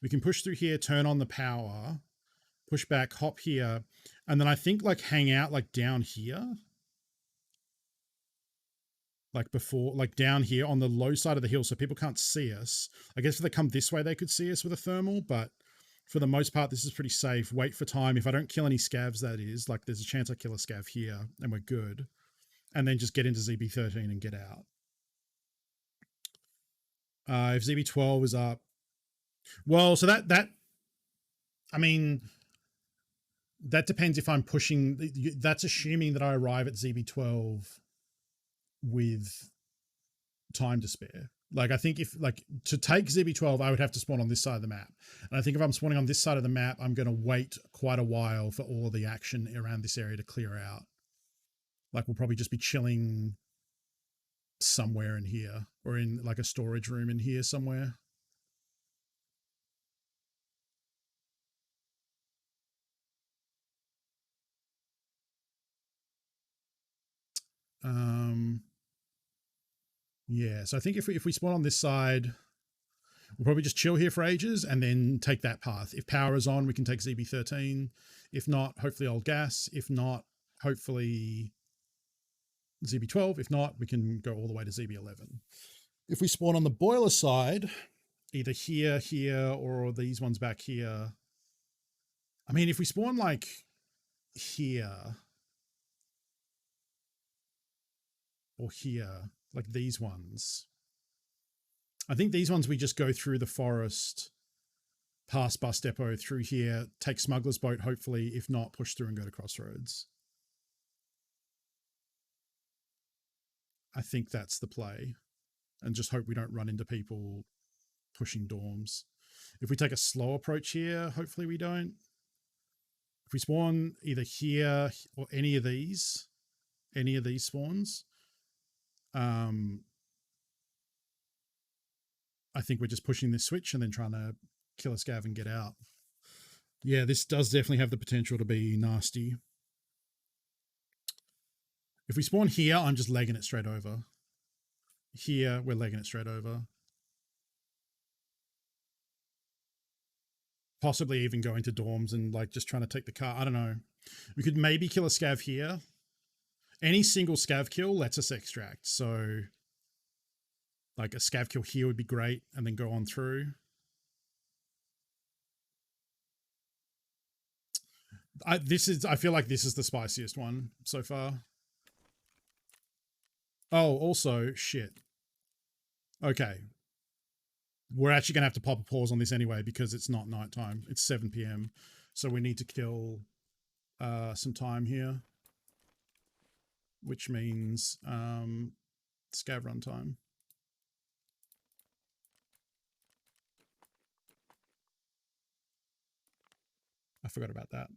we can push through here, turn on the power, push back, hop here, and then I think like hang out like down here. Like before, like down here on the low side of the hill so people can't see us. I guess if they come this way, they could see us with a thermal, but for the most part, this is pretty safe. Wait for time. If I don't kill any scavs, that is, like there's a chance I kill a scav here and we're good. And then just get into ZB13 and get out. If ZB12 is up, well, so that, I mean, that depends if I'm pushing, that's assuming that I arrive at ZB12 with time to spare. Like I think if like to take ZB12, I would have to spawn on this side of the map. And I think if I'm spawning on this side of the map, I'm going to wait quite a while for all of the action around this area to clear out. Like we'll probably just be chilling somewhere in here or in like a storage room in here somewhere. Yeah, so I think if we spawn on this side, we'll probably just chill here for ages and then take that path. If power is on, we can take ZB13. If not, hopefully old gas. If not, hopefully ZB12. If not, we can go all the way to ZB11. If we spawn on the boiler side, either here, or these ones back here. I mean, if we spawn like here or here, like these ones, I think these ones we just go through the forest, past bus depot, through here, take smuggler's boat, hopefully. If not, push through and go to crossroads. I think that's the play. And just hope we don't run into people pushing dorms. If we take a slow approach here, hopefully we don't. If we spawn either here or any of these spawns, I think we're just pushing this switch and then trying to kill a scav and get out. Yeah, this does definitely have the potential to be nasty. If we spawn here, I'm just legging it straight over. Here, we're legging it straight over. Possibly even going to dorms and like just trying to take the car. I don't know. We could maybe kill a scav here. Any single scav kill lets us extract. So like a scav kill here would be great and then go on through. I feel like this is the spiciest one so far. Oh, also, shit. Okay. we're actually going to have to pop a pause on this anyway because it's not nighttime. It's 7 p.m. So we need to kill some time here, which means scav run time. I forgot about that.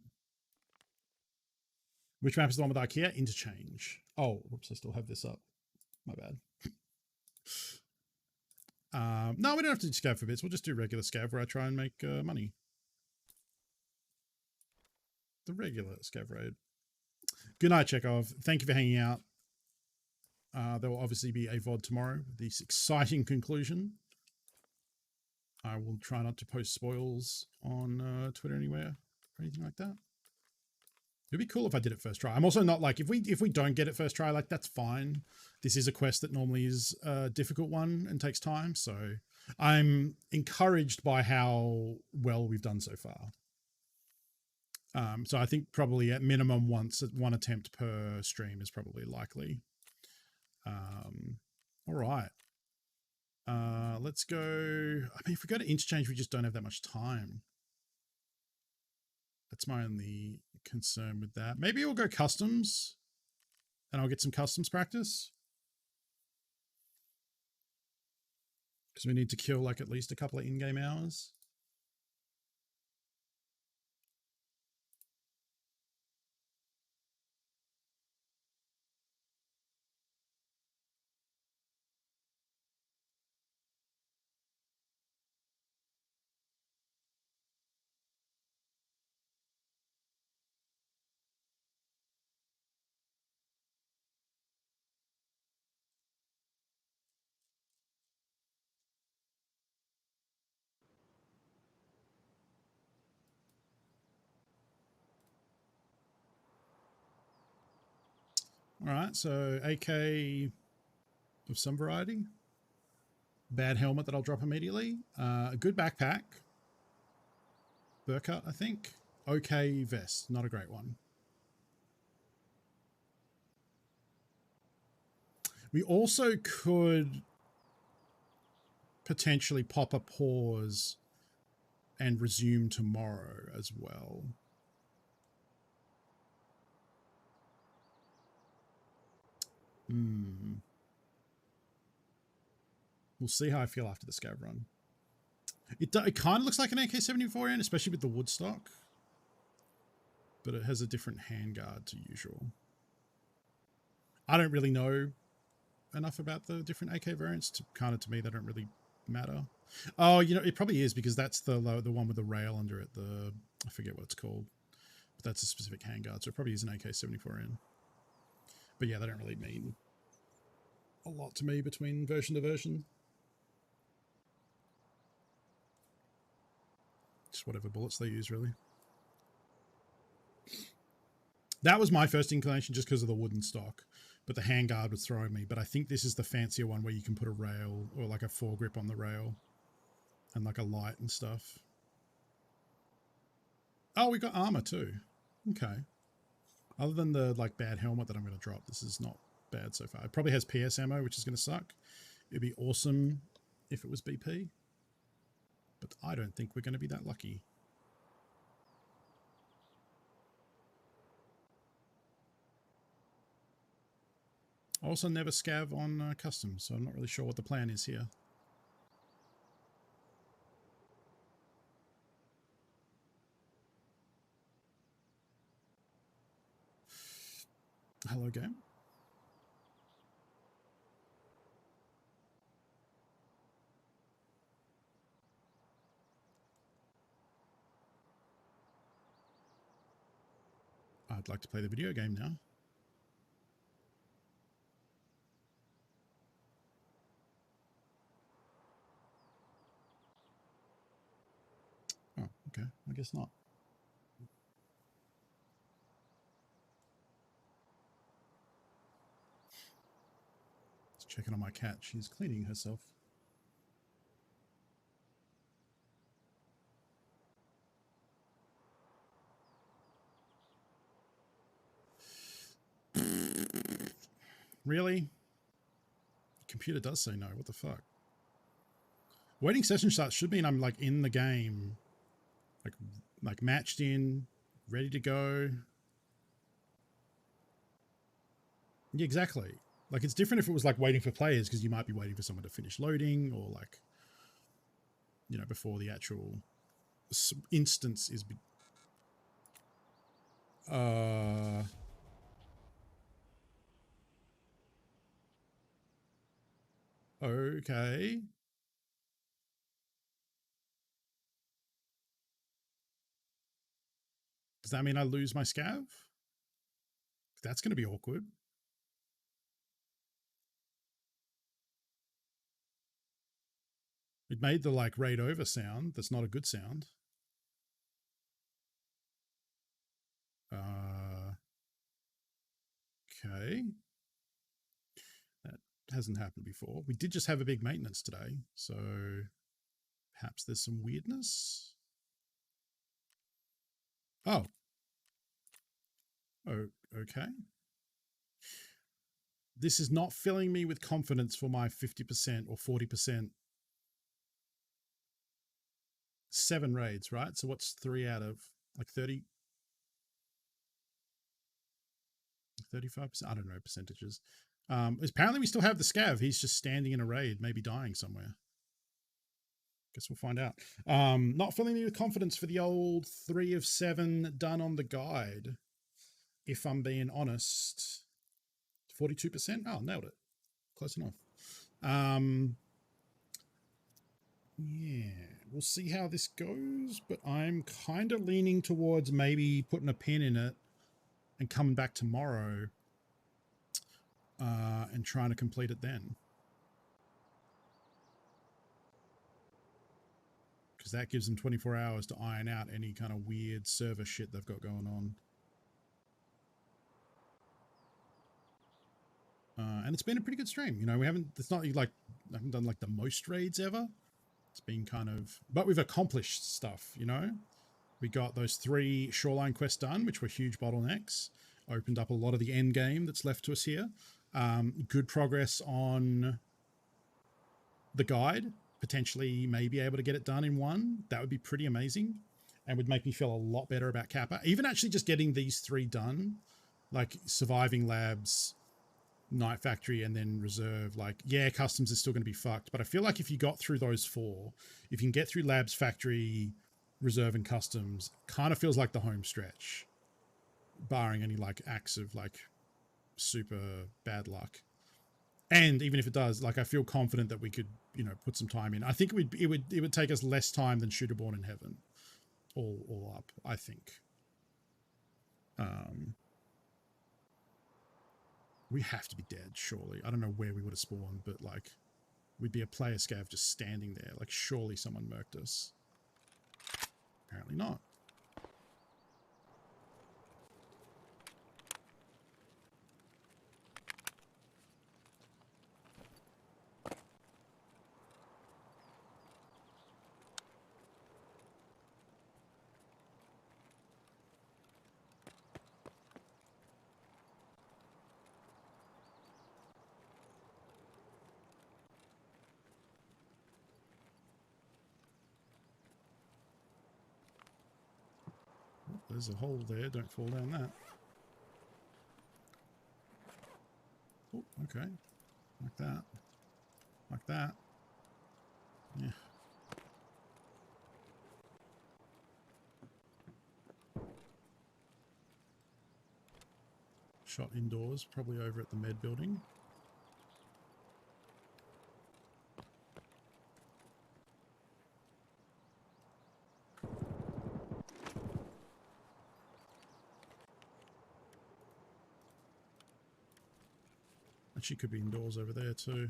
Which map is the one with IKEA? Interchange. Oh, whoops, I still have this up. My bad. No, we don't have to do scav for bits. We'll just do regular scav where I try and make money. The regular scav raid. Good night, Chekhov. Thank you for hanging out. There will obviously be a VOD tomorrow with this exciting conclusion. I will try not to post spoils on Twitter anywhere or anything like that. It'd be cool if I did it first try. I'm also not like, if we don't get it first try, like that's fine. This is a quest that normally is a difficult one and takes time. So I'm encouraged by how well we've done so far. So I think probably at minimum one attempt per stream is probably likely. All right. Let's go. I mean, if we go to interchange, we just don't have that much time. That's my only concern with that. Maybe we'll go customs and I'll get some customs practice. Because we need to kill like at least a couple of in-game hours. All right, so AK of some variety. Bad helmet that I'll drop immediately. A good backpack. Burka, I think. Okay vest, not a great one. We also could potentially pop a pause and resume tomorrow as well. We'll see how I feel after the scav run. It kind of looks like an AK-74N, especially with the wood stock. But it has a different handguard to usual. I don't really know enough about the different AK variants. To me, they don't really matter. Oh, you know, it probably is because that's the one with the rail under it. I forget what it's called. But that's a specific handguard, so it probably is an AK-74N. But yeah, they don't really mean a lot to me between version to version. Just whatever bullets they use, really. That was my first inclination just because of the wooden stock, but the handguard was throwing me. But I think this is the fancier one where you can put a rail or like a foregrip on the rail and like a light and stuff. Oh, we got armor too. Okay. Other than the like bad helmet that I'm going to drop, this is not bad so far. It probably has PS ammo, which is going to suck. It'd be awesome if it was BP, but I don't think we're going to be that lucky. I also never scav on customs, so I'm not really sure what the plan is here. Hello, game. I'd like to play the video game now. Oh, okay. I guess not. Just checking on my cat. She's cleaning herself. Really? The computer does say no. What the fuck? Waiting session start should mean I'm like in the game, like matched in, ready to go. Yeah, exactly. Like it's different if it was like waiting for players because you might be waiting for someone to finish loading or like, you know, before the actual instance is. Okay. Does that mean I lose my scav? That's going to be awkward. It made the like raid over sound. That's not a good sound. Okay. That hasn't happened before. We did just have a big maintenance today, so perhaps there's some weirdness. Oh. Oh, okay. This is not filling me with confidence for my 50% or 40%. 7 raids, right? So what's 3 out of like 30? 35%? I don't know percentages. Apparently we still have the scav. He's just standing in a raid, maybe dying somewhere. Guess we'll find out. Not filling me with confidence for the old 3 of 7 done on the guide. If I'm being honest. 42%? Oh, nailed it. Close enough. Yeah, we'll see how this goes, but I'm kind of leaning towards maybe putting a pin in it and coming back tomorrow and trying to complete it then. Because that gives them 24 hours to iron out any kind of weird server shit they've got going on. And it's been a pretty good stream. You know, it's not like, I haven't done like the most raids ever. It's been kind of, but we've accomplished stuff, you know. We got those 3 shoreline quests done, which were huge bottlenecks. Opened up a lot of the end game that's left to us here. Good progress on the guide. Potentially maybe able to get it done in 1. That would be pretty amazing and would make me feel a lot better about Kappa. Even actually just getting these 3 done, like surviving labs, Night Factory, and then reserve, like, yeah, customs is still going to be fucked, but I feel like if you got through those 4, if you can get through labs, factory, reserve, and customs, kind of feels like the home stretch, barring any like acts of like super bad luck. And even if it does, like, I feel confident that we could, you know, put some time in. I think it would take us less time than Shooter Born in Heaven, all up, I think. We have to be dead, surely. I don't know where we would have spawned, but like, we'd be a player scav just standing there. Like, surely someone murked us. Apparently not. There's a hole there. Don't fall down that. Oh, okay. Like that. Like that. Yeah. Shot indoors, probably over at the med building. She could be indoors over there too.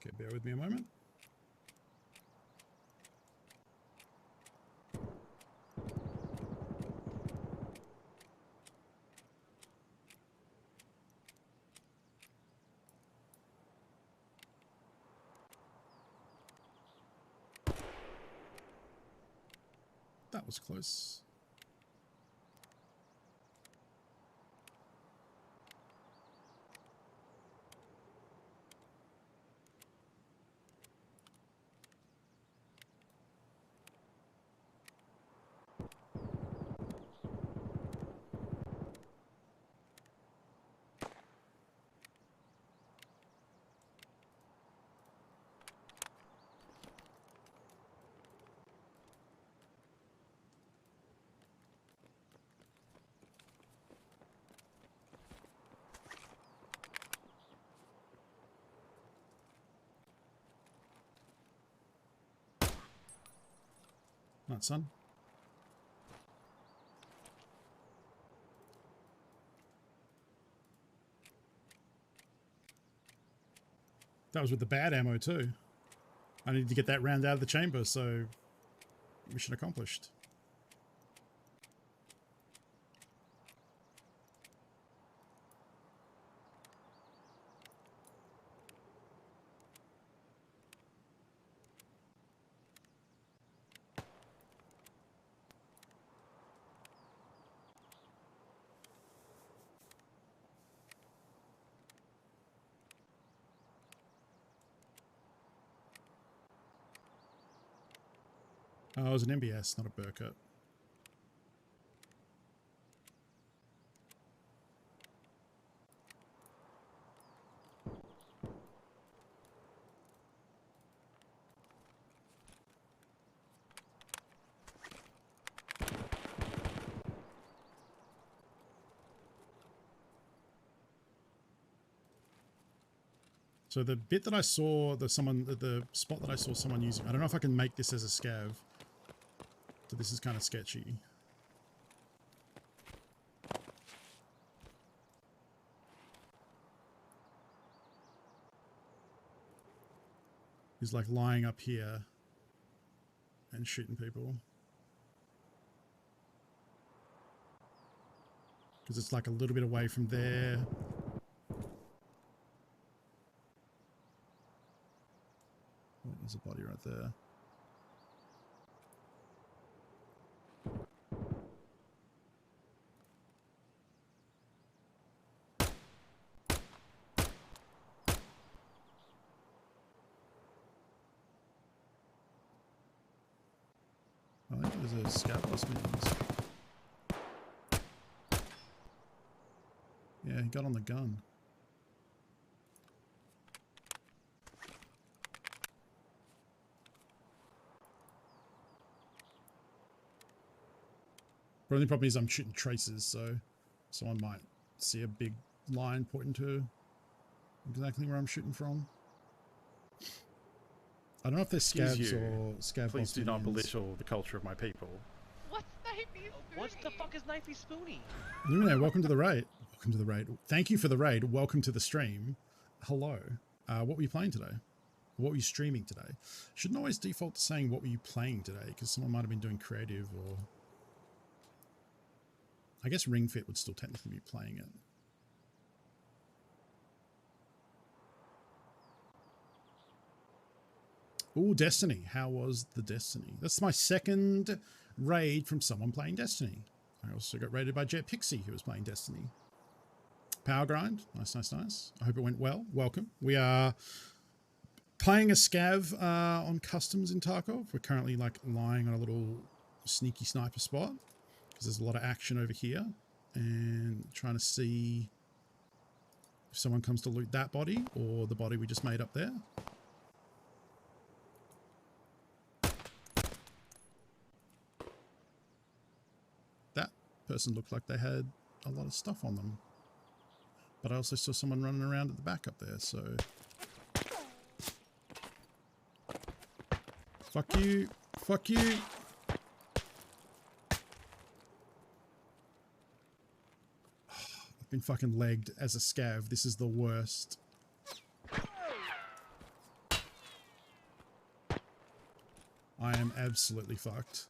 Okay, bear with me a moment. That was close. Right, son. That was with the bad ammo too. I need to get that round out of the chamber, so mission accomplished. Oh, it was an MBS, not a Burkett. So the bit that I saw, the spot that I saw someone using, I don't know if I can make this as a scav. So this is kind of sketchy. He's like lying up here and shooting people. Because it's like a little bit away from there. Oh, there's a body right there. I think there's a scout boss meetings. Yeah, he got on the gun. The only problem is I'm shooting traces, so someone might see a big line pointing to exactly where I'm shooting from. I don't know if they're scavs or scav. Please do not belittle the culture of my people. What's Knifey Spoony? What the fuck is Knifey Spoony? Lumine, welcome to the raid. Welcome to the raid. Thank you for the raid. Welcome to the stream. Hello. What were you playing today? What were you streaming today? Shouldn't always default to saying what were you playing today, because someone might have been doing creative, or I guess Ring Fit would still technically be playing it. Ooh, Destiny. How was the Destiny? That's my second raid from someone playing Destiny. I also got raided by Jet Pixie, who was playing Destiny. Power Grind. Nice, nice, nice. I hope it went well. Welcome. We are playing a scav on customs in Tarkov. We're currently like lying on a little sneaky sniper spot because there's a lot of action over here, and trying to see if someone comes to loot that body or the body we just made up there. That person looked like they had a lot of stuff on them, but I also saw someone running around at the back up there, so fuck you, fuck you. I've been fucking legged as a scav. This is the worst. I am absolutely fucked.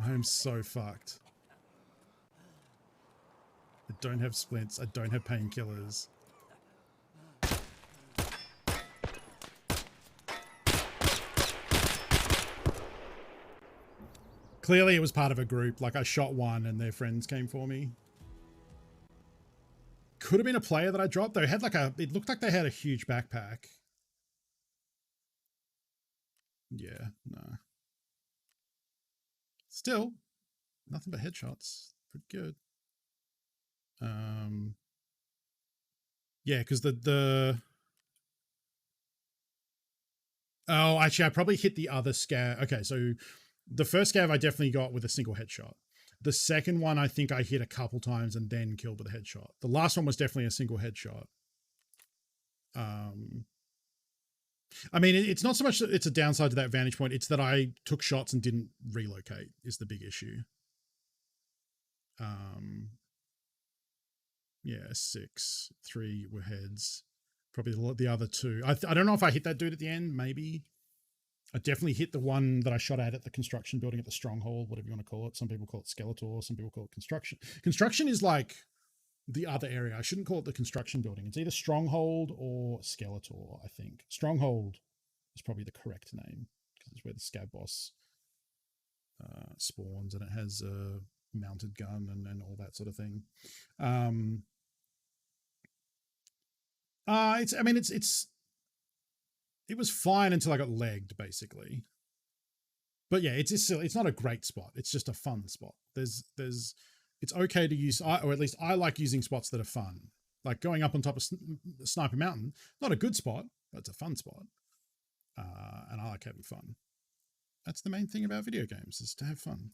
I am so fucked. I don't have splints. I don't have painkillers. Clearly it was part of a group. Like I shot one and their friends came for me. Could have been a player that I dropped. They had like it looked like they had a huge backpack. Yeah, no. Still, nothing but headshots. Pretty good. Yeah, because oh, actually, I probably hit the other scav. Okay, so the first scav I definitely got with a single headshot. The second one, I think I hit a couple times and then killed with a headshot. The last one was definitely a single headshot. I mean, it's not so much that it's a downside to that vantage point. It's that I took shots and didn't relocate is the big issue. Yeah, 6, 3 were heads. Probably the other 2. I don't know if I hit that dude at the end. Maybe. I definitely hit the one that I shot at the construction building at the stronghold, whatever you want to call it. Some people call it Skeletor. Some people call it construction. Construction is like the other area. I shouldn't call it the construction building. It's either stronghold or Skeletor, I think. Stronghold is probably the correct name because it's where the scab boss spawns, and it has a mounted gun and all that sort of thing. It was fine until I got legged, basically. But yeah, it's not a great spot. It's just a fun spot. It's okay to use, or at least I like using spots that are fun. Like going up on top of Sniper Mountain, not a good spot, but it's a fun spot. And I like having fun. That's the main thing about video games, is to have fun.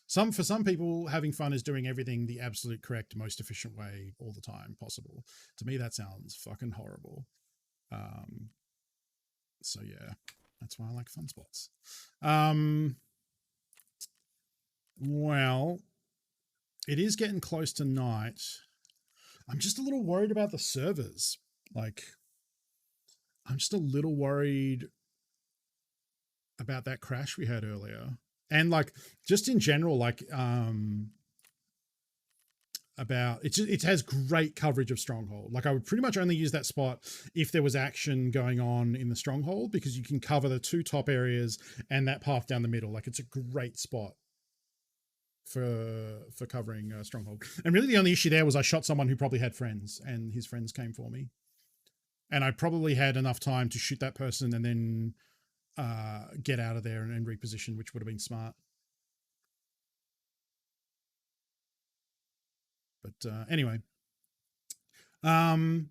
For some people, having fun is doing everything the absolute correct, most efficient way all the time possible. To me, that sounds fucking horrible. So yeah, that's why I like fun spots. Well, it is getting close to night. I'm just a little worried about the servers. Like, I'm just a little worried about that crash we had earlier. And like, just in general, like, about it has great coverage of Stronghold. Like I would pretty much only use that spot if there was action going on in the Stronghold, because you can cover the 2 top areas and that path down the middle. Like it's a great spot for covering Stronghold. And really the only issue there was I shot someone who probably had friends, and his friends came for me, and I probably had enough time to shoot that person and then get out of there and reposition, which would have been smart. But anyway, yeah, I'm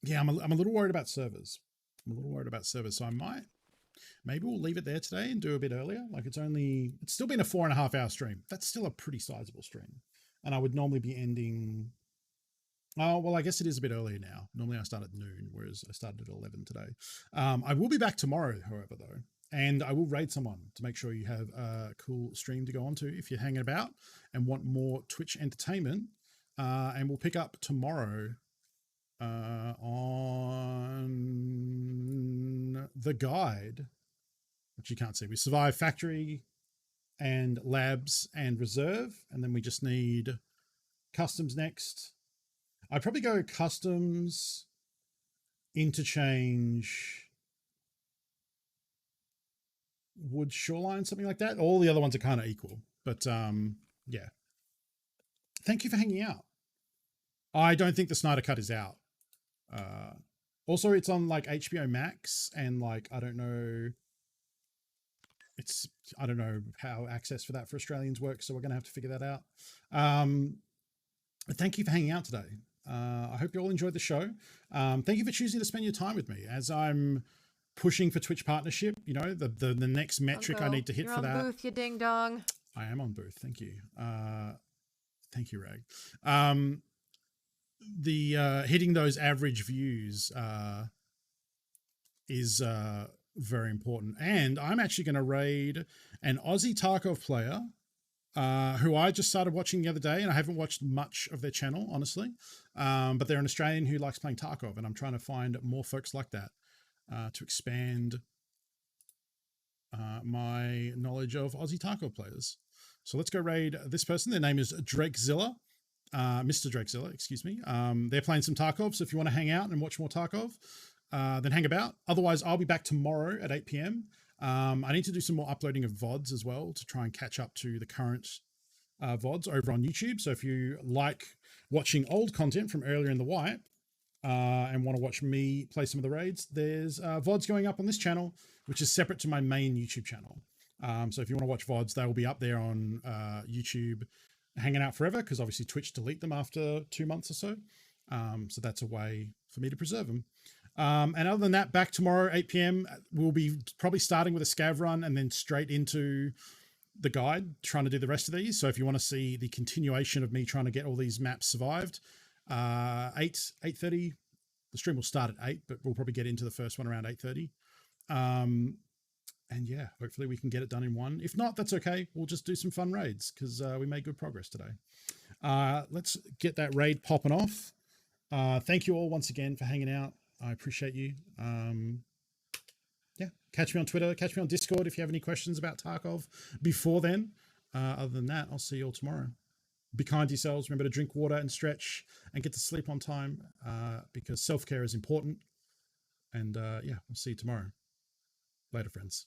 a little worried about servers. So maybe we'll leave it there today and do a bit earlier. Like it's still been a 4.5 hour stream. That's still a pretty sizable stream. And I would normally be ending, oh, well, I guess it is a bit earlier now. Normally I start at noon, whereas I started at 11 today. I will be back tomorrow, however, though. And I will raid someone to make sure you have a cool stream to go on to if you're hanging about and want more Twitch entertainment. And we'll pick up tomorrow on the guide, which you can't see. We survive factory and labs and reserve, and then we just need customs next. I'd probably go customs, interchange, wood shoreline, something like that. All the other ones are kind of equal, but yeah. Thank you for hanging out. I don't think the Snyder Cut is out. Also, it's on like HBO Max, and like I don't know how access for that for Australians works, so we're gonna have to figure that out. Thank you for hanging out today. I hope you all enjoyed the show. Thank you for choosing to spend your time with me as I'm pushing for Twitch partnership. You know, the next metric I need to hit for that. You're on booth, you ding dong. I am on booth. Thank you. Thank you, Rag. The hitting those average views is very important. And I'm actually going to raid an Aussie Tarkov player who I just started watching the other day, and I haven't watched much of their channel, honestly. But they're an Australian who likes playing Tarkov, and I'm trying to find more folks like that to expand my knowledge of Aussie Tarkov players. So let's go raid this person. Their name is Drakezilla. Mr. Drakezilla, excuse me. They're playing some Tarkov, so if you want to hang out and watch more Tarkov, then hang about. Otherwise, I'll be back tomorrow at 8 p.m. I need to do some more uploading of VODs as well to try and catch up to the current VODs over on YouTube. So if you like watching old content from earlier in the wipe and want to watch me play some of the raids, there's VODs going up on this channel, which is separate to my main YouTube channel. So if you want to watch VODs, they will be up there on YouTube, hanging out forever, because obviously Twitch delete them after 2 months or so. So that's a way for me to preserve them. And other than that, back tomorrow, 8 p.m. We'll be probably starting with a scav run and then straight into the guide trying to do the rest of these. So if you want to see the continuation of me trying to get all these maps survived, 8:30. The stream will start at 8, but we'll probably get into the first one around 8:30. And yeah, hopefully we can get it done in one. If not, that's okay. We'll just do some fun raids because we made good progress today. Let's get that raid popping off. Thank you all once again for hanging out. I appreciate you. Yeah, catch me on Twitter. Catch me on Discord if you have any questions about Tarkov before then. Other than that, I'll see you all tomorrow. Be kind to yourselves. Remember to drink water and stretch and get to sleep on time because self-care is important. And yeah, we'll see you tomorrow. Later, friends.